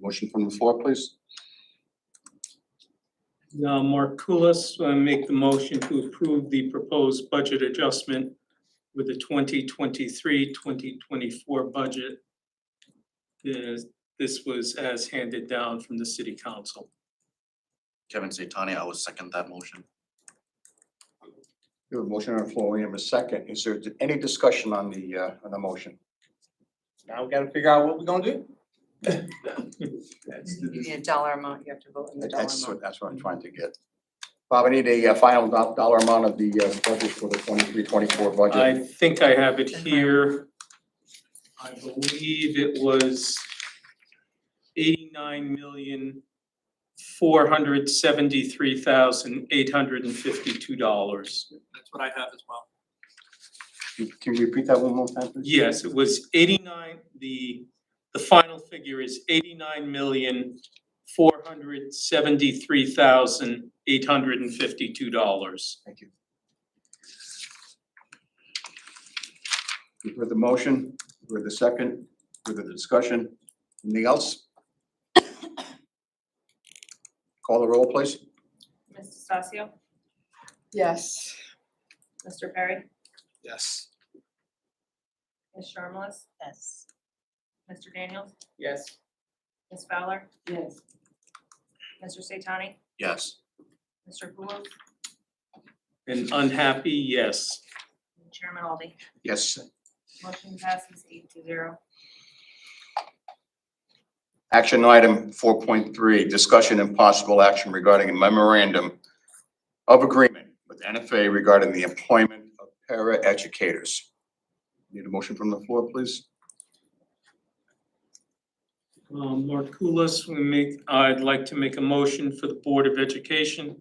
Motion from the floor, please. now Mark Kulis, make the motion to approve the proposed budget adjustment with the 2023-2024 budget. This was as handed down from the city council. Kevin Satani, I would second that motion. We have a motion on the floor. We have a second. Is there any discussion on the motion? Now we gotta figure out what we're gonna do. You need a dollar amount, you have to vote in the dollar amount. That's what I'm trying to get. Bob, I need a final dollar amount of the budget for the 23-24 budget. I think I have it here. I believe it was $89,473,852. That's what I have as well. Can you repeat that one more time, please? Yes, it was 89, the final figure is $89,473,852. Thank you. You've heard the motion, you've heard the second, you've heard the discussion. Anything else? Call the roll, please. Mr. Stacio, Yes. Mr. Perry, Yes. Ms. Sharmeless, yes. Mr. Daniels, Yes. Ms. Fowler, Yes. Mr. Satani, Yes. Mr. Pulo, An unhappy yes. and Chairman Alden. Yes. Motion passes 8-0. Action item 4.3, discussion and possible action regarding a memorandum of agreement with NFA regarding the employment of para-educators. Need a motion from the floor, please? Mark Kulis, I'd like to make a motion for the Board of Education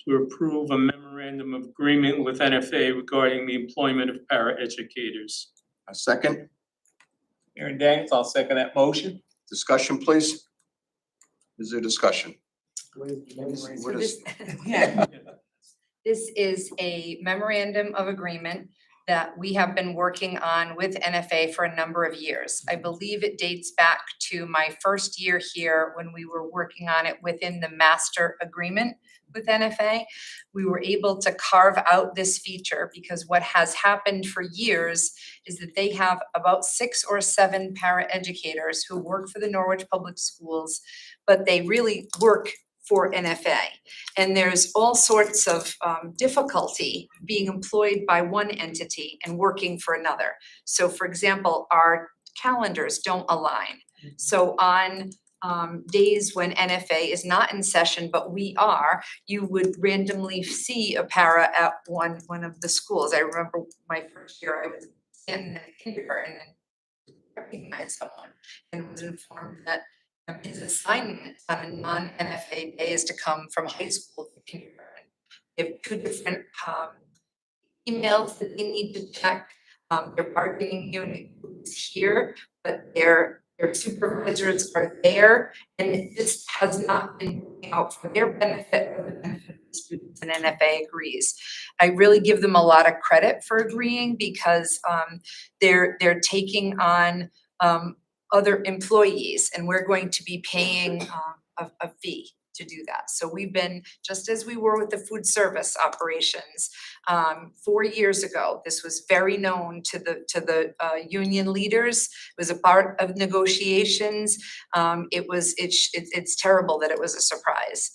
to approve a memorandum of agreement with NFA regarding the employment of paraeducators. A second, Aaron Daniels, I'll second that motion. discussion, please? Is there discussion? What So is- this is a memorandum of agreement that we have been working on with NFA for a number of years. I believe it dates back to my first year here when we were working on it within the master agreement with NFA. We were able to carve out this feature because what has happened for years is that they have about 6 or 7 paraeducators who work for the Norwich Public Schools, but they really work for NFA. And there's all sorts of difficulty being employed by one entity and working for another. So for example, our calendars don't align. So on days when NFA is not in session, but we are, you would randomly see a para at one of the schools. I remember my first year, I was in kindergarten and recognized someone and was informed that his assignment on a non-NFA day is to come from high school to kindergarten. They have two different emails that they need to check. Their bargaining unit is here, but their supervisors are there, and this has not been working out for their benefit or the benefit of the students, and NFA agrees. I really give them a lot of credit for agreeing because they're taking on other employees, and we're going to be paying a fee to do that. So we've been, just as we were with the food service operations, 4 years ago, this was very known to the union leaders. It was a part of negotiations. It's terrible that it was a surprise.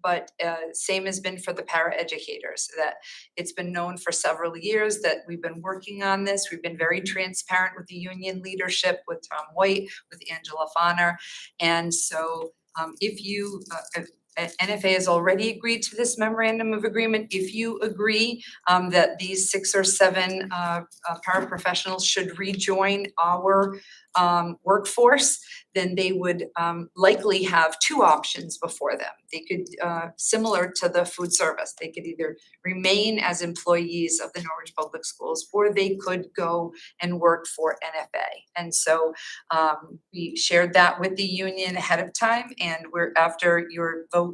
But same has been for the para-educators, that it's been known for several years that we've been working on this. We've been very transparent with the union leadership, with Tom White, with Angela Fonner. And so if you, NFA has already agreed to this memorandum of agreement. If you agree that these 6 or 7 paraprofessionals should rejoin our workforce, then they would likely have 2 options before them. They could, similar to the food service, they could either remain as employees of the Norwich Public Schools, or they could go and work for NFA. And so we shared that with the union ahead of time, and we're, after your vote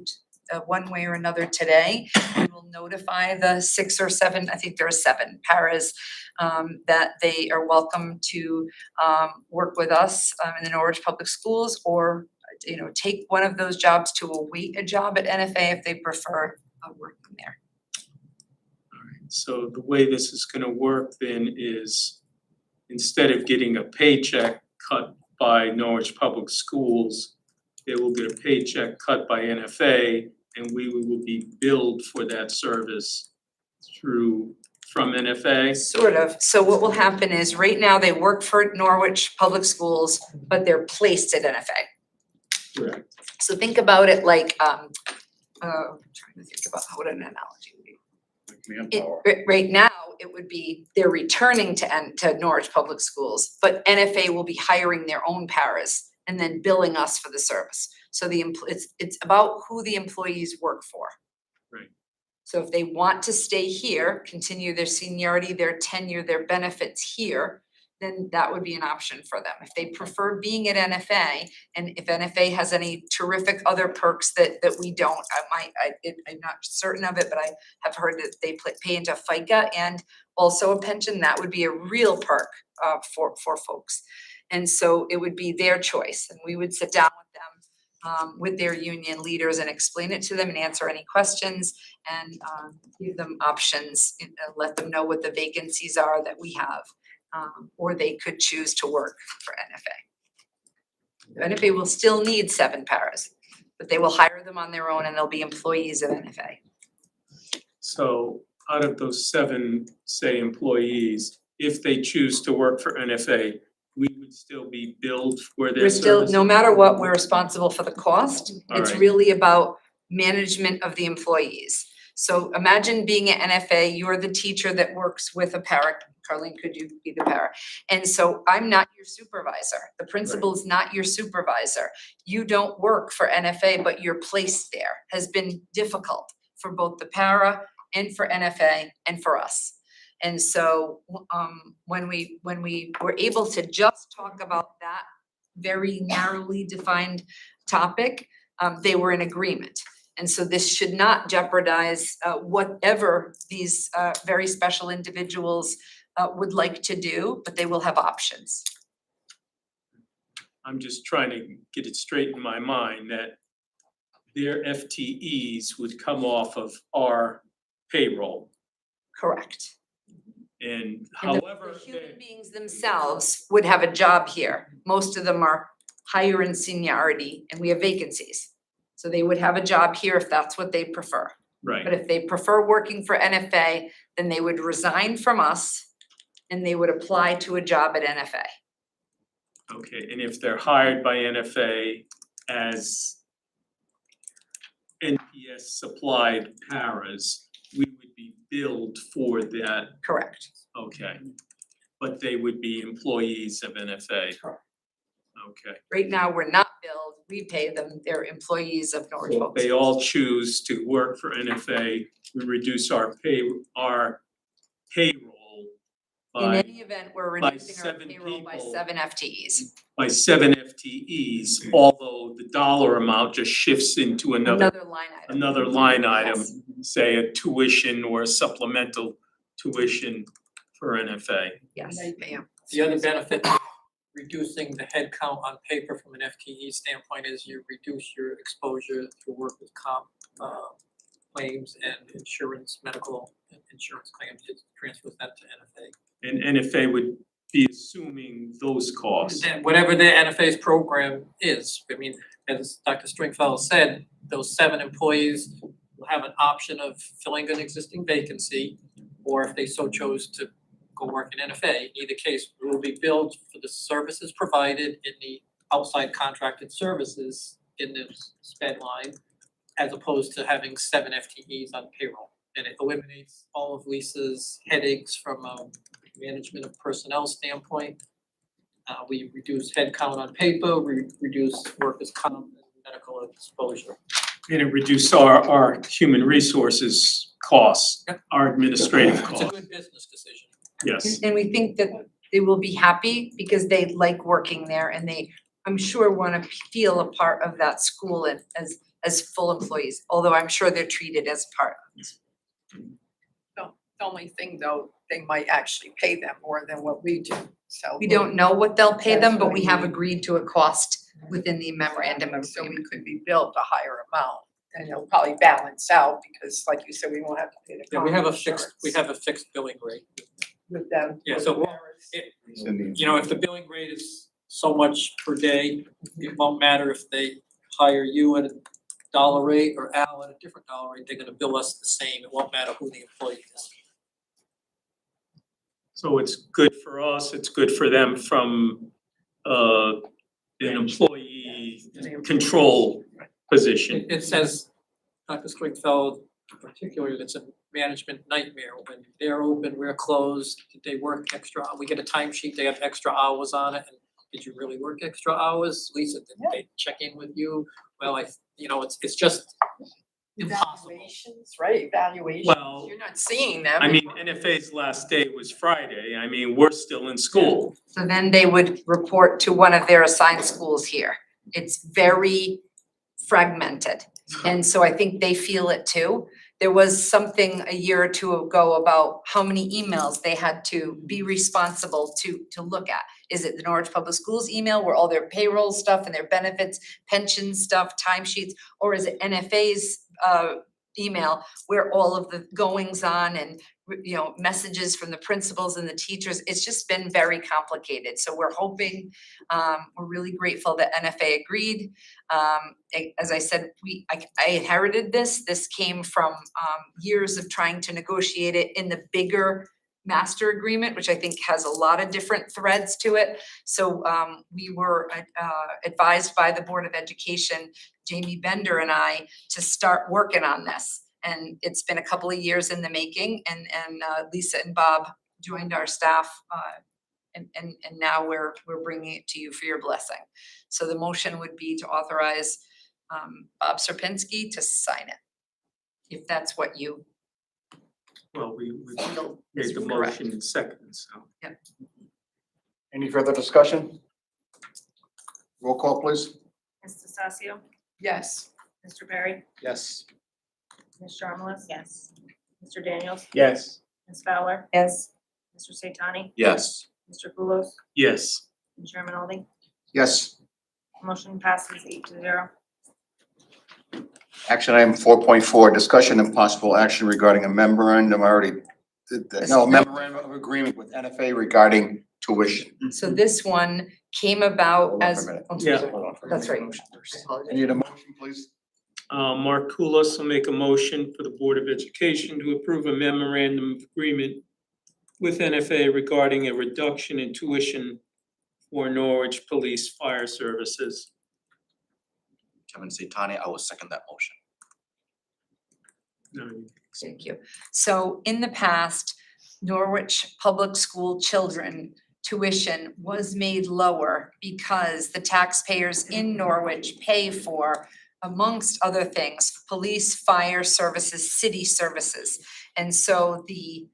one way or another today, we will notify the 6 or 7, I think there are 7 paras, that they are welcome to work with us in the Norwich Public Schools, or take one of those jobs to await a job at NFA if they prefer working there. So the way this is gonna work then is, instead of getting a paycheck cut by Norwich Public Schools, they will get a paycheck cut by NFA, and we will be billed for that service from NFA. Sort of. So what will happen is, right now they work for Norwich Public Schools, but they're placed at NFA. Correct. So think about it like, I'm trying to think about what an analogy would be. Manpower. Right now, it would be they're returning to Norwich Public Schools, but NFA will be hiring their own paras and then billing us for the service. So it's about who the employees work for. Right. So if they want to stay here, continue their seniority, their tenure, their benefits here, then that would be an option for them. If they prefer being at NFA, and if NFA has any terrific other perks that we don't, I'm not certain of it, but I have heard that they pay into FICA and also a pension. That would be a real perk for folks. And so it would be their choice, and we would sit down with them, with their union leaders, and explain it to them and answer any questions, and give them options, let them know what the vacancies are that we have, or they could choose to work for NFA. NFA will still need 7 paras, but they will hire them on their own, and they'll be employees of NFA. So out of those 7, say, employees, if they choose to work for NFA, we would still be billed for their We're still, service? no matter what, we're responsible for the cost. All It's right. really about management of the employees. So imagine being at NFA, you're the teacher that works with a para. Carlene, could you be the para? And so I'm not your supervisor. The principal is not your supervisor. You don't work for NFA, but you're placed there. Has been difficult for both the para and for NFA and for us. And so when we were able to just talk about that very narrowly defined topic, they were in agreement. And so this should not jeopardize whatever these very special individuals would like to do, but they will have options. I'm just trying to get it straight in my mind that their FTEs would come off of our payroll. Correct. And And however, the human beings themselves would have a job here. Most of them are higher in seniority, and we have vacancies. So they would have a job here if that's what they prefer. Right. But if they prefer working for NFA, then they would resign from us and they would apply to a job at NFA. Okay, and if they're hired by NFA as NPS supplied paras, we would be billed for that, Correct. okay. But they would be employees of NFA. Correct. Okay. Right now, we're not billed, we pay them, they're employees of Norwich So if Public they Schools. all choose to work for NFA, we reduce our payroll In by any event, we're by reducing our 7 payroll by people. 7 FTEs. 7 FTEs, although the dollar amount just shifts into another line item, Yes. say a tuition or a supplemental tuition for NFA. Yes. The other benefit of reducing the head count on paper from an FTE standpoint is you reduce your exposure to workers' comp claims and insurance, medical insurance claims. It transfers that to NFA. And NFA would be assuming those costs. And whatever the NFA's program is, I mean, as Dr. Stringfellow said, those 7 employees will have an option of filling an existing vacancy, or if they so chose to go work in NFA, in either case, we will be billed for the services provided in the outside contracted services in the sped line, as opposed to having 7 FTEs on payroll. And it eliminates all of Lisa's headaches from a management of personnel standpoint. We reduce headcount on paper, we reduce workers' comp and medical exposure. And it reduces our human resources costs, Yep. our administrative It's a costs, good business decision. yes. And we think that they will be happy because they like working there and they, I'm sure, wanna feel a part of that school and as full employees, although I'm sure they're treated as part of it. The only thing though, they might actually pay them more than what we do, so. We don't know what they'll pay them, That's but what we I have mean. agreed to a cost within the memorandum of So we agreement. could be billed a higher amount and it'll probably balance out because like you said, we won't have to pay the. Yeah, we have a common fixed insurance billing rate. with them. Yeah, with so the we'll- parents. You know, if the billing rate is so much per day, it won't matter if they hire you at a dollar rate or Al at a different dollar rate, they're gonna bill us the same, it won't matter who the employee is. So it's good for us, it's good for them from an employee control position. It says, Dr. Stringfellow particularly, it's a management nightmare, when they're open, we're closed, did they work extra, we get a timesheet, they have extra hours on it, and did you really work extra hours? Lisa, did they check in with you? Well, it's just impossible. Evaluations, right, evaluations, Well, you're not seeing them. I mean, NFA's last day was Friday, I mean, we're still in school. So then they would report to one of their assigned schools here. It's very fragmented. And so I think they feel it too. There was something a year or two ago about how many emails they had to be responsible to look at. Is it the Norwich Public Schools email where all their payroll stuff and their benefits, pension stuff, timesheets, or is it NFA's email where all of the goings on and messages from the principals and the teachers? It's just been very complicated. So we're hoping, we're really grateful that NFA agreed. As I said, I inherited this. This came from years of trying to negotiate it in the bigger master agreement, which I think has a lot of different threads to it. So we were advised by the Board of Education, Jamie Bender and I, to start working on this. And it's been a couple of years in the making, and Lisa and Bob joined our staff, and now we're bringing it to you for your blessing. So the motion would be to authorize Bob Serpinski to sign it, if that's what you Well, we feel is made the correct. motion in seconds, so. Any further discussion? Roll call, please. Ms. DeStacio, Yes, Mr. Perry, Yes. Ms. Jarmalus, Yes. Mr. Daniels, Yes. Ms. Fowler, Yes. Mr. Satani, Yes. Mr. Pulos, Yes, and Chairman Alden. Yes. Motion passes 8-0. Action item 4.4, discussion and possible action regarding a memorandum, I already did that, no, memorandum of agreement with NFA regarding tuition. So this one came about Hold on as. for a minute. I'm Yeah. sorry. Hold on for a That's minute. right. I I apologize. need a motion, please. Mark Kulis will make a motion for the Board of Education to approve a memorandum of agreement with NFA regarding a reduction in tuition for Norwich Police Fire Services. Kevin Satani, I will second that motion. Thank you. So in the past, Norwich Public School children tuition was made lower because the taxpayers in Norwich pay for, amongst other things, police, fire services, city services. And so the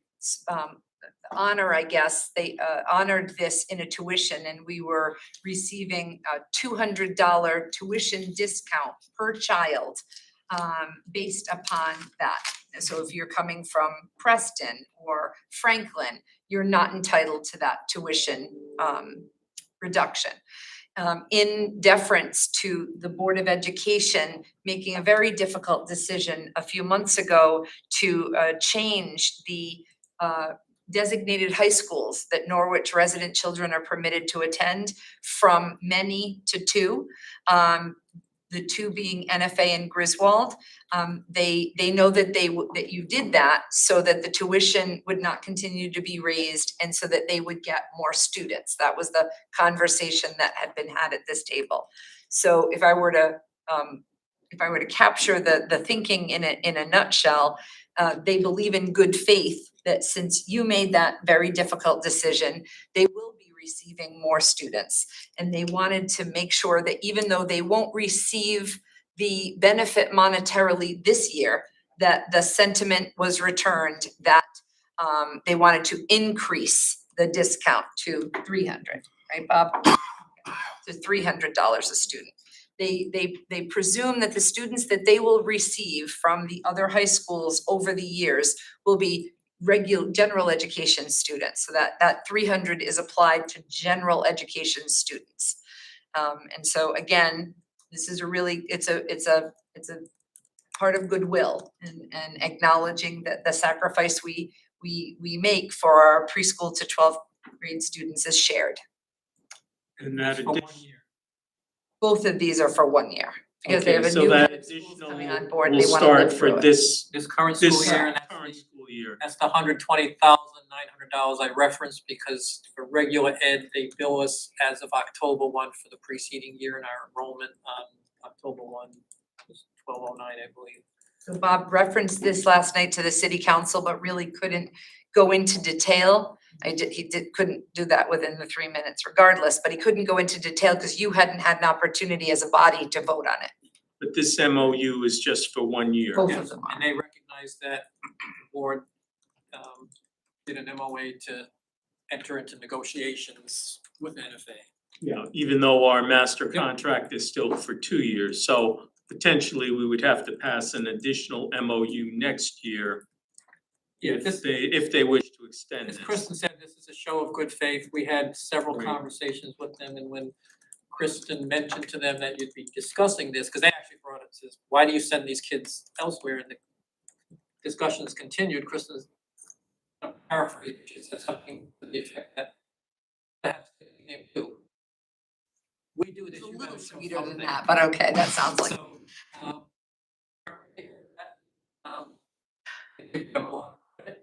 honor, I guess, they honored this in a tuition, and we were receiving a $200 tuition discount per child based upon that. And so if you're coming from Preston or Franklin, you're not entitled to that tuition reduction. In deference to the Board of Education making a very difficult decision a few months ago to change the designated high schools that Norwich resident children are permitted to attend from many to two. The two being NFA and Griswold. They know that that you did that so that the tuition would not continue to be raised and so that they would get more students. That was the conversation that had been had at this table. So if I were to capture the thinking in a nutshell, they believe in good faith that since you made that very difficult decision, they will be receiving more students. And they wanted to make sure that even though they won't receive the benefit monetarily this year, that the sentiment was returned that they wanted to increase the discount to $300, right, Bob? To $300 a student. They presume that the students that they will receive from the other high schools over the years will be general education students, so that 300 is applied to general education students. And so again, this is it's a part of goodwill and acknowledging that the sacrifice we make for our preschool to 12th grade students is shared. And that For 1 addition, year. Both of these are for 1 year because they okay, have a so new that head of schools additional coming on board. will They wanna start live through for it. this This current school year, and current school year. that's the $120,900 I referenced, because for regular ed, they bill us as of October 1 for the preceding year, and our enrollment on October 1 was 1209, I believe. So Bob referenced this last night to the city council, but really couldn't go into detail. He couldn't do that within the 3 minutes regardless, but he couldn't go into detail because you hadn't had an opportunity as a body to vote on it. But this MOU is just for 1 year. Both Yes, of them are. and they recognize that the board did an MOA to enter into negotiations with NFA. Yeah, even though our master Yeah. contract is still for 2 years, so potentially we would have to pass an additional MOU next year Yeah, if they wish to extend as this. Kristen said, this is a show of good faith. We had several Right. conversations with them, and when Kristen mentioned to them that you'd be discussing this, because they actually brought it, says, why do you send these kids elsewhere? And the discussions continued. Kristen's paraphrasing, she said something to the effect that that's what they do. We do this. It's a you little gotta show sweeter than something. that, but okay, that sounds like. So,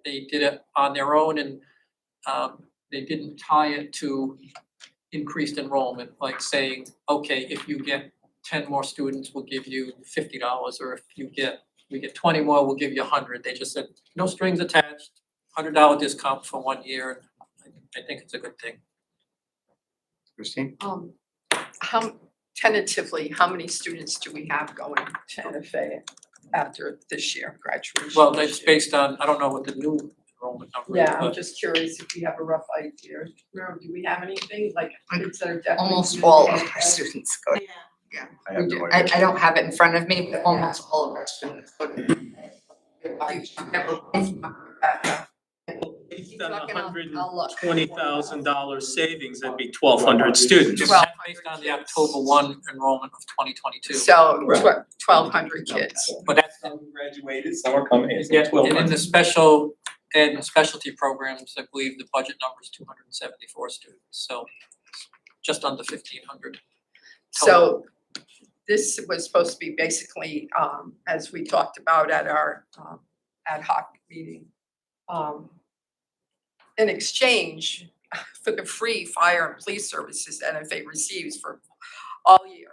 they did it on their own, and they didn't tie it to increased enrollment, like saying, okay, if you get 10 more students, we'll give you $50, or if we get 20 more, we'll give you 100. They just said, no strings attached, $100 discount for 1 year. I think it's a good thing. Christine? Tentatively, how many students do we have going to NFA after this year, graduation? Well, this that's year? based on, I don't know what the new enrollment number is, Yeah, I'm but just curious if we have a rough idea. Do we have anything like kids that are definitely? Almost gonna all be of in our NFA? students go. Yeah. I have no I idea. don't have it in front of me, but almost all of our students go to. Based on a I'll look. $120,000 savings, that'd be 1,200 students. Well- that's based on the October 1 enrollment of 2022. So Right. 1,200 kids. But that's Some graduated, some are coming in, so Yeah, and 12 in months. the special ed and specialty programs, I believe the budget number is 274 students, so just under 1,500. So this was supposed to be basically, as we talked about at our ad hoc meeting, in exchange for the free fire and police services NFA receives for all year.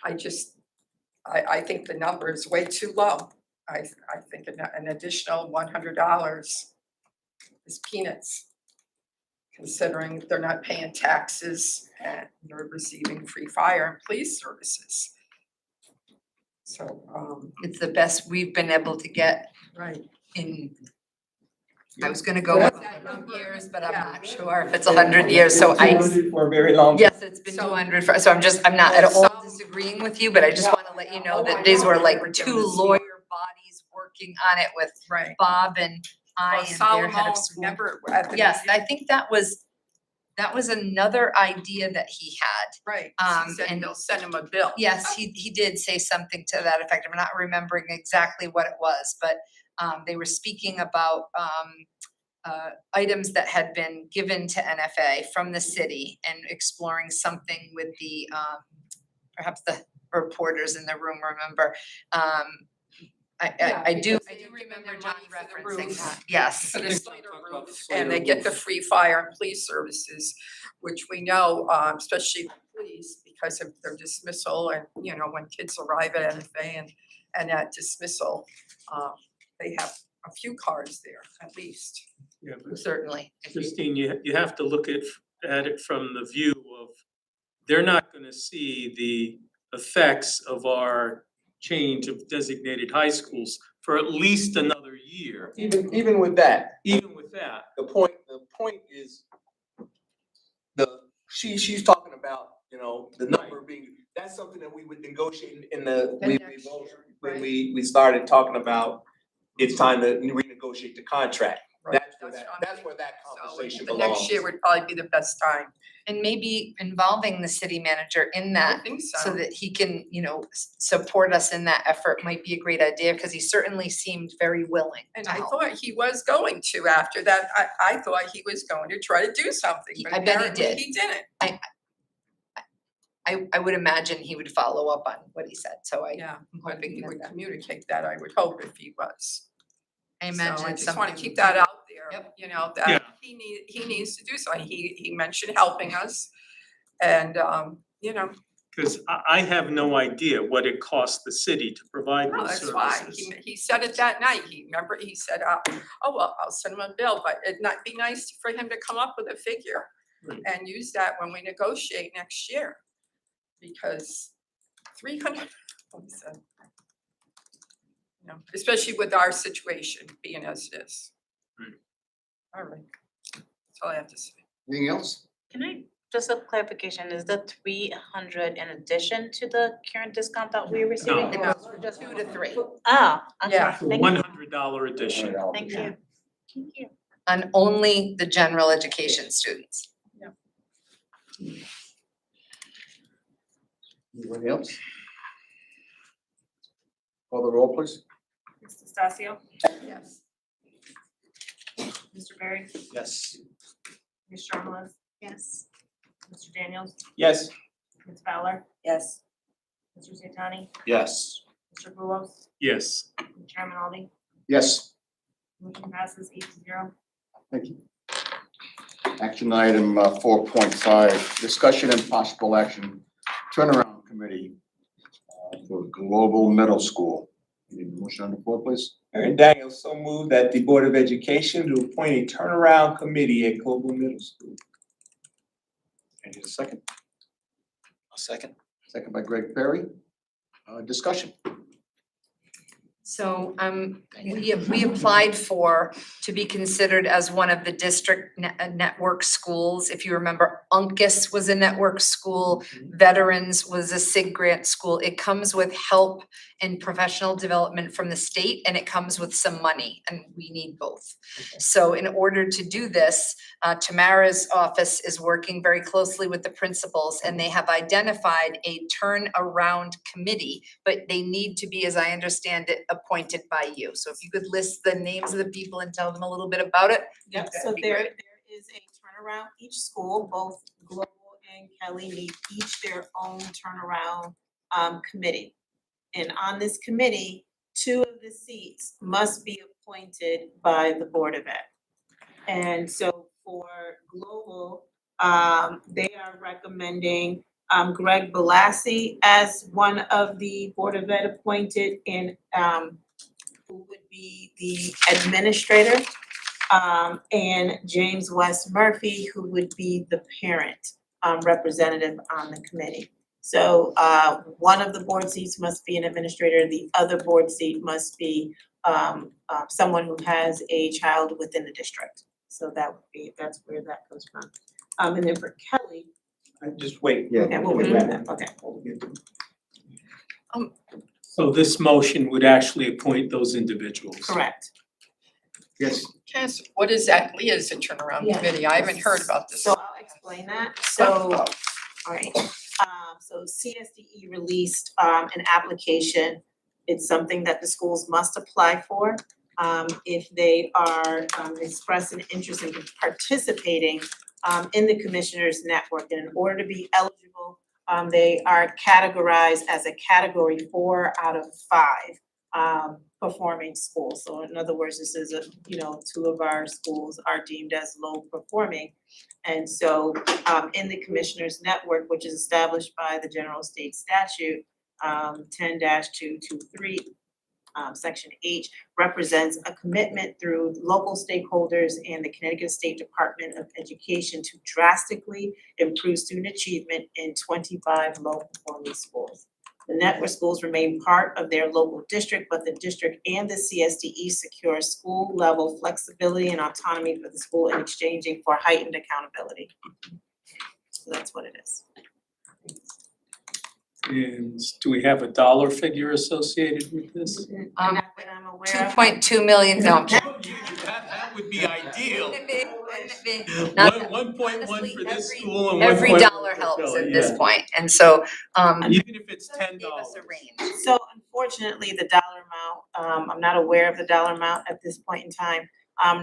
I think the number is way too low. I think an additional $100 is peanuts, considering they're not paying taxes and they're receiving free fire and police services. So, It's the best we've been able to get right. in, I was gonna go with What's that 100 number? years, but I'm Yeah. not sure if it's 100 years, so I. For a very long. Yes, it's been So- 200 for, so I'm not at Well, all some- disagreeing with you, but I just Yeah, wanna let you know oh, I that these know were they like were two doing this lawyer work. bodies working on it with Right. Bob and I Well, and their head Solomon, of school. remember at the. Yes, I think that was another idea that he had. Right, Um, he said and- they'll send him a bill. Yes, he did say something to that effect. I'm not remembering exactly what it was, but they were speaking about items that had been given to NFA from the city and exploring something with the perhaps the reporters in the room remember. Yeah, I do because they remember give John them money for the referencing roof. that, yes. For the Next Slater time, talk about roof, the and they Slater get the roof. free fire and police services, which we know, especially police, because of their dismissal and, you know, when kids arrive at NFA and at dismissal, they have a few cars there at least. Yeah, but Certainly. Christine, you have to look at it from the view of, they're not gonna see the effects of our change of designated high schools for at least another year, Even with that, even with that. the point is, she's talking about, you know, the number being, that's something that we would negotiate in the, The next year, when right. we started talking about, it's time to renegotiate the contract. Right, That's what I'm that's where that So conversation the belongs. next year would probably be the best time. And maybe involving the city manager in I that think so so. that he can, you know, support us in that effort might be a great idea, because he certainly seemed very willing And to I help. thought he was going to after that. I thought he was going to try to do something, but I bet he apparently did. he didn't. I would imagine he would follow up on what he said, so Yeah, I'm but hoping he would that, communicate that, I would hope, if he was. I So imagine I it's just wanna something. keep that out there, Yep. you know, Yeah. that he needs to do something. He mentioned helping us. And, you know, Cause I have no idea what it costs the city to provide no, these that's fine. services. He said it that night. He said, oh, well, I'll send him a bill, but it'd not be nice for him to come up with a figure Right. and use that when we negotiate next year. Because 300, what is that? You know, especially with our situation being as it is. Right. All right, that's all I have to say. Anything else? Can I, just a clarification, is the 300 in addition to the current discount that we're receiving? It No. goes from 2 to 3 Oh, okay, Yeah. thank you, $100 addition. thank you, thank you. on only the general education students. Anybody else? Call the roll, please. Mr. Stasio? Yes. Mr. Berry? Yes. Ms. Sharma? Yes. Mr. Daniels? Yes. Ms. Fowler? Yes. Mr. Satani? Yes. Mr. Bullock? Yes. Chairman Aldi? Yes, Motion passes 8-0. thank you. Action item 4.5, discussion and possible action, turnaround committee for Global Middle School. You need a motion on the floor, please? Aaron Daniels, so moved that the Board of Education to appoint a turnaround committee at Global Middle School. I need a second. A second. Second by Greg Perry. Discussion. So we applied to be considered as one of the district network schools. If you remember, UNCUS was a network school, Veterans was a SIG grant school. It comes with help and professional development from the state, and it comes with some money, and we need both. So in order to do this, Tamara's office is working very closely with the principals, and they have identified a turnaround committee, but they need to be, as I understand it, appointed by you. So if you could list the names of the people and tell them a little bit about it. Yep, that'd so be there great. is a turnaround, each school, both Global and Kelly need each their own turnaround committee. And on this committee, 2 of the seats must be appointed by the Board of Ed. And so for global, they are recommending Greg Balassi as one of the Board of Ed appointed and who would be the administrator. And James West Murphy, who would be the parent representative on the committee. So one of the board seats must be an administrator, the other board seat must be someone who has a child within the district. So that's where that comes from. And then for Kelly, Just wait. okay, we'll wait for that, okay. So this motion would actually appoint those individuals. Correct. Yes. Cass, what is that? Leah's a turnaround Yeah. committee. I haven't heard about this. So I'll explain that. So, alright, so CSDE released an application. It's something that the schools must apply for. If they are express an interest in participating in the Commissioners Network. And in order to be eligible, they are categorized as a category 4 out of 5 performing schools. So in other words, this is 2 of our schools are deemed as low performing. And so in the Commissioners Network, which is established by the General State Statute 10-223, Section H, represents a commitment through local stakeholders and the Connecticut State Department of Education to drastically improve student achievement in 25 low-performing schools. The network schools remain part of their local district, but the district and the CSDE secure school-level flexibility and autonomy for the school in exchanging for heightened accountability. So that's what it is. And do we have a dollar figure associated with this? Not that I'm aware of. 2.2 million, no, I'm kidding. That would be ideal. Wouldn't it be? Not that- 1.1 for honestly, this every- school and 1.1 Every dollar for helps Kelly, at this yeah. point, and so, Even if it's $10. gave us a range. So unfortunately, the dollar amount, I'm not aware of the dollar amount at this point in time.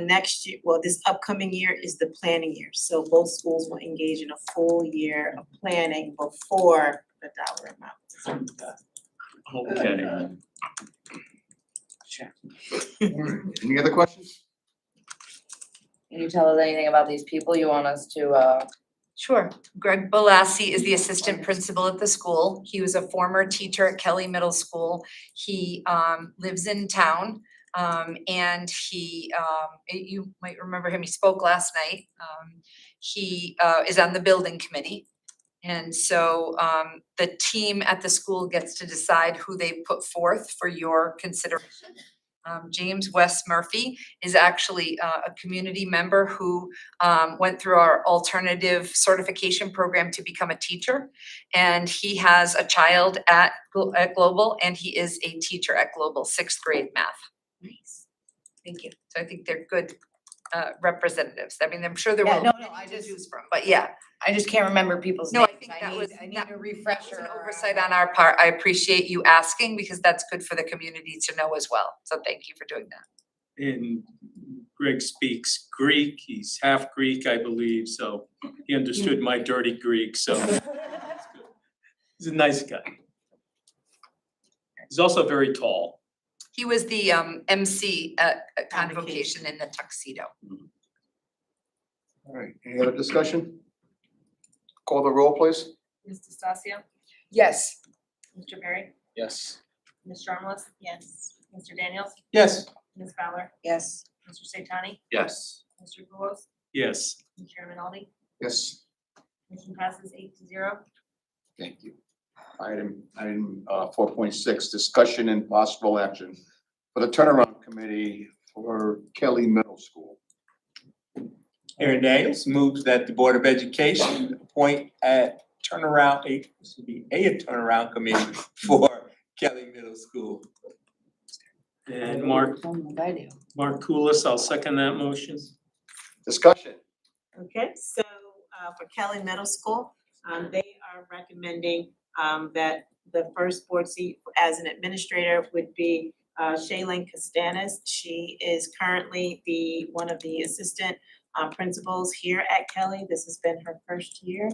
Next year, well, this upcoming year is the planning year, so both schools will engage in a full year of planning before the dollar amount. Okay. Any other questions? Can you tell us anything about these people you want us to, Sure. Greg Balassi is the assistant principal at the school. He was a former teacher at Kelly Middle School. He lives in town. And he, you might remember him, he spoke last night. He is on the building committee. And so the team at the school gets to decide who they put forth for your consideration. James West Murphy is actually a community member who went through our alternative certification program to become a teacher. And he has a child at Global, and he is a teacher at Global, 6th grade math. Nice. Thank you. So I think they're good representatives. I mean, I'm sure there Yeah, were no, many I to just- choose from, but yeah. I just can't remember people's No, names. I think that was, I need that a was refresher. an or, oversight on our part. I appreciate you asking because that's good for the community to know as well. So thank you for doing that. And Greg speaks Greek, he's half Greek, I believe, so he understood my dirty Greek, so that's good. He's a nice guy. He's also very tall. He was the MC at Convocation in the tuxedo. All right, any other discussion? Call the roll, please. Ms. DeStacio? Yes. Mr. Perry? Yes. Ms. Charmless? Yes. Mr. Daniels? Yes. Ms. Fowler? Yes. Mr. Satani? Yes. Mr. Gallows? Yes. And Chairman Aldi? Yes. Motion passes 8-0. Thank you. Item 4.6, discussion and possible action for the turnaround committee for Kelly Middle School. Aaron Daniels moves that the Board of Education appoint a turnaround committee for Kelly Middle School. And Mark Kulis, I'll second that motion. Discussion. Okay, so for Kelly Middle School, they are recommending that the first board seat as an administrator would be Shaylin Castanis. She is currently one of the assistant principals here at Kelly. This has been her first year.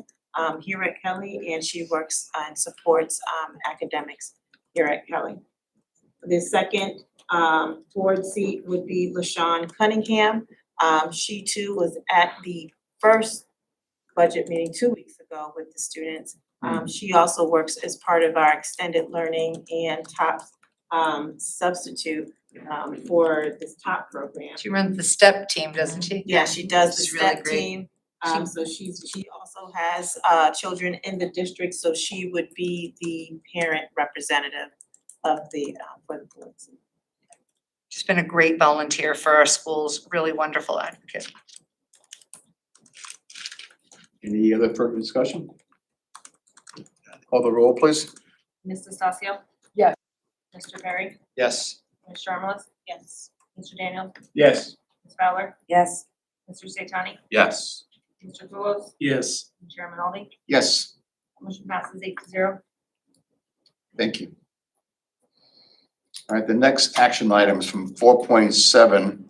here at Kelly, and she works and supports academics here at Kelly. The second board seat would be LaShawn Cunningham. She too was at the first budget meeting 2 weeks ago with the students. She also works as part of our extended learning and top substitute for this top program. She runs the STEP team, doesn't she? Yeah, she does the She's really STEP great. team. So she also has children in the district, so she would be the parent representative of the for the board. She's been a great volunteer for our schools, really wonderful advocate. Any other further discussion? Call the roll, please. Ms. Estacio? Yes. Mr. Perry? Yes. Ms. Sharma? Yes. Mr. Daniel? Yes. Ms. Fowler? Yes. Mr. Satani? Yes. Mr. Gallow? Yes. Chairman Alden? Yes, Motion passes 8-0. thank you. All right, the next action item is from 4.7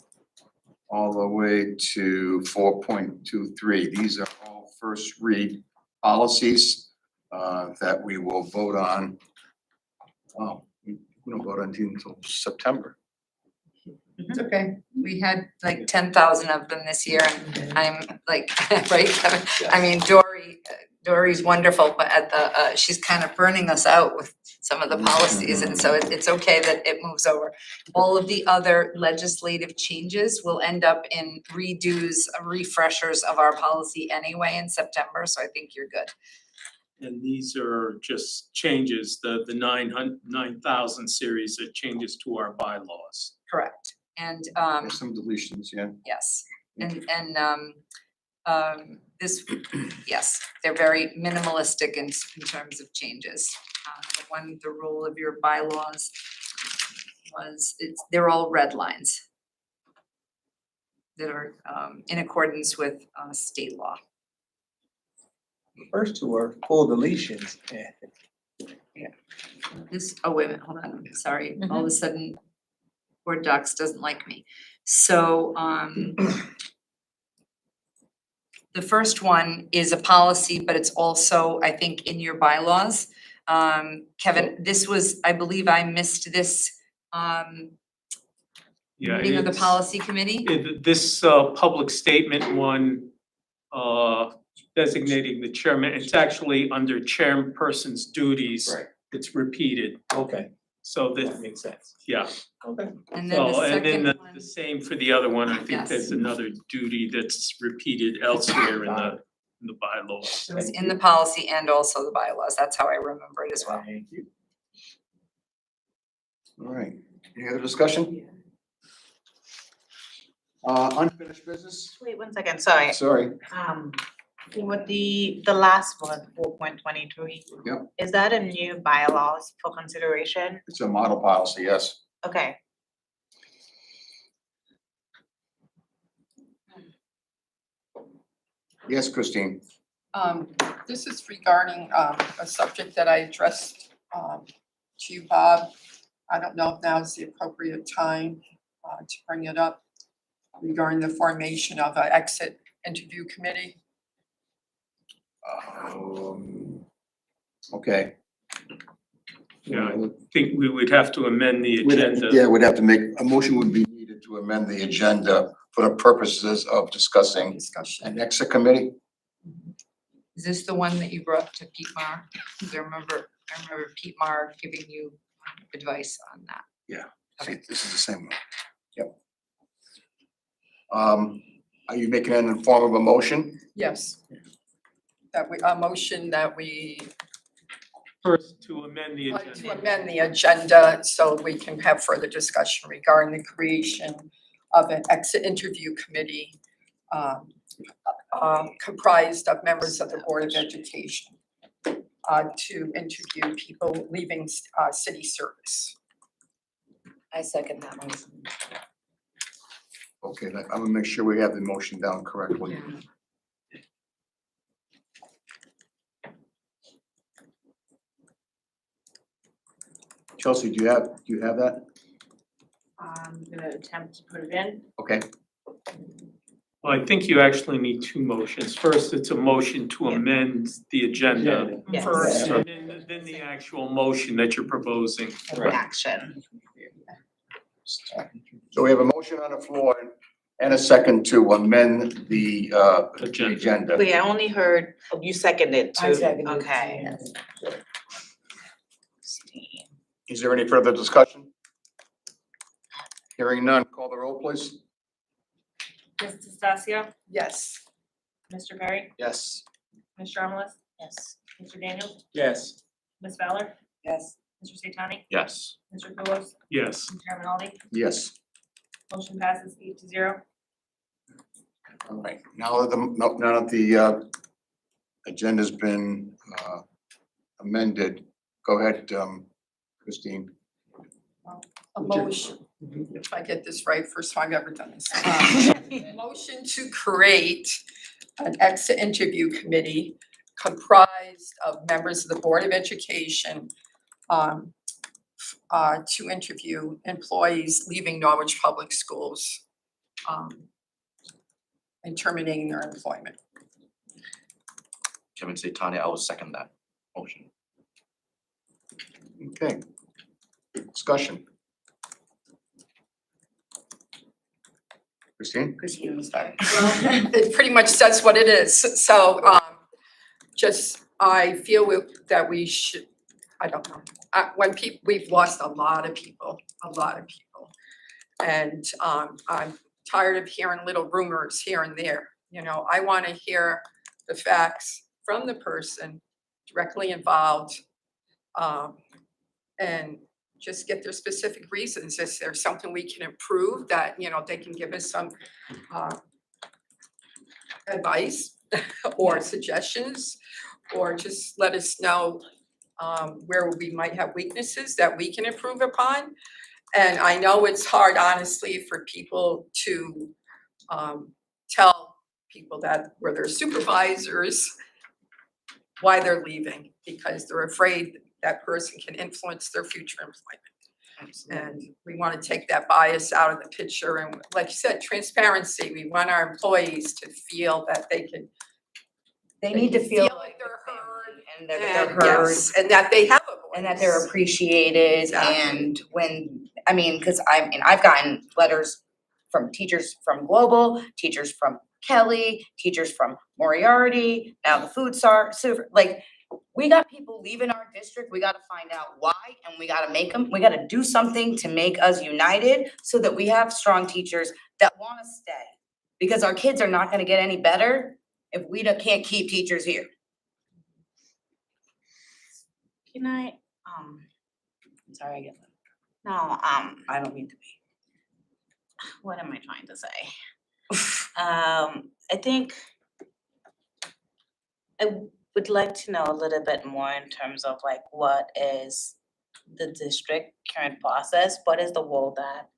all the way to 4.23. These are all first read policies that we will vote on. Oh, we don't vote on these until September. It's okay. We had like 10,000 of them this year and I'm like, right, Kevin? I mean, Dory's wonderful, but at the, she's kind of burning us out with some of the policies, and so it's okay that it moves over. All of the other legislative changes will end up in redos, refreshers of our policy anyway in September, so I think you're good. And these are just changes, the 9,000 series are changes to our bylaws. Correct. And There's some deletions, yeah. yes, and this, yes, they're very minimalistic in terms of changes. The rule of your bylaws was, they're all red lines that are in accordance with state law. First two are full deletions. This, oh, wait a minute, hold on, I'm sorry, all of a sudden, Word Docs doesn't like me. So, the first one is a policy, but it's also, I think, in your bylaws. Kevin, this was, I believe I missed this, Yeah, meeting of the it's- policy committee. This public statement one, designating the chairman, it's actually under chairperson's duties. Right. It's repeated, Okay, so that this, makes sense. yeah. Okay. And then the So, and then second the one, same for the other one, I think Yes. there's another duty that's repeated elsewhere in the bylaws. was in the policy and also the bylaws, that's how I remember it as well. Thank you. All right, any other discussion? Unfinished business? Wait 1 second, sorry. Sorry, With the last one, 4.23. Yep. Is that a new bylaws for consideration? it's a model policy, yes. Okay. Yes, Christine. This is regarding a subject that I addressed to you, Bob. I don't know if now is the appropriate time to bring it up regarding the formation of an exit interview committee. Okay. Yeah, I think we would have to amend the agenda. Yeah, we'd have to make, a motion would be needed to amend the agenda for the purposes of discussing Discussion. an exit committee. Is this the one that you brought to Pete Mar? 'Cause I remember Pete Mar giving you advice on that. See, this is the same one. Yep. Are you making it in the form of a motion? Yes. That we, a motion that we First, to amend the like to agenda. amend the agenda so we can have further discussion regarding the creation of an exit interview committee comprised of members of the Board of Education to interview people leaving city service. I second that motion. Okay, I'm gonna make sure we have the motion down correctly. Chelsea, do you have that? I'm gonna attempt to put it in. Okay, Well, I think you actually need two motions. First, it's a motion to amend the agenda. Yes. First. And then the actual motion that you're proposing. Action. So we have a motion on the floor and a second to amend the Agenda. agenda. Wait, I only heard, you seconded too. I seconded it, Okay. yes. Is there any further discussion? Hearing none, call the roll, please. Ms. Testacio? Yes. Mr. Perry? Yes. Ms. Charmeleez? Yes. Mr. Daniels? Yes. Ms. Fowler? Yes. Mr. Satani? Yes. Mr. Lewis? Yes. Mr. Rinaldi? Yes. Motion passes 8-0. All right, now that the agenda's been amended, go ahead, Christine. A motion, if I get this right, first time I've ever done this. Motion to create an exit interview committee comprised of members of the Board of Education to interview employees leaving Norwich Public Schools and terminating their employment. Chairman Satani, I will second that motion. Okay. Discussion. Christine? Christine will start. Well, it pretty much says what it is, so I feel that we should, I don't know. We've lost a lot of people. And I'm tired of hearing little rumors here and there, you know, I wanna hear the facts from the person directly involved. And just get their specific reasons, is there something we can improve that, you know, they can give us some advice or suggestions, or just let us know where we might have weaknesses that we can improve upon. And I know it's hard, honestly, for people to tell people that were their supervisors why they're leaving, because they're afraid that person can influence their future employment. And we want to take that bias out of the picture, and like you said, transparency. We want our employees to feel that they can. They need to feel like they're heard. and that they're heard Yes, and that they have a voice. and that they're appreciated. Exactly. And when, I mean, cause I've gotten letters from teachers from Global, teachers from Kelly, teachers from Moriarty, now the food like, we got people leaving our district, we gotta find out why, and we gotta do something to make us united so that we have strong teachers that wanna stay. Because our kids are not gonna get any better if we can't keep teachers here. Can I, I'm sorry, I get that. no, I don't mean to be. what am I trying to say? I think I would like to know a little bit more in terms of like what is the district current process, what is the role that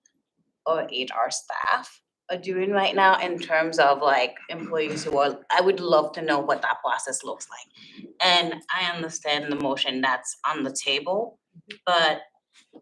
our HR staff are doing right now in terms of like employees who are, I would love to know what that process looks like. And I understand the motion that's on the table, but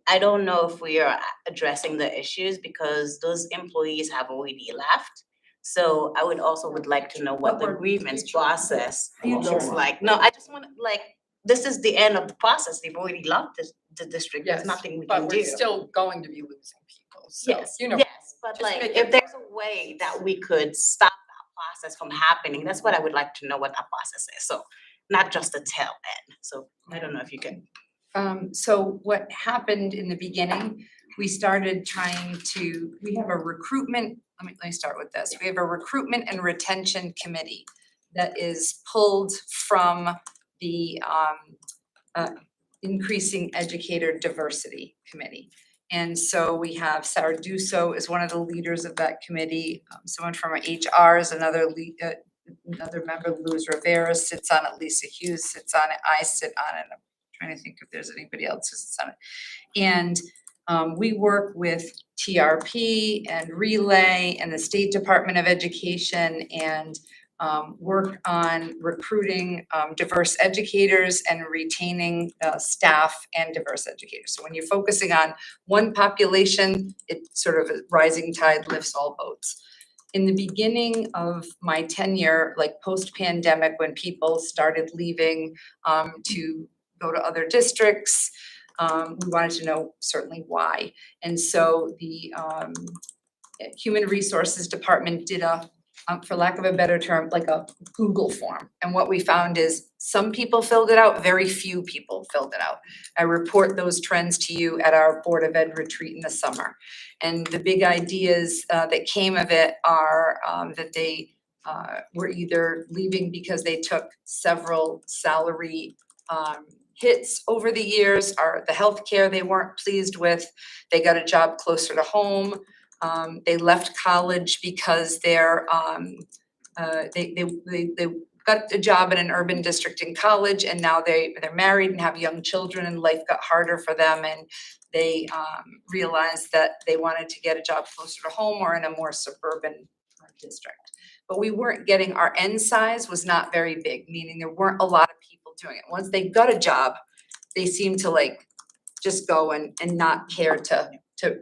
I don't know if we are addressing the issues because those employees have already left. So I would also like to know what the grievance process looks like. No, I just want, like, this is the end of the process. They've already left the district. There's Yes, nothing we can but do. we're still going to be losing people, so, Yes, you know. yes, but just like, make if it there's a way that we could stop that process from happening, that's what I would like to know what that process is. So not just the tail end. So I don't know if you can. So what happened in the beginning, we started we have a recruitment, let me start with this. We have a recruitment and retention committee that is pulled from the increasing educator diversity committee. And so we have Sarah Dusso is one of the leaders of that committee. Someone from HR is another member, Luz Rivera sits on it, Lisa Hughes sits on it, I sit on it. I'm trying to think if there's anybody else who sits on it. And we work with TRP and Relay and the State Department of Education and work on recruiting diverse educators and retaining staff and diverse educators. So when you're focusing on one population, it's sort of a rising tide lifts all boats. in the beginning of my tenure, like post-pandemic, when people started leaving to go to other districts, we wanted to know certainly why. And so the Human Resources Department did a, for lack of a better term, like a Google form. And what we found is some people filled it out, very few people filled it out. I report those trends to you at our Board of Ed retreat in the summer. And the big ideas that came of it are that they were either leaving because they took several salary hits over the years, or the healthcare they weren't pleased with, they got a job closer to home. They left college because they got a job in an urban district in college, and now they're married and have young children, and life got harder for them, and they realized that they wanted to get a job closer to home or in a more suburban district. But we weren't getting, our end size was not very big, meaning there weren't a lot of people doing it. Once they got a job, they seemed to like just go and not care to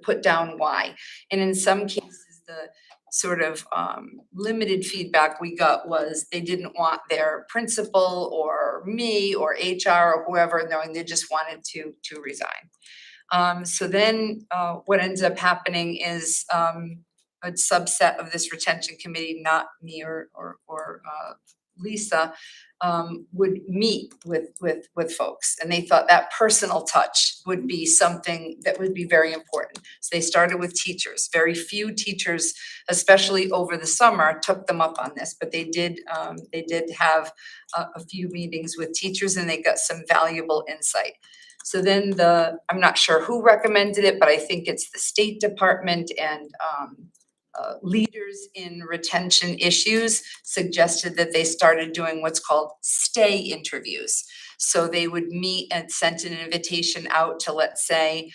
put down why. And in some cases, the sort of limited feedback we got was they didn't want their principal or me or HR or whoever knowing, they just wanted to resign. So then what ends up happening is a subset of this retention committee, not me or Lisa, would meet with folks, and they thought that personal touch would be something that would be very important. So they started with teachers. Very few teachers, especially over the summer, took them up on this, but they did have a few meetings with teachers, and they got some valuable insight. So then I'm not sure who recommended it, but I think it's the State Department and leaders in retention issues suggested that they started doing what's called stay interviews. So they would meet and sent an invitation out to, let's say,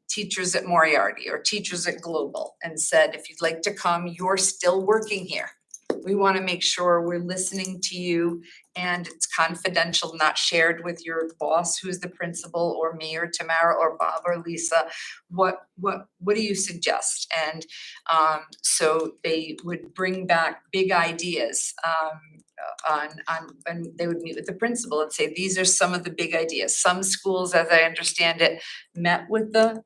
teachers at Moriarty or teachers at Global, and said, if you'd like to come, you're still working here. We want to make sure we're listening to you, and it's confidential, not shared with your boss, who's the principal, or me, or Tamara, or Bob, or Lisa. What do you suggest? And so they would bring back big ideas and they would meet with the principal and say, these are some of the big ideas. Some schools, as I understand it, met with the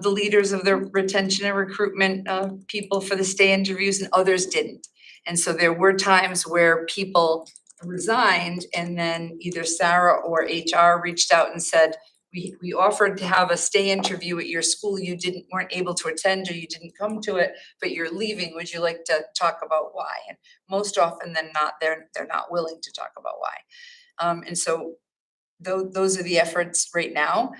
leaders of the retention and recruitment people for the stay interviews, and others didn't. And so there were times where people resigned, and then either Sarah or HR reached out and said, we offered to have a stay interview at your school, you weren't able to attend, or you didn't come to it, but you're leaving, would you like to talk about why? And most often than not, they're not willing to talk about why. And so those are the efforts right now.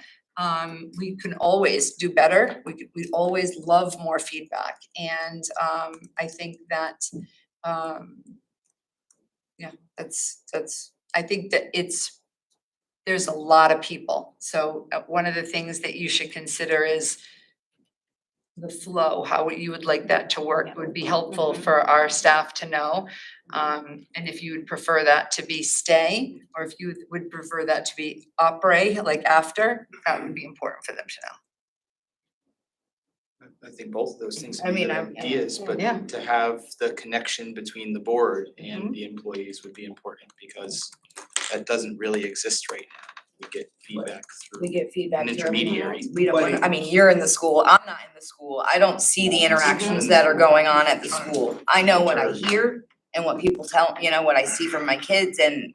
We can always do better. We always love more feedback. And I think that, I think that there's a lot of people. So one of the things that you should consider is the flow, how you would like that to work would be helpful for our staff to know. And if you would prefer that to be stay, or if you would prefer that to be après, like after, that would be important for them to know. I think both of those things I would be mean, good I'm- ideas, but Yeah. to have the connection between the board and the employees would be important, because that doesn't really exist right now. We get feedback We through get feedback. an through intermediary. We don't, wanna- I mean, you're in the school, I'm not in the school, I don't see the interactions that are going on at the school. I know what I hear and what people tell, what I see from my kids and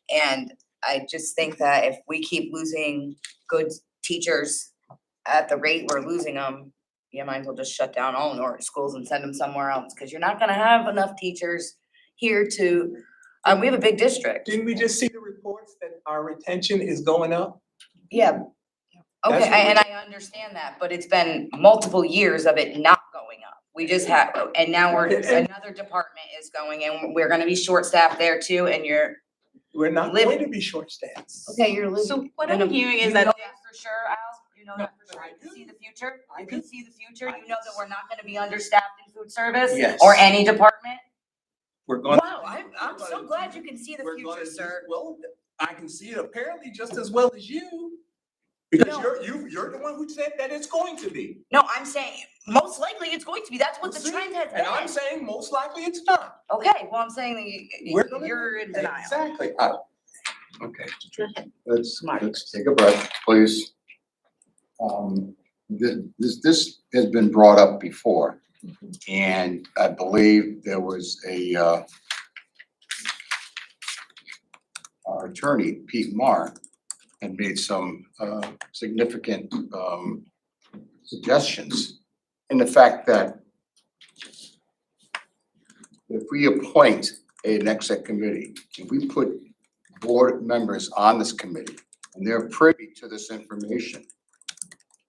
and I just think that if we keep losing good teachers at the rate we're losing them, you might as well just shut down all Norwich schools and send them somewhere else, cause you're not gonna have enough teachers here to, we have a big district. Didn't we just see the reports that our retention is going up? Yeah. Okay, That's what and I understand that, but it's been multiple years of it not going up. We just have, and now another department is going, and we're gonna be short-staffed there too, and We're not going to be short-staffed. you're living. So what No, I'm no, hearing you is know that for sure, Al? You know that for sure? I You can do. see the future? I You can do. see the future? I You know that do. we're not gonna be understaffed in food service? Yes. Or any department? We're going. Wow, I'm so glad you can see the We're future, gonna do- sir. Well, I can see it apparently just as well as you, Because No. you're the one who said that it's going to be. No, I'm saying, most likely it's going to be, that's what the See? trend has And I'm been. saying most likely it's not. Okay, well, I'm saying that We're gonna- you're in denial. Exactly. Okay, Go ahead. let's Smart. take a breath, please. This has been brought up before, and I believe there was our attorney, Pete Marr, had made some significant suggestions in the fact that if we appoint an exec committee, if we put board members on this committee and they're privy to this information,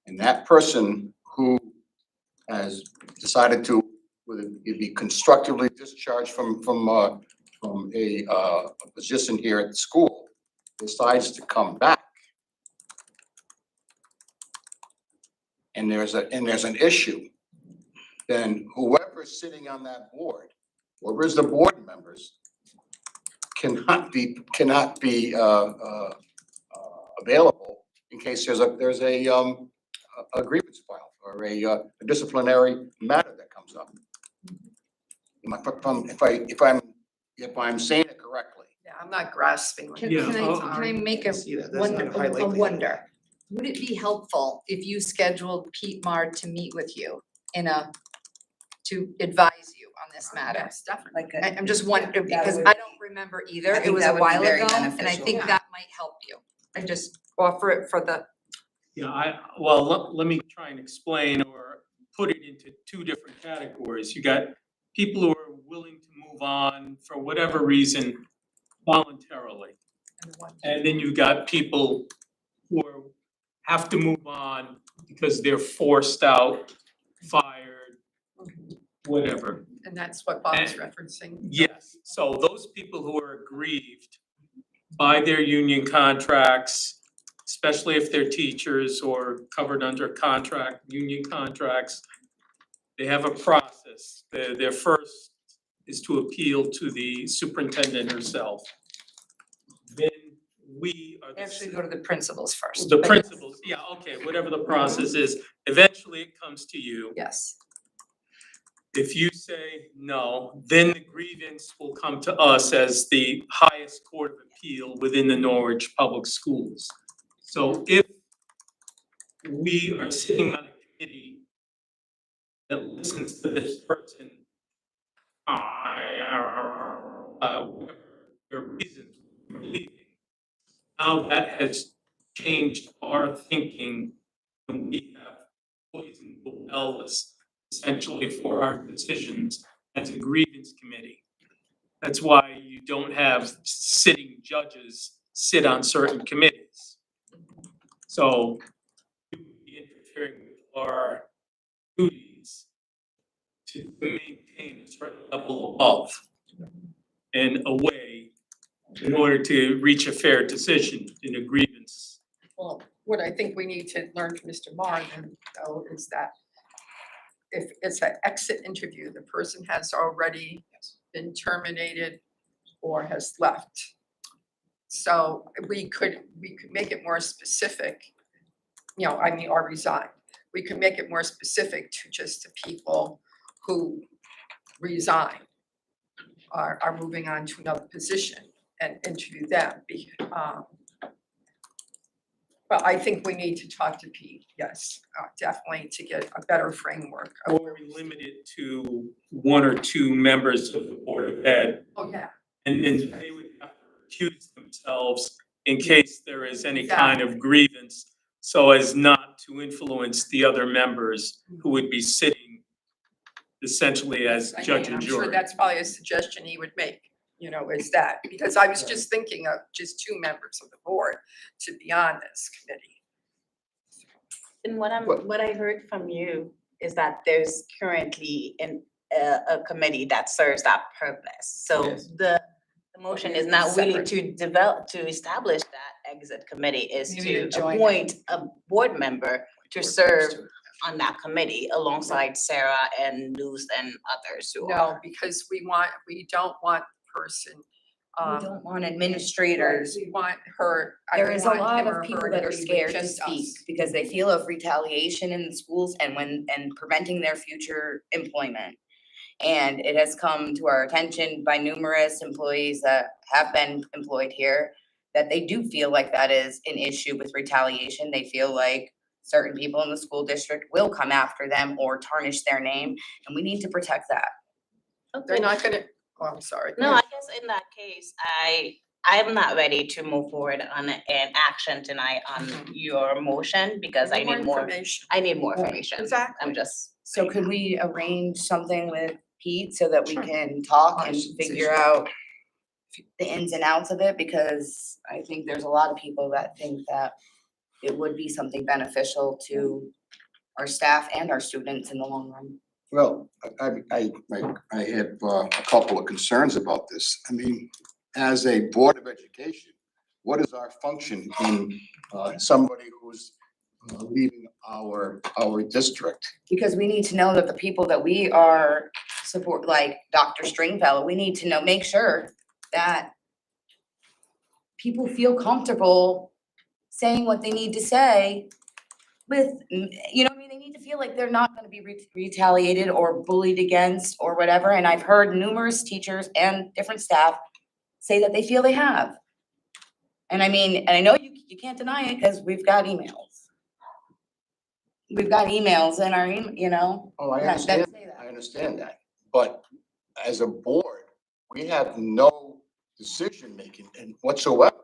and that person who has decided to, whether it be constructively discharged from a position here at the school, decides to come back, and there's an issue, then whoever is sitting on that board, whoever is the board members, cannot be available in case there's a grievance file or a disciplinary matter that comes up. If I'm saying it correctly. Yeah, I'm not grasping. what Can you're Yeah, can oh, I make a See that, that's not a high a likelihood. wonder? Would it be helpful if you scheduled Pete Marr to meet with you to advise you on this matter? Yes, definitely. I'm just wondering, That because would- I don't remember either, I it think was that a would be while very ago, and I beneficial. think that might help you. I just offer it for the, Yeah, well, let me try and explain or put it into two different categories. You got people who are willing to move on for whatever reason voluntarily. And then you've got people who have to move on because they're forced out, fired, whatever. And that's what Bob's referencing. Yes, so those people who are aggrieved by their union contracts, especially if they're teachers or covered under union contracts, they have a process. Their first is to appeal to the superintendent herself. Then we are they actually go to the principals first. the but yes. principals, yeah, okay, whatever the process is, eventually it comes to you. Yes, If you say no, then the grievance will come to us as the highest court of appeal within the Norwich Public Schools. So if we are sitting on a committee that listens to this person, their reasons for leaving, now that has changed our thinking, and we have poisoned the wellness essentially for our decisions as a grievance committee. That's why you don't have sitting judges sit on certain committees. So you would be interfering with our duties to maintain a certain level of and away in order to reach a fair decision in a grievance. Well, what I think we need to learn from Mr. Marr then, though, is that if it's an exit interview, the person has already been terminated or has left. So we could make it more specific, or resign. We could make it more specific to just the people who resign, are moving on to another position and interview them. But I think we need to talk to Pete, yes, definitely to get a better framework. Or we limit it to one or two members of the Board of Ed. Oh, yeah. And then they would have to recuse themselves in case there is any kind of grievance, so as not to influence the other members who would be sitting essentially as judge and I'm sure jury. that's probably a suggestion he would make, is that, because I was just thinking of just two members of the board to be on this committee. And what I heard from you is that there's currently a committee that serves that purpose. So Yes. the motion is not really to establish that exit committee, is Maybe to to join it. appoint a board member to serve on that committee alongside Sarah and Luz and others who are. No, because we don't want the person We don't want administrators. We want her, I There don't is a want lot him or of people her that to are be with scared to just speak us. because they feel of retaliation in the schools and preventing their future employment. And it has come to our attention by numerous employees that have been employed here, that they do feel like that is an issue with retaliation. They feel like certain people in the school district will come after them or tarnish their name, and we need to protect that. They're not gonna, oh, I'm sorry. No, I guess in that case, I'm not ready to move forward on an action tonight on your motion because I need more information. information. Exactly. I'm just. So could we arrange something with Pete so that we Sure. can talk I and should say figure sure. out the ins and outs of it? Because I think there's a lot of people that think that it would be something beneficial to our staff and our students in the long run. Well, I have a couple of concerns about this. I mean, as a Board of Education, what is our function in somebody who's leaving our district? Because we need to know that the people that we are support, like Dr. Stringfellow, we need to know, make sure that people feel comfortable saying what they need to say with, you know what I mean? They need to feel like they're not gonna be retaliated or bullied against or whatever. And I've heard numerous teachers and different staff say that they feel they have. And I mean, and I know you can't deny it because we've got emails. We've got emails in our, you know. Oh, I that understand, say that. I understand that, but as a board, we have no decision-making in whatsoever.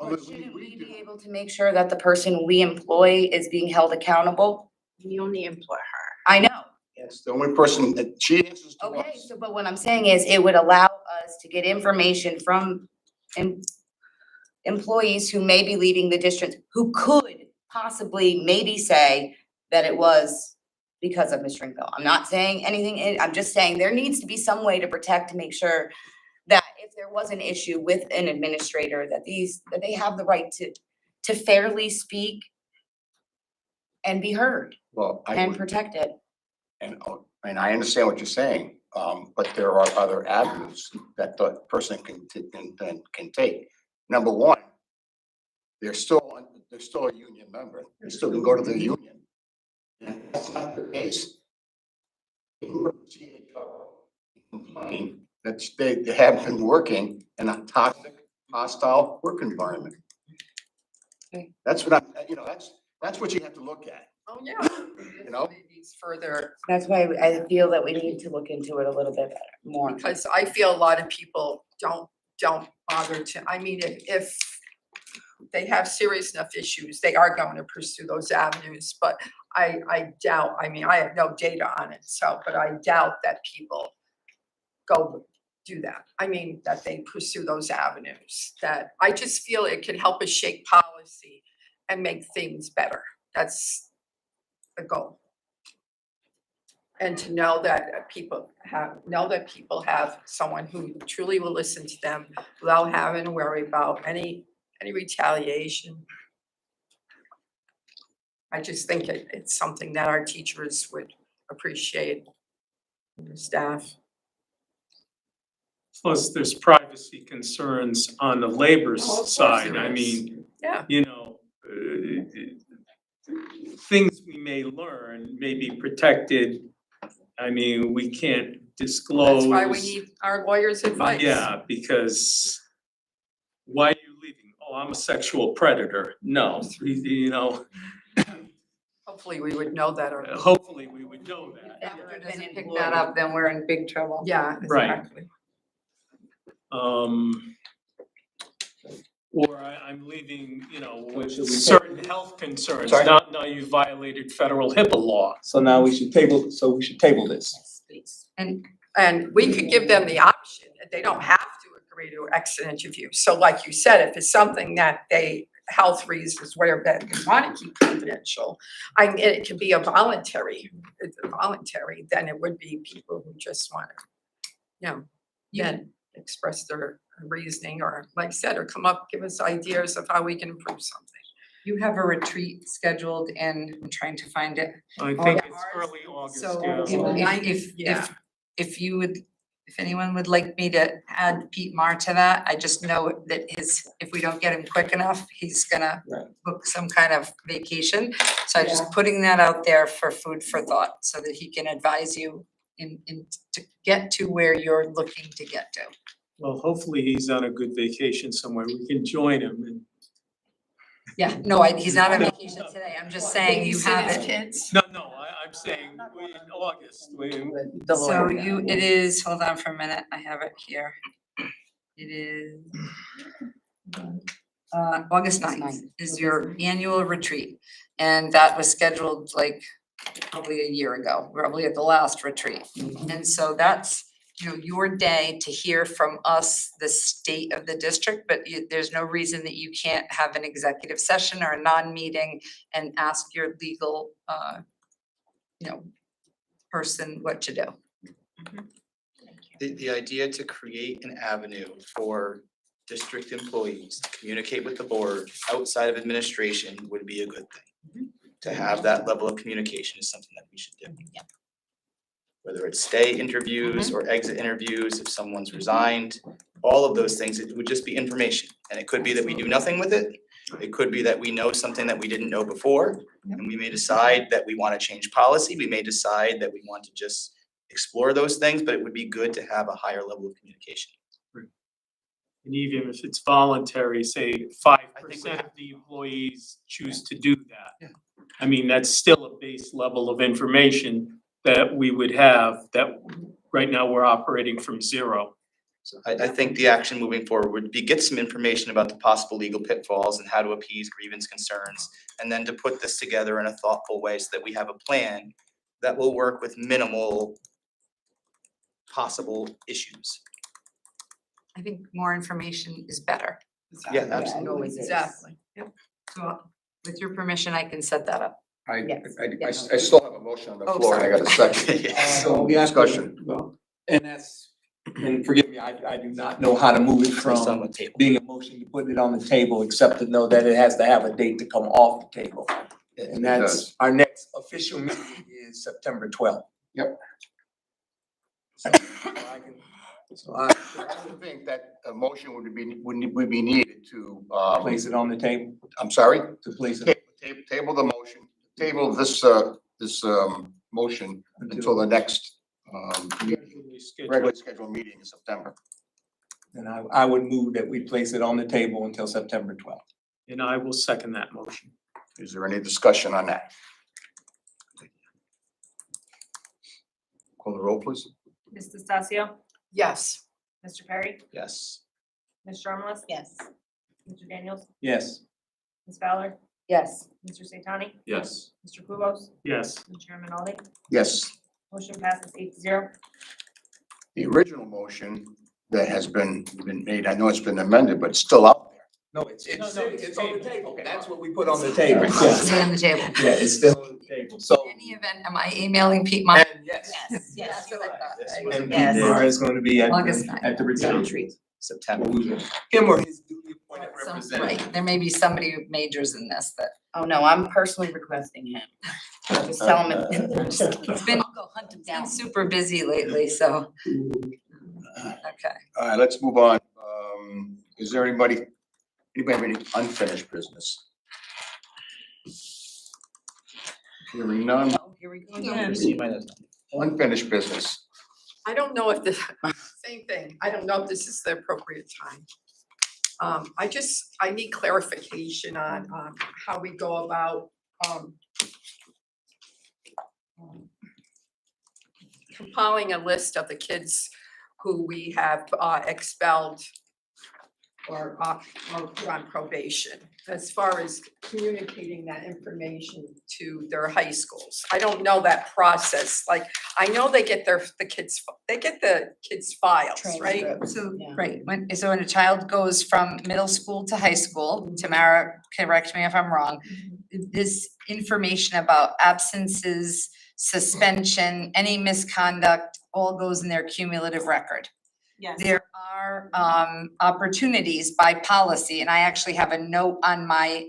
But shouldn't we be able to make sure that the person we employ is being held accountable? You only employ her. I know. It's the only person that she answers to Okay, us. so but what I'm saying is it would allow us to get information from employees who may be leaving the district, who could possibly maybe say that it was because of Ms. Stringfellow. I'm not saying anything, I'm just saying there needs to be some way to protect, to make sure that if there was an issue with an administrator, that they have the right to fairly speak and be heard Well, I and would, protected. and I understand what you're saying, but there are other avenues that the person can take. Number one, they're still a union member. They still can go to the union. And that's not the case. That they have been working in a toxic, hostile work environment. That's what that's what you have to look at. Oh, yeah. You know? It needs further, That's why I feel that we need to look into it a little bit better, more. because I feel a lot of people don't bother to, I mean, if they have serious enough issues, they are going to pursue those avenues, but I doubt, I mean, I have no data on it, so, but I doubt that people go do that. I mean, that they pursue those avenues, that I just feel it could help us shape policy and make things better. That's the goal. And to know that people have someone who truly will listen to them without having to worry about any retaliation. I just think it's something that our teachers would appreciate, and the staff. Plus, there's privacy concerns on the labor Oh, of course side. there I is. mean, Yeah. you know, things we may learn may be protected. I mean, we can't disclose. That's why we need our lawyer's advice. Yeah, because why are you leaving? Oh, I'm a sexual predator. No, you know, Hopefully we would know that or. hopefully we would know that. After it doesn't Pick employ that you. up, then we're in big trouble. Yeah, Right. exactly. Or I'm leaving, you know, with should we certain health concerns. Sorry? Now you violated federal HIPAA law. So now we should table this. Yes, please. And we could give them the option, that they don't have to agree to exit interview. So like you said, if it's something that health reasons, whatever, that they want to keep confidential, it could be it's voluntary, then it would be people who just want to, then express their reasoning, or like I said, or give us ideas of how we can improve something. You have a retreat scheduled and I'm trying to find it. I think yeah. it's early August, So yeah. if you would, if anyone would like me to add Pete Marr to that, I just know that if we don't get him quick enough, he's gonna Right. book some kind of vacation. So I'm just putting that out there for food for thought, so that he can advise you in to get to where you're looking to get to. Well, hopefully he's on a good vacation somewhere. We can join him and. Yeah, no, he's not on vacation today. I'm just saying you have Babysit his it. kids. No, I'm saying in August, So it is, hold on for a minute, I have it here. It is August 9th is your annual retreat. And that was scheduled like probably a year ago, probably at the last retreat. And so that's, your day to hear from us, the state of the district, but there's no reason that you can't have an executive session or a non-meeting and ask your legal, person what to do. The idea to create an avenue for district employees to communicate with the board outside of administration would be a good thing. To have that level of communication is something that we should do. Yeah. Whether it's stay interviews or exit interviews, if someone's resigned, all of those things, it would just be information. And it could be that we do nothing with it. It could be that we know something that we didn't know before. And we may decide that we want to change policy. We may decide that we want to just explore those things, but it would be good to have a higher level of communication. and even if it's voluntary, say 5% of the employees choose to do that. Yeah. I mean, that's still a base level of information that we would have, that right now we're operating from zero. So I think the action moving forward would be get some information about the possible legal pitfalls and how to appease grievance concerns, and then to put this together in a thoughtful way so that we have a plan that will work with minimal possible issues. I think more information is better. Yeah, absolutely. Exactly. So with your permission, I can set that up. I Yes. still have a motion on the Oh, floor, and I got a second. Yes. So we have to- Discussion. well, and that's, and forgive me, I do not know how to move it It's on from the table. being a motion to put it on the table, except to know that it has to have a date to come off the table. And It that's, does. our next official meeting is September 12th. Yep. So I I think that a motion would be needed to, place it on the table, I'm sorry? to place it Table the motion, table this motion until the next, regularly scheduled meeting in September. and I would move that we place it on the table until September 12th. And I will second that motion. Is there any discussion on that? Call the roll, please. Ms. Destasio? Yes. Mr. Perry? Yes. Ms. Charmela's? Yes. Mr. Daniels? Yes. Ms. Fowler? Yes. Mr. Satani? Yes. Mr. Kubos? Yes. And Chairman Alden? Yes. Motion passes 8-0. The original motion that has been made, I know it's been amended, but it's still out there. No, it's No, it's on the table. Okay. That's what we put on the table. It's Yeah, on the table. it's still on the table. So, In any event, am I emailing Pete Meyer? and yes. Yes, yes. That's what I thought. Yes. And Yes. Pete is going to be at August the, 9th. at the retreat. September. Him or his duly appointed Some- representative. Right, there may be somebody who majors in this that. Oh, no, I'm personally requesting him. Just tell him It's been, I'll go hunt him it's been down. super busy lately, so, okay. All right, let's move on. Is there anybody have any unfinished business? Hearing none, Oh, here we go again. You might have- unfinished business. I don't know if same thing. I don't know if this is the appropriate time. I need clarification on how we go about compiling a list of the kids who we have expelled or put on probation, as far as communicating that information to their high schools. I don't know that process. Like, I know they get the kids' files, right? Transcript. So, Yeah. right, so when a child goes from middle school to high school, Tamara, correct me if I'm wrong, this information about absences, suspension, any misconduct, all goes in their cumulative record. Yes. There are opportunities by policy, and I actually have a note on my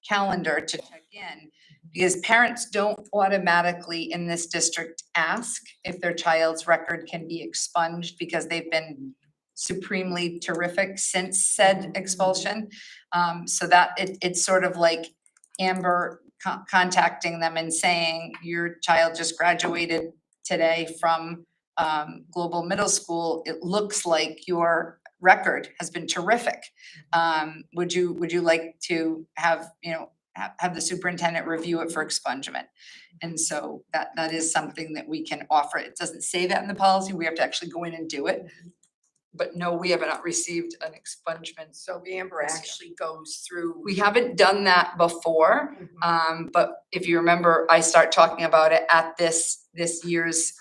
calendar to check in, Because parents don't automatically in this district ask if their child's record can be expunged because they've been supremely terrific since said expulsion. So that it's sort of like Amber contacting them and saying, your child just graduated today from Global Middle School. It looks like your record has been terrific. Would you like to have, have the superintendent review it for expungement? And so that is something that we can offer. It doesn't say that in the policy. We have to actually go in and do it. But no, we have not received an expungement. So Amber actually goes through. We haven't done that before, but if you remember, I start talking about it at this year's,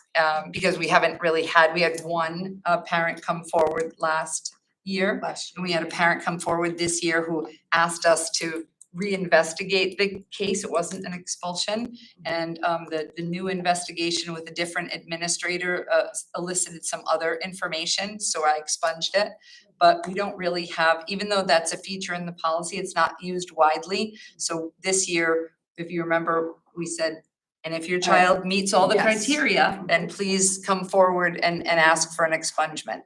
because we haven't really we had one parent come forward last year. And we had a parent come forward this year who asked us to reinvestigate the case. It wasn't an expulsion. And the new investigation with a different administrator elicited some other information, so I expunged it. But we don't really have, even though that's a feature in the policy, it's not used widely. So this year, if you remember, we said, and if your child meets all the Yes. criteria, then please come forward and ask for an expungement.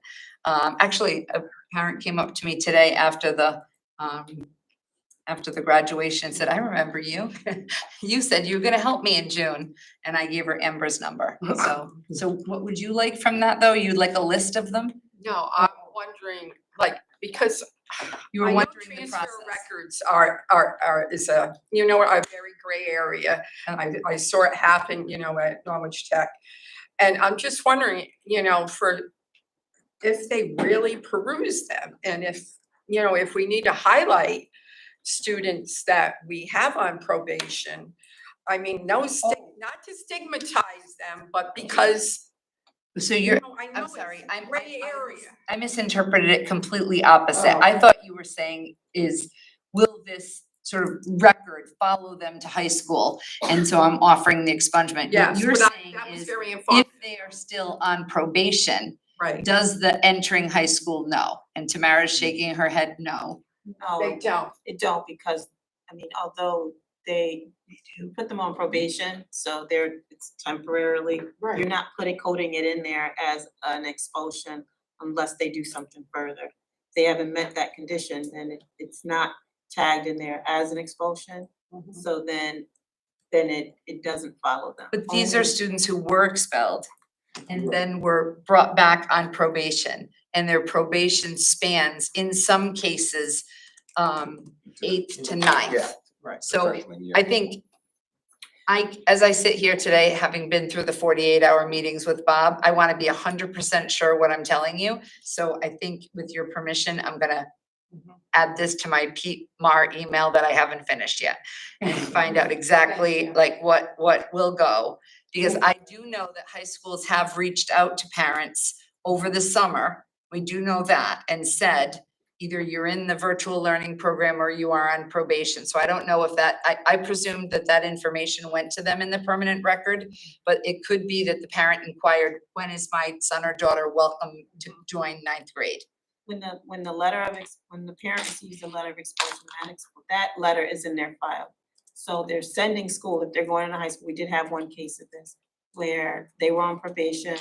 Actually, a parent came up to me today after the graduation and said, I remember you. You said you were gonna help me in June. And I gave her Amber's number. So what would you like from that though? You'd like a list of them? No, I'm wondering, like, because You were I know wondering the transfer process. records is a, a very gray area. I saw it happen, at Norwich Tech. And I'm just wondering, if they really peruse them and if we need to highlight students that we have on probation. I mean, not to stigmatize them, but because, So I know I'm it's sorry, a gray area. I misinterpreted it completely opposite. Oh. I thought you were saying will this sort of record follow them to high school? And so I'm offering the expungement. Yes, What you're but saying that was is very if informative, they are still on probation, right? does the entering high school know? And Tamara's shaking her head no. They don't. It don't, because, although they do put them on probation, so it's temporarily, you're not coding it in there as an expulsion unless they do something further. If they haven't met that condition, then it's not tagged in there as an expulsion, so then it doesn't follow them. But these are students who were expelled and then were brought back on probation. And their probation spans, in some cases, 8th to 9th. Yeah. Right. So I think as I sit here today, having been through the 48-hour meetings with Bob, I want to be 100% sure what I'm telling you. So I think with your permission, I'm gonna add this to my Pete Mar email that I haven't finished yet and find out exactly like what will go. Because I do know that high schools have reached out to parents over the summer. We do know that, and said, either you're in the virtual learning program or you are on probation. So I don't know if I presume that information went to them in the permanent record, but it could be that the parent inquired, when is my son or daughter welcome to join 9th grade? When the parent receives a letter of expulsion, that letter is in their file. So they're sending school, if they're going into high school, we did have one case of this, where they were on probation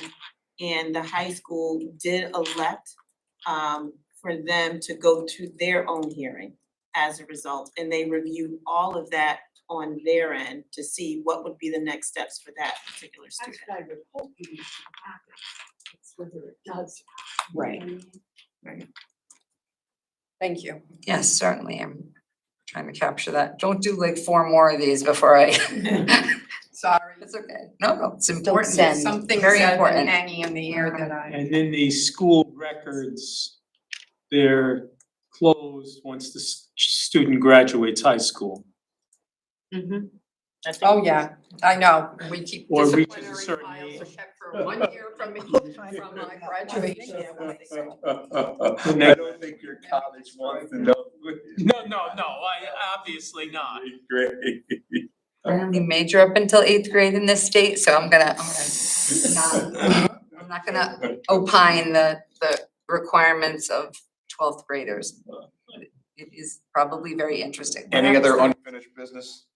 and the high school did elect for them to go to their own hearing as a result. And they reviewed all of that on their end to see what would be the next steps for that particular student. That's what I would hope you should happen. It's whether it does. Right. Thank you. Yes, certainly. I'm trying to capture that. Don't do like 4 more of these before I. Sorry. It's okay. No, it's important. There's something Very that's been important. hanging in the air that I. And in the school records, they're closed once the student graduates high school. Oh, yeah, I know. We keep Or reaches a disciplinary certain files age. are kept for 1 year from my graduation. I don't think your college wants to know. No, obviously not. Great. I only major up until 8th grade in this state, so I'm not gonna opine the requirements of 12th graders. It is probably very interesting. Any other unfinished business?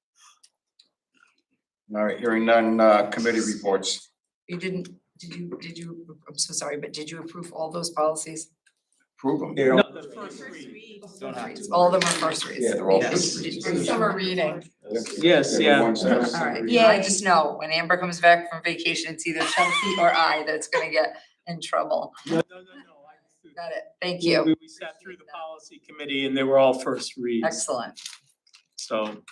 All right, hearing none, committee reports. You didn't, did you, I'm so sorry, but did you approve all those policies? Approve them. They're No, all- the first read. Don't have to. All of them are first reads? Yeah, they're all Yes. first. Some are reading. Yes, yeah. All right, I just know when Amber comes back from vacation, it's either Chelsea or I that's gonna get in trouble. No. Got it, thank you. We sat through the policy committee and they were all first reads, Excellent. so.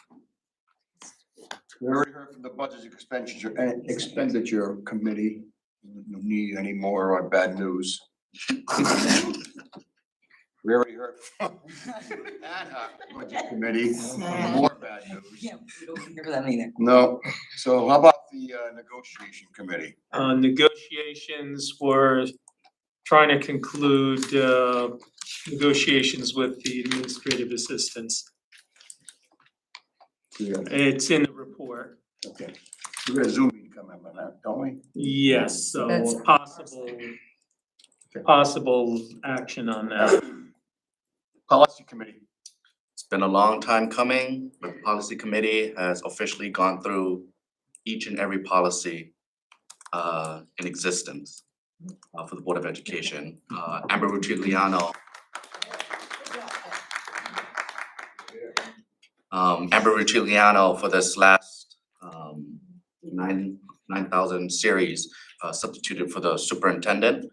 We already heard from the budget expenditure committee. No need any more bad news. We already heard from ad hoc budget committee, more bad news. We don't hear them either. No, so how about the negotiation committee? Negotiations were trying to conclude, negotiations with the administrative assistants. Yeah, It's in the report. okay. We got a Zoom meeting coming up on that, don't we? Yes, That's- so possible action on that. Policy committee. It's been a long time coming, but the policy committee has officially gone through each and every policy in existence for the Board of Education. Amber Ruccigliano. Amber Ruccigliano for this last 9,000 series substituted for the superintendent.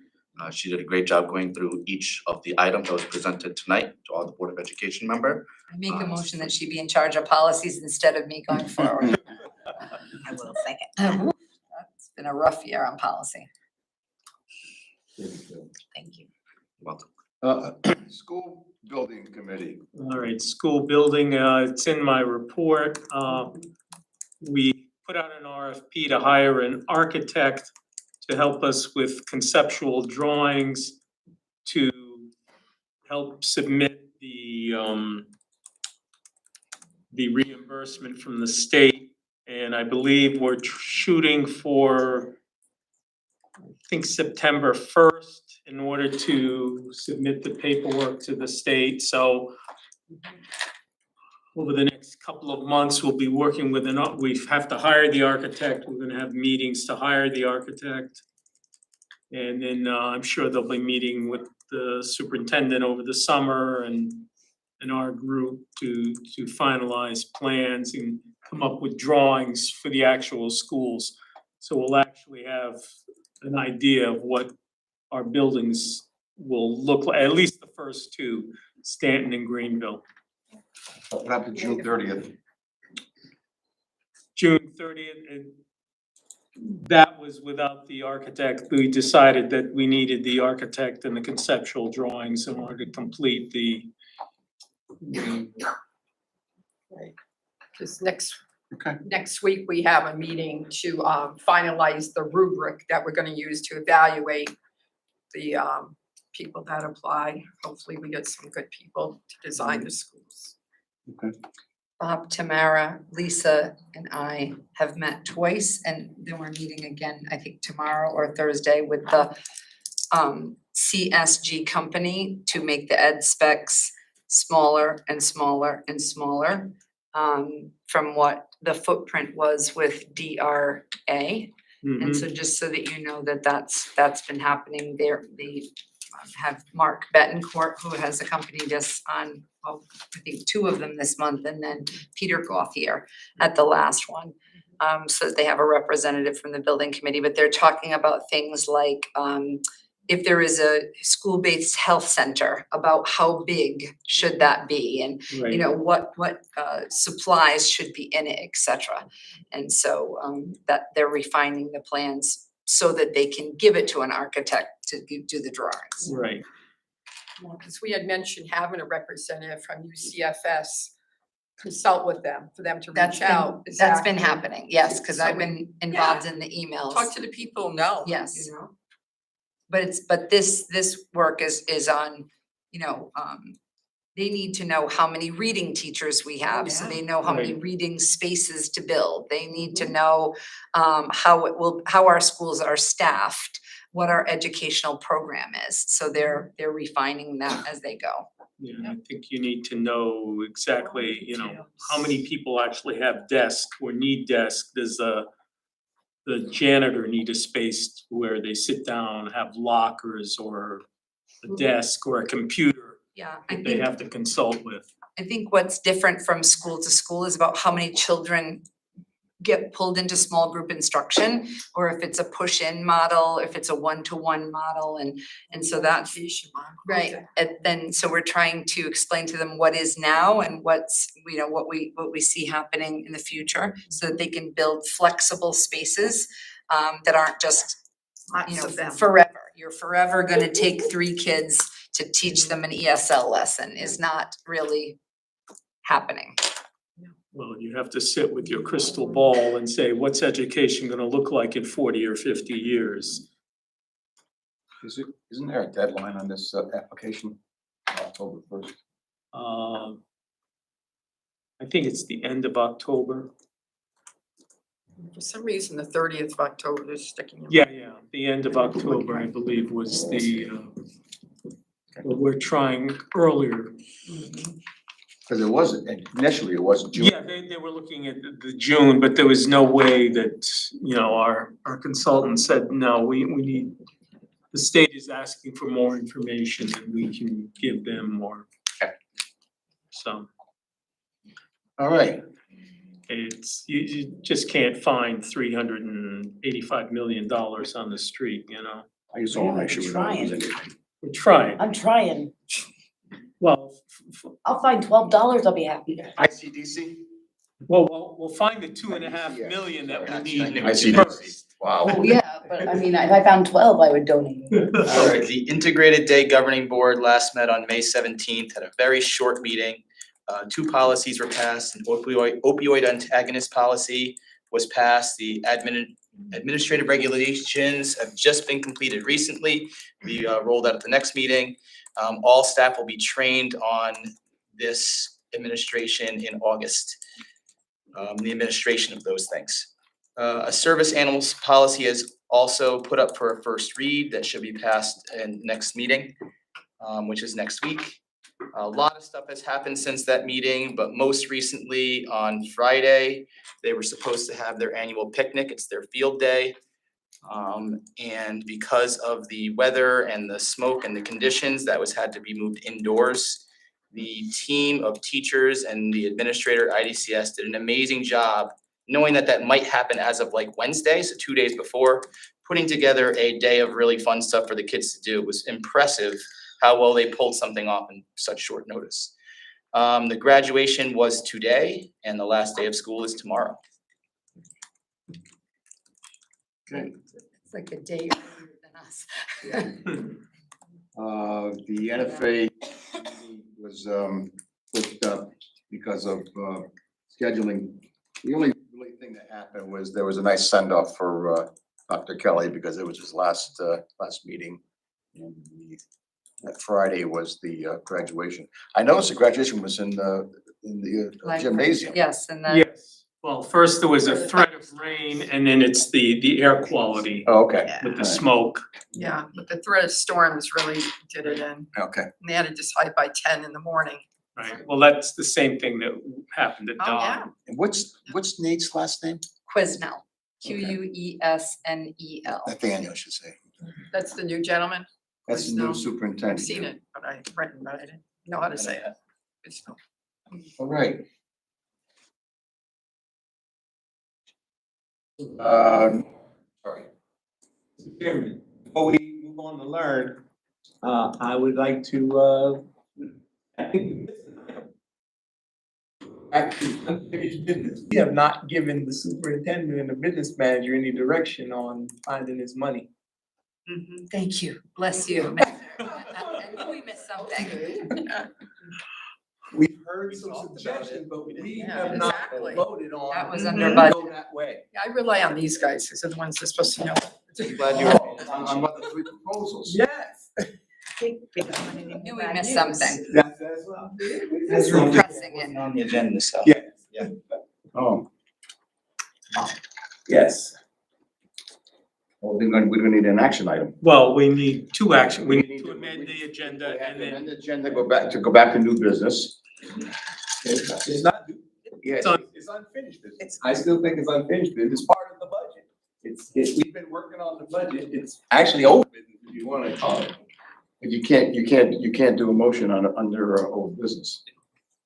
She did a great job going through each of the items that was presented tonight to all the Board of Education member. I make a motion that she be in charge of policies instead of me going forward. I will second. It's been a rough year on policy. Thank you. Welcome. School building committee. All right, school building, it's in my report. We put out an RFP to hire an architect to help us with conceptual drawings, to help submit the reimbursement from the state. And I believe we're shooting for, I think, September 1st in order to submit the paperwork to the state. So over the next couple of months, we'll be working with we have to hire the architect. We're gonna have meetings to hire the architect. And then I'm sure they'll be meeting with the superintendent over the summer and our group to finalize plans and come up with drawings for the actual schools. So we'll actually have an idea of what our buildings will look like, at least the first two, Stanton and Greenville. What happened June 30th? June 30th, and that was without the architect. We decided that we needed the architect and the conceptual drawings in order to complete the Because Okay. next week, we have a meeting to finalize the rubric that we're gonna use to evaluate the people that apply. Hopefully, we get some good people to design the schools. Bob, Tamara, Lisa, and I have met twice, and then we're meeting again, I think tomorrow or Thursday with the CSG company to make the ed specs smaller and smaller and smaller from what the footprint was with DRA. And so just so that you know that that's been happening there, they have Mark Betancourt, who has accompanied us on, well, I think 2 of them this month, and then Peter Gauthier at the last one. So that they have a representative from the building committee, but they're talking about things like if there is a school-based health center, about how big should that be? And right. you know, what supplies should be in it, et cetera. And so that they're refining the plans so that they can give it to an architect to do the drawings. Right. Because we had mentioned having a representative from UCFS consult with them, for them to reach out. That's been Exactly. happening, yes, because So I've been involved in the emails. Talk to the people, know. Yes. You know? But this work is on, you know, they need to know how many reading teachers we have, so they know how many Right. reading spaces to build. They need to know how our schools are staffed, what our educational program is. So they're refining that as they go. I think you need to know exactly, how many people actually have desks or need desks. Does the janitor need a space where they sit down, have lockers or a desk or a computer Yeah, I that they think, have to consult with? I think what's different from school to school is about how many children get pulled into small group instruction, or if it's a push-in model, if it's a one-to-one model, and so that's right. And then, so we're trying to explain to them what is now and what's, what we see happening in the future, so that they can build flexible spaces that aren't just, Lots of them. forever. You're forever gonna take 3 kids to teach them an ESL lesson is not really happening. Well, you have to sit with your crystal ball and say, what's education gonna look like in 40 or 50 years? Isn't there a deadline on this application? October 1st. I think it's the end of October. For some reason, the 30th of October is sticking in. Yeah, the end of October, I believe, was the, but we're trying earlier. Because it wasn't, initially it was June. Yeah, they were looking at the June, but there was no way that, our consultant said, no, we need, the state is asking for more information and we can give them more. Okay. So All right, it's, you just can't find $385 million on the street, I just want to make sure we don't lose Trying. anything. We're trying. I'm trying. Well, I'll find $12, I'll be happy. ICDC? we'll find the 2.5 million that we need ICDC. first. Wow. Oh, yeah, but I mean, if I found 12, I would donate. All right, the Integrated Day Governing Board last met on May 17th, had a very short meeting. 2 policies were passed, an opioid antagonist policy was passed, the administrative regulations have just been completed recently. We rolled out at the next meeting. All staff will be trained on this administration in August. The administration of those things. A service animals policy is also put up for a first read that should be passed in next meeting, which is next week. A lot of stuff has happened since that meeting, but most recently on Friday, they were supposed to have their annual picnic. It's their field day. And because of the weather and the smoke and the conditions, that had to be moved indoors. The team of teachers and the administrator at IDCS did an amazing job, knowing that might happen as of like Wednesday, so 2 days before, putting together a day of really fun stuff for the kids to do. It was impressive how well they pulled something off in such short notice. The graduation was today and the last day of school is tomorrow. Okay. It's like a day earlier than us. The NFA was pushed up because of scheduling. The only really thing that happened was there was a nice send off for Dr. Kelly because it was his last meeting. And that Friday was the graduation. I noticed the graduation was in the gymnasium. Yes, and then. Yes, well, first there was a threat of rain and then it's the air quality Oh, okay. with the smoke. Yeah, but the threat of storms really did it in. Okay. And they had to decide by 10 in the morning. Right, well, that's the same thing that happened at Oh, Dawn. yeah. And what's Nate's last name? Quisnell, Okay. Quesnel. Nathaniel, I should say. That's the new gentleman. That's the new No, superintendent. I've seen it, but I've written, but I didn't know how to say it. It's no- All right. Sorry. Chairman, before we move on to learn, I would like to, I think. Actually, unfinished business. We have not given the superintendent and the business manager any direction on finding his money. Thank you, bless you. I knew we missed something. We've heard some suggestions, but we Yeah, have not exactly. voted on. That was to under go budget. that way. Yeah, I rely on these guys, because they're the ones that's supposed to know. Glad you were paying On attention. what the 3 proposals? Yes. Knew we missed something. That's well. That's right. Pressing it. On the agenda, so. Oh, Yes. Well, we're gonna need an action item. Well, we need two action, we We need need to to- amend the We agenda have and to amend then, the agenda, go back to new business. It's not, Yes, It's it's unfinished business. I still think it's unfinished business. It's part of the budget. We've been working on the budget. It's actually old business, if you wanna call it. But you can't do a motion under old business.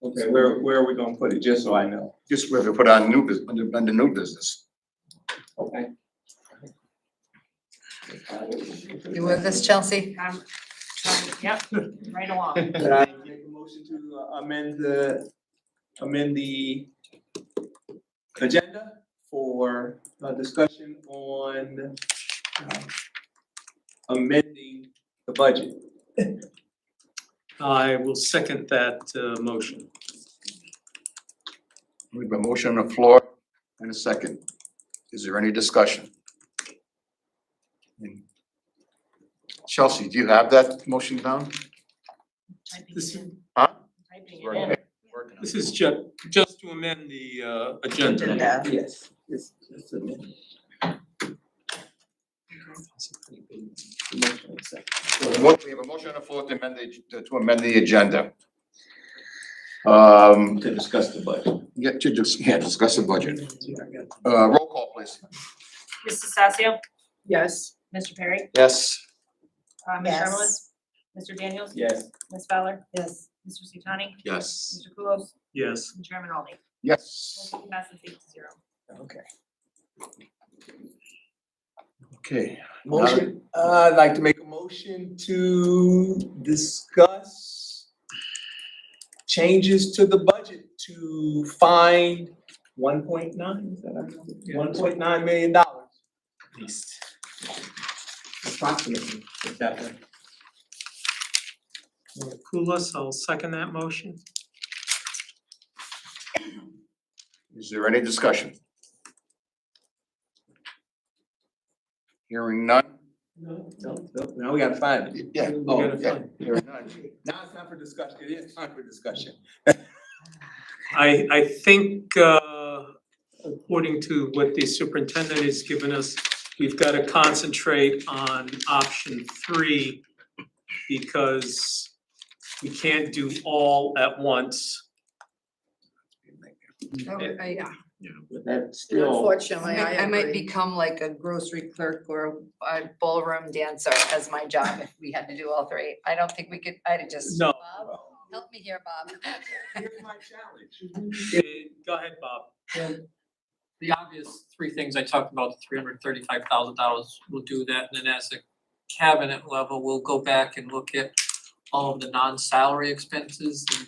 okay, where are we gonna put it, just so I know? Just we have to put on new business, under new business. Okay. You with us, Chelsea? Yep, right along. Could I make a motion to amend the agenda for a discussion on amending the budget? I will second that motion. We have a motion on the floor and a second. Is there any discussion? Chelsea, do you have that motion down? This, Huh? Typing it We're in. working on this is just to amend the agenda. Agenda. Yes. It's amended. We have a motion on the floor to amend the agenda. To discuss the budget. Discuss the budget. Roll call, please. Mrs. Sassio, Yes, Mr. Perry, Yes. Ms. Sherman, Yes. Mr. Daniels, Yes. Ms. Fowler, Yes. Mr. Sutani, Yes. Mr. Kulos, Yes, and Chairman Alden. Yes. Motion passes 8-0. Okay. Okay. Motion, I'd like to make a motion to discuss changes to the budget to find $1.9 million. At least. Approximately, if that way. Kulas, I'll second that motion. Is there any discussion? Hearing none? No, now we gotta find it. Yeah. We Oh, gotta yeah. find- Hearing none. Now it's time for discussion, it is time for discussion. I think, according to what the superintendent has given us, we've got to concentrate on option 3 because we can't do all at once. Yeah. But that's still, unfortunately, I I might agree. become like a grocery clerk or a ballroom dancer as my job if we had to do all 3. I don't think we could, I'd just. No. Bob, help me here, Bob. here's my challenge. Go ahead, Bob. The obvious 3 things I talked about, the $335,000, we'll do that, and then as a cabinet level, we'll go back and look at all of the non-salary expenses. And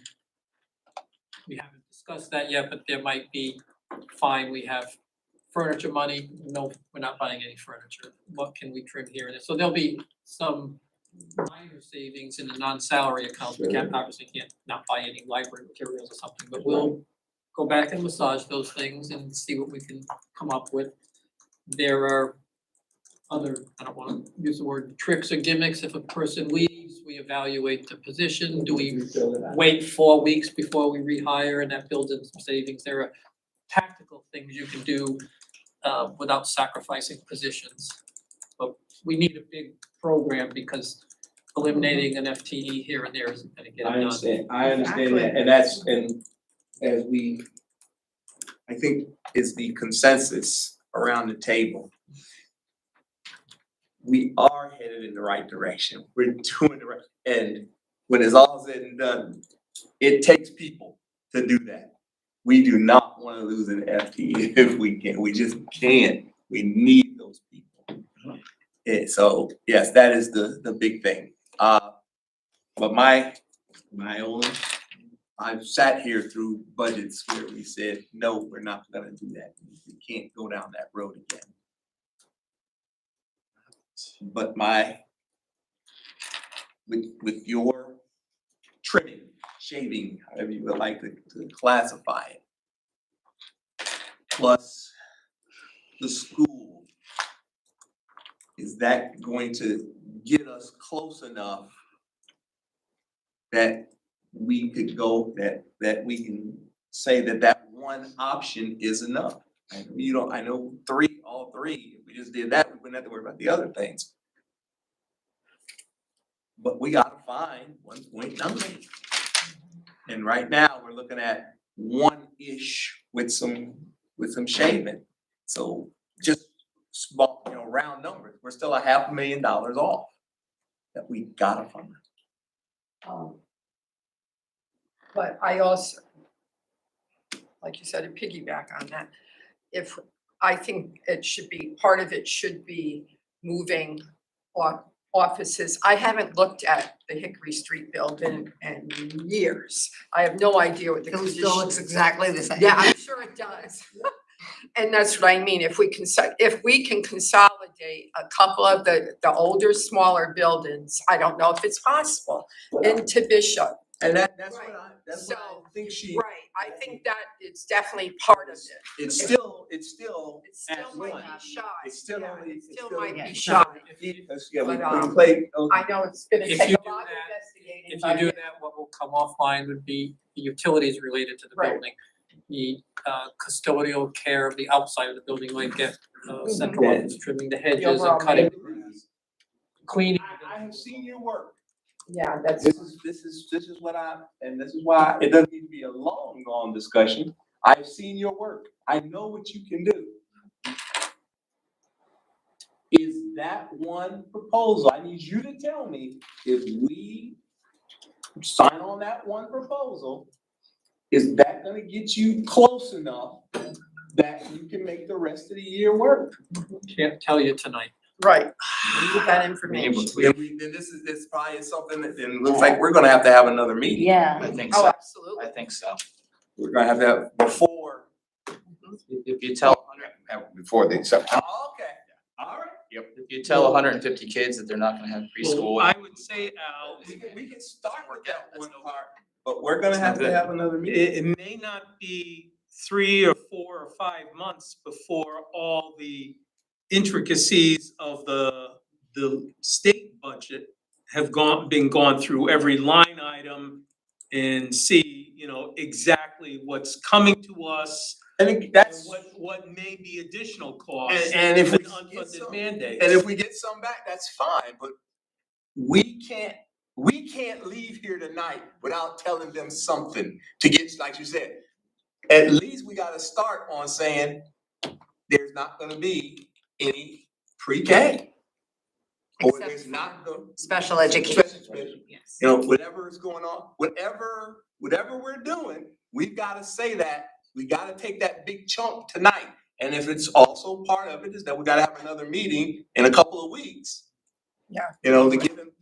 we haven't discussed that yet, but there might be, fine, we have furniture money, no, we're not buying any furniture, what can we trim here and there? So there'll be some minor savings in the non-salary accounts, we can't, obviously can't not buy any library materials or something, but we'll go back and massage those things and see what we can come up with. There are other, I don't wanna use the word tricks or gimmicks, if a person leaves, we evaluate the position, do we wait 4 weeks before we rehire, and that builds in some savings. There are tactical things you can do without sacrificing positions. But we need a big program because eliminating an FTE here and there isn't gonna get it done. I understand that, and that's, and as we, I think is the consensus around the table. We are headed in the right direction, we're doing the right, and when it's all said and done, it takes people to do that. We do not wanna lose an FTE if we can, we just can't, we need those people. Yeah, so, yes, that is the big thing, but my only, I've sat here through budgets where we said, no, we're not gonna do that, we can't go down that road again. But with your trimming, shaving, however you would like to classify it, plus the school, is that going to get us close enough that we could go, that we can say that one option is enough? I know all three, if we just did that, we wouldn't have to worry about the other things. But we gotta find 1.9. And right now, we're looking at one-ish with some shaving. So just small, round numbers, we're still $500,000 off that we gotta find. But I also, like you said, to piggyback on that, I think part of it should be moving offices. I haven't looked at the Hickory Street building in years. I have no idea what the It condition. still looks exactly the same. Yeah, I'm sure it does. And that's what I mean, if we can consolidate a couple of the older, smaller buildings, I don't know if it's possible, into Bishop. And that's what Right. that's what I think she. Right, I think that it's definitely part of it. It's still It still at might one. be shy. It's still Yeah, only. it it's still still- might be it's shy. Yeah, we But, played. I know it's gonna If take you a do lot of that- investigating. If but you do that, what will come offline would be the utilities related to the Right. building. The custodial care of the outside of the building might get central Yeah. office trimming the hedges overall and cutting maintenance. cleaning. I have seen your work. Yeah, that's. This is what this is why it doesn't need to be a long discussion. I've seen your work. I know what you can do. Is that one proposal? I need you to tell me if we sign on that one proposal, is that gonna get you close enough that you can make the rest of the year work? Can't tell you tonight. Right, we need that information. Then this probably is something that then looks like we're gonna have to have another meeting. Yeah. I think Oh, so, absolutely. I think so. We're gonna have to have before. If you tell, Before the September. Oh, okay, all right. if you tell 150 kids that they're not gonna have preschool. I would say, Al, We can start with that one part, but we're gonna have to have another meeting. it may not be 3 or 4 or 5 months before all the intricacies of the state budget have been gone through every line item and see, exactly what's coming to us. I think that's, What may be additional costs and if we and get unfunded some, mandates. and if we get some back, that's fine, but we can't leave here tonight without telling them something to get, like you said. At least we gotta start on saying there's not gonna be any pre-K. Or Except there's not gonna. special education. Yes. Whatever is going on, whatever we're doing, we've gotta say that, we gotta take that big chunk tonight. And if it's also part of it is that we gotta have another meeting in a couple of weeks. Yeah. To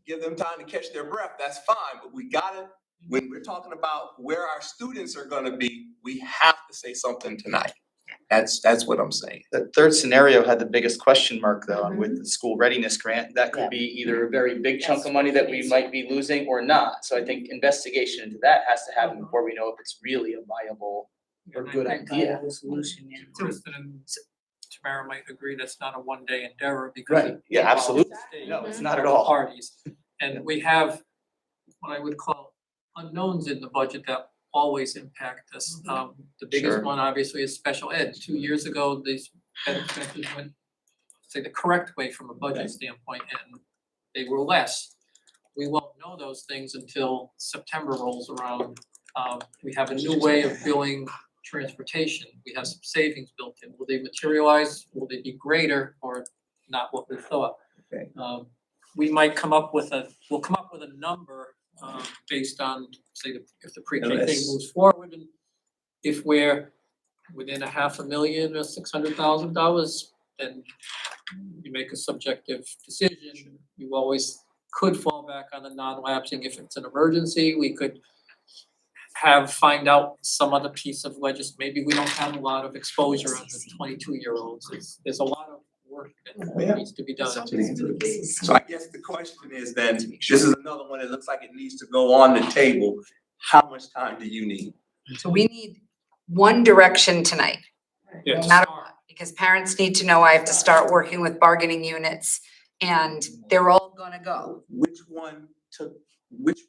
give them time to catch their breath, that's fine, but we gotta, when we're talking about where our students are gonna be, we have to say something tonight. That's what I'm saying. The third scenario had the biggest question mark though, and with the school readiness grant, that could be either a very big chunk of money that we might be losing or not. So I think investigation into that has to happen before we know if it's really a viable or good idea. Solution, yeah. Kristen and Tamara might agree that's not a one-day endeavor because. Right, yeah, absolutely. No, it's not at all. Parties, and we have what I would call unknowns in the budget that always impact us. The biggest Sure. one obviously is special ed. 2 years ago, these ed expenses went, say, the correct way from a budget standpoint, and they were less. We won't know those things until September rolls around. We have a new way of billing transportation. We have some savings built in. Will they materialize? Will they be greater or not what we thought? Okay. We might come up with we'll come up with a number based on, say, if the pre-K thing Unless- moves forward, and if we're within $500,000 or $600,000, then you make a subjective decision. You always could fall back on the non-lapsing if it's an emergency. We could find out some other piece of maybe we don't have a lot of exposure on the 22-year-olds. There's a lot of work that needs to be done. So I guess the question is then, this is another one that looks like it needs to go on the table. How much time do you need? So we need one direction tonight, no Yes. matter what, because parents need to know I have to start working with bargaining units and they're all gonna go. Which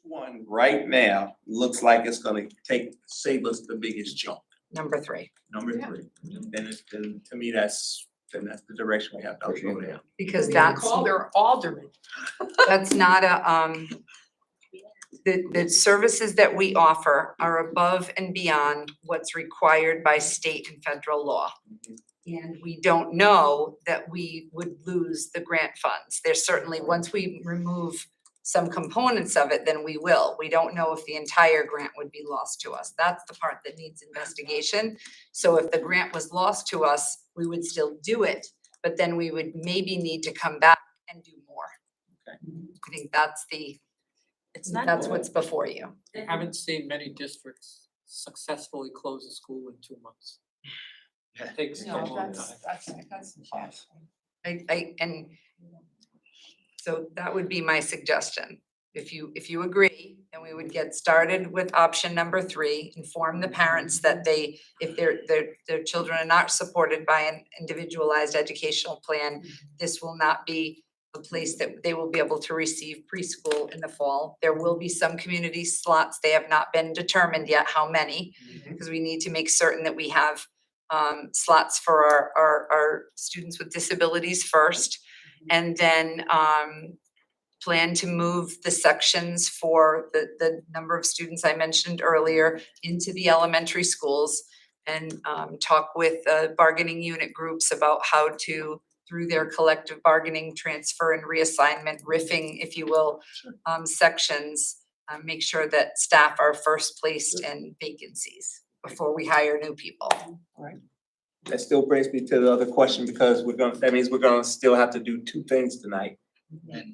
one right now looks like it's gonna save us the biggest chunk? number 3. Number 3. Then to me, that's the direction we have to go down. Because We that's, call their alderman. that's not a, the services that we offer are above and beyond what's required by state and federal law. And we don't know that we would lose the grant funds. There's certainly, once we remove some components of it, then we will. We don't know if the entire grant would be lost to us. That's the part that needs investigation. So if the grant was lost to us, we would still do it, but then we would maybe need to come back and do more. Okay. I think that's that's what's before you. I haven't seen many districts successfully close a school in 2 months. It takes a long time. That's impossible. And so that would be my suggestion. If you agree, then we would get started with option number 3, inform the parents that if their children are not supported by an individualized educational plan, this will not be a place that they will be able to receive preschool in the fall. There will be some community slots. They have not been determined yet how many, because we need to make certain that we have slots for our students with disabilities first. And then plan to move the sections for the number of students I mentioned earlier into the elementary schools, and talk with bargaining unit groups about how to, through their collective bargaining, transfer and reassignment, riffing, if you will, sections, make sure that staff are first placed in vacancies before we hire new people. That still brings me to the other question, because that means we're gonna still have to do 2 things tonight.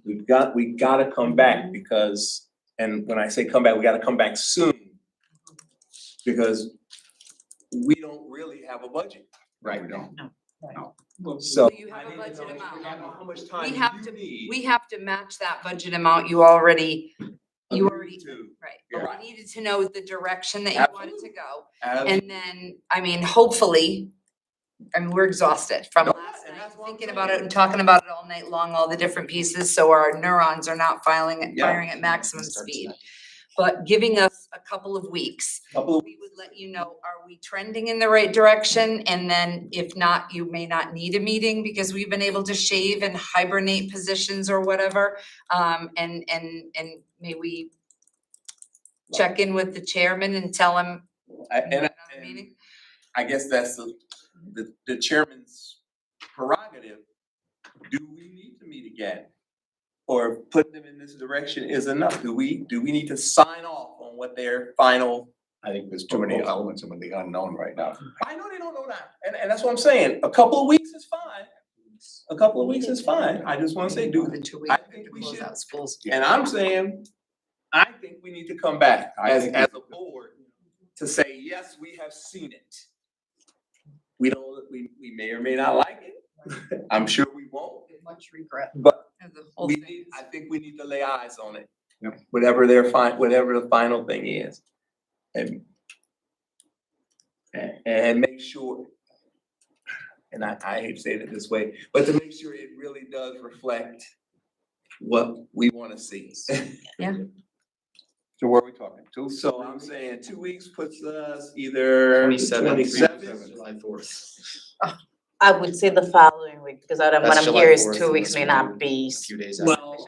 We gotta come back because, and when I say come back, we gotta come back soon. Because we don't really have a budget. Right, we don't. So. You have a budget amount. How much time We do have you to, need? we have to match that budget amount you already, Agreed to? right. Yeah. But we needed to know the direction that you wanted to go. Absolutely. And then, I mean, hopefully, we're exhausted from No, last and night, that's what I'm thinking about it saying. and talking about it all night long, all the different pieces, so our neurons are not firing at maximum speed. But giving us a couple of weeks, we would let you know, are we trending in the right direction? And then if not, you may not need a meeting because we've been able to shave and hibernate positions or whatever. And may we check in with the chairman and tell him And not a meeting? I guess that's the chairman's prerogative. Do we need to meet again? Or putting them in this direction is enough? Do we need to sign off on what their final? I think there's too many elements of the unknown right now. I know they don't know that, and that's what I'm saying. A couple of weeks is fine. A couple of weeks is fine. I just wanna say, More than 2 weeks I to think we close should. out schools. And I'm saying, I think we need to come back as a board to say, yes, we have seen it. We may or may not like it. I'm sure we won't, Much regret. but The whole thing is- I think we need to lay eyes on it. Yep. Whatever the final thing is. And make sure, and I hate saying it this way, but to make sure it really does reflect what we wanna see. So where are we talking? 2? So I'm saying 2 weeks puts us either 27th. July 4th. I would say the following week, because what That's I'm July hearing is 4th, 2 weeks unless may we not do be. A few days after. Well,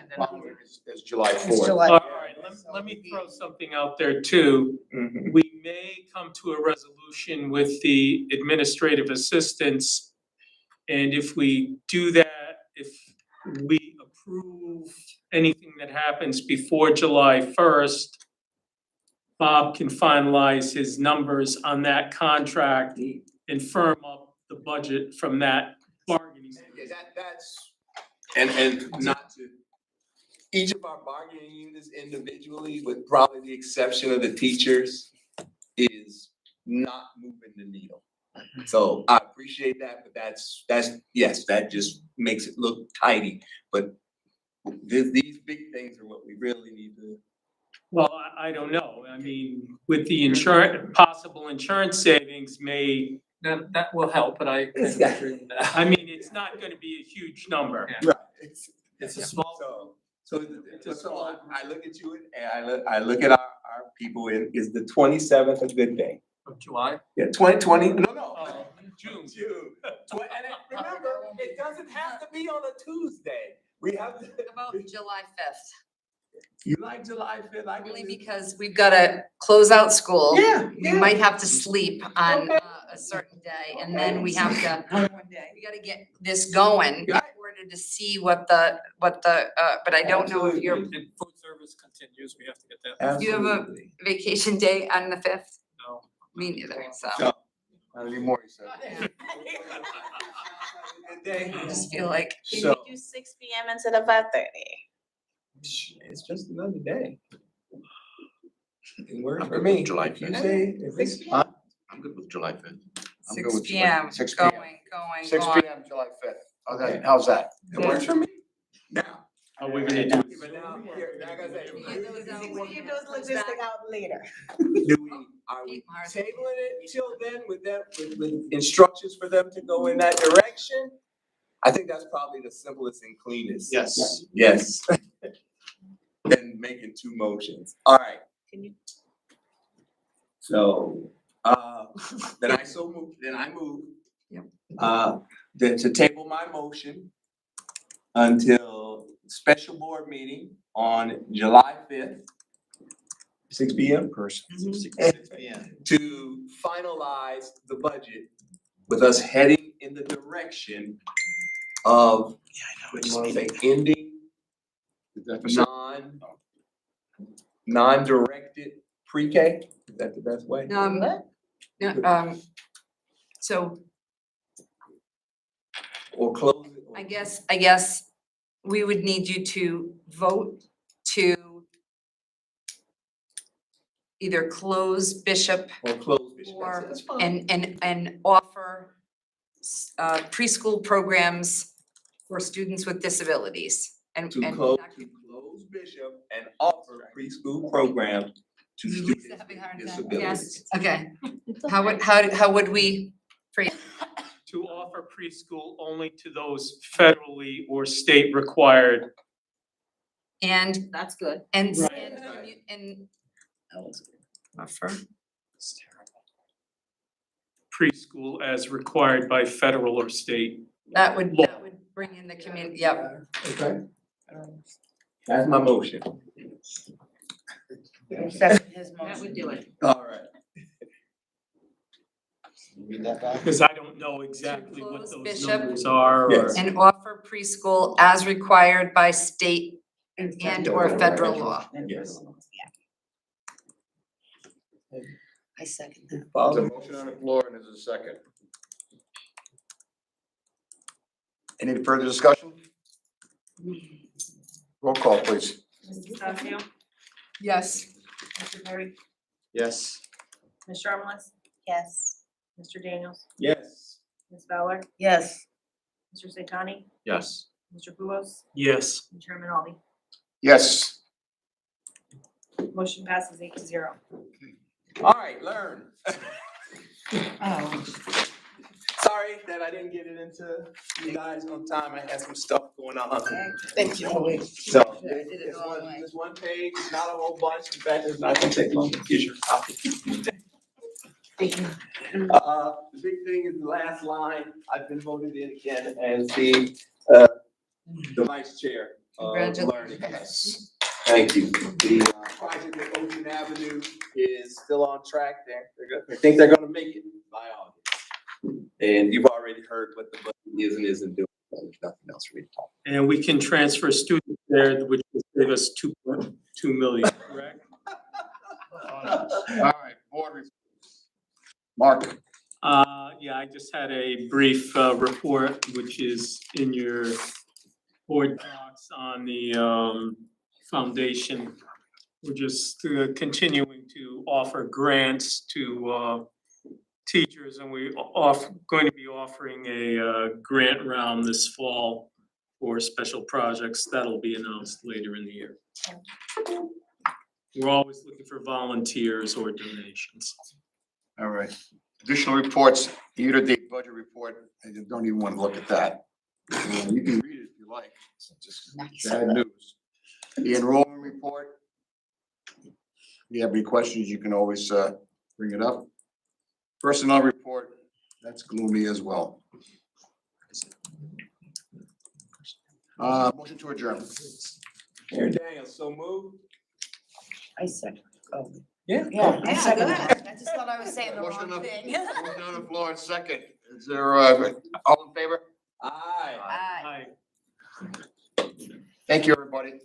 It's July It's 4th. July. all right, let me throw something out there too. Mhm. We may come to a resolution with the administrative assistants. And if we do that, if we approve anything that happens before July 1st, Bob can finalize his numbers on that contract and firm up the budget from that bargaining. Yeah, that's, and not to, each of our bargaining units individually, with probably the exception of the teachers, is not moving the needle. So I appreciate that, but that's, yes, that just makes it look tidy, but these big things are what we really need to. Well, I don't know. I mean, with the possible insurance savings may, That will help, but I kind of agree with that. I mean, it's not gonna be a huge number. Right. It's a small. So I look at you and I look at our people, and is the 27th a good day? Of July? Yeah, 2020, no, Oh, June. June. And remember, it doesn't have to be on a Tuesday. We have to. About July 5th, You like July 5th? I can only do- because we've gotta close out school. Yeah, We yeah. might have to sleep on Okay. a certain day, and then we have to, One day. we gotta get this going in Right. order to see what the, but I don't know if you're, Absolutely. And food service continues, we have to get that. Do you have a- Absolutely. vacation day on the 5th? No. Me neither, so. So- Not anymore, he said. Good day. I just feel like, Can So, we do 6 p.m. instead of 5:30? it's just another day. It works I'm for good me. with July If you 5th. say, if it's, huh? I'm good with July 5th. I'm good 6 with July- PM, 6 going, p.m. going, 6 going. p.m. July 5th. How's that? It works for me. Now. Are we gonna do? But now, here, like I said, Get those out We when can it do those comes logistic back. out later. do we, are we Keep Mars. tabling it till then with them, with instructions for them to go in that direction? I think that's probably the simplest and cleanest. Yes. Yes. Than making two motions. All right. Can you- So, then I move. Yep. Then to table my motion until special board meeting on July 5th, 6 p.m. Mhm. 6 p.m. to finalize the budget with us heading in the direction of, what do you wanna say, ending non-directed pre-K? Is that the best way? Yeah, so Or close it? or- I guess we would need you to vote to either close Bishop Or close Bishop. or, That's fine. and offer preschool programs for students with disabilities and. To and close, that to could- close Bishop and offer preschool programs to Lisa's students having a with hard time. disabilities. Okay, how would we phrase? To offer preschool only to those federally or state required. And, That's good. and, Right. and. Offer. Preschool as required by federal or state. That would Law. bring in the community, yep. Okay. That's my motion. That would do it. All right. Read that back. Because I don't know exactly what close those Bishop. numbers are or. Yes. And offer preschool as required by state and or federal law. Yes. I second that. There's a motion on the floor and there's a second. Any further discussion? Roll call, please. Mrs. D'Antonio, Yes. Mr. Perry, Yes. Ms. Sharmalus, Yes. Mr. Daniels, Yes. Ms. Fowler, Yes. Mr. Satani, Yes. Mr. Bulos, Yes. and Chairman Aldi. Yes. Motion passes 8-0. All right, learn. Oh. Sorry that I didn't get it into you guys on time. I had some stuff going on. Thank you. So, did it it's the wrong one, way. it's one page, not a whole bunch. In fact, it's not gonna take long to get your copy. The big thing is the last line. I've been voted in again as the vice chair of learning. Congratulations. Thank you. The project at Ocean Avenue is still on track there. I think they're gonna make it by August. And you've already heard what the budget is and isn't doing. So there's nothing else for me to talk. And we can transfer students there, which will save us 2.2 million, correct? All right, board report. Mark. Yeah, I just had a brief report, which is in your board docs on the foundation. We're just continuing to offer grants to teachers, and we going to be offering a grant round this fall for special projects. That'll be announced later in the year. We're always looking for volunteers or donations. All right. Additional reports, year-to-date budget report. I don't even want to look at that. You can read it if you like. It's just Nice. bad news. The enrollment report. If you have any questions, you can always bring it up. Personnel report, that's gloomy as well. Motion to adjourn. Mayor Daniels, so moved. I second. Oh. Yeah. Yeah, I Yeah, second go that. I just thought I was saying the Motion wrong on- thing. Motion on the floor in second. Is there, all in favor? Aye. Aye. Hi. Thank you, everybody.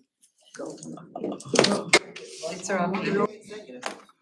Lights are off.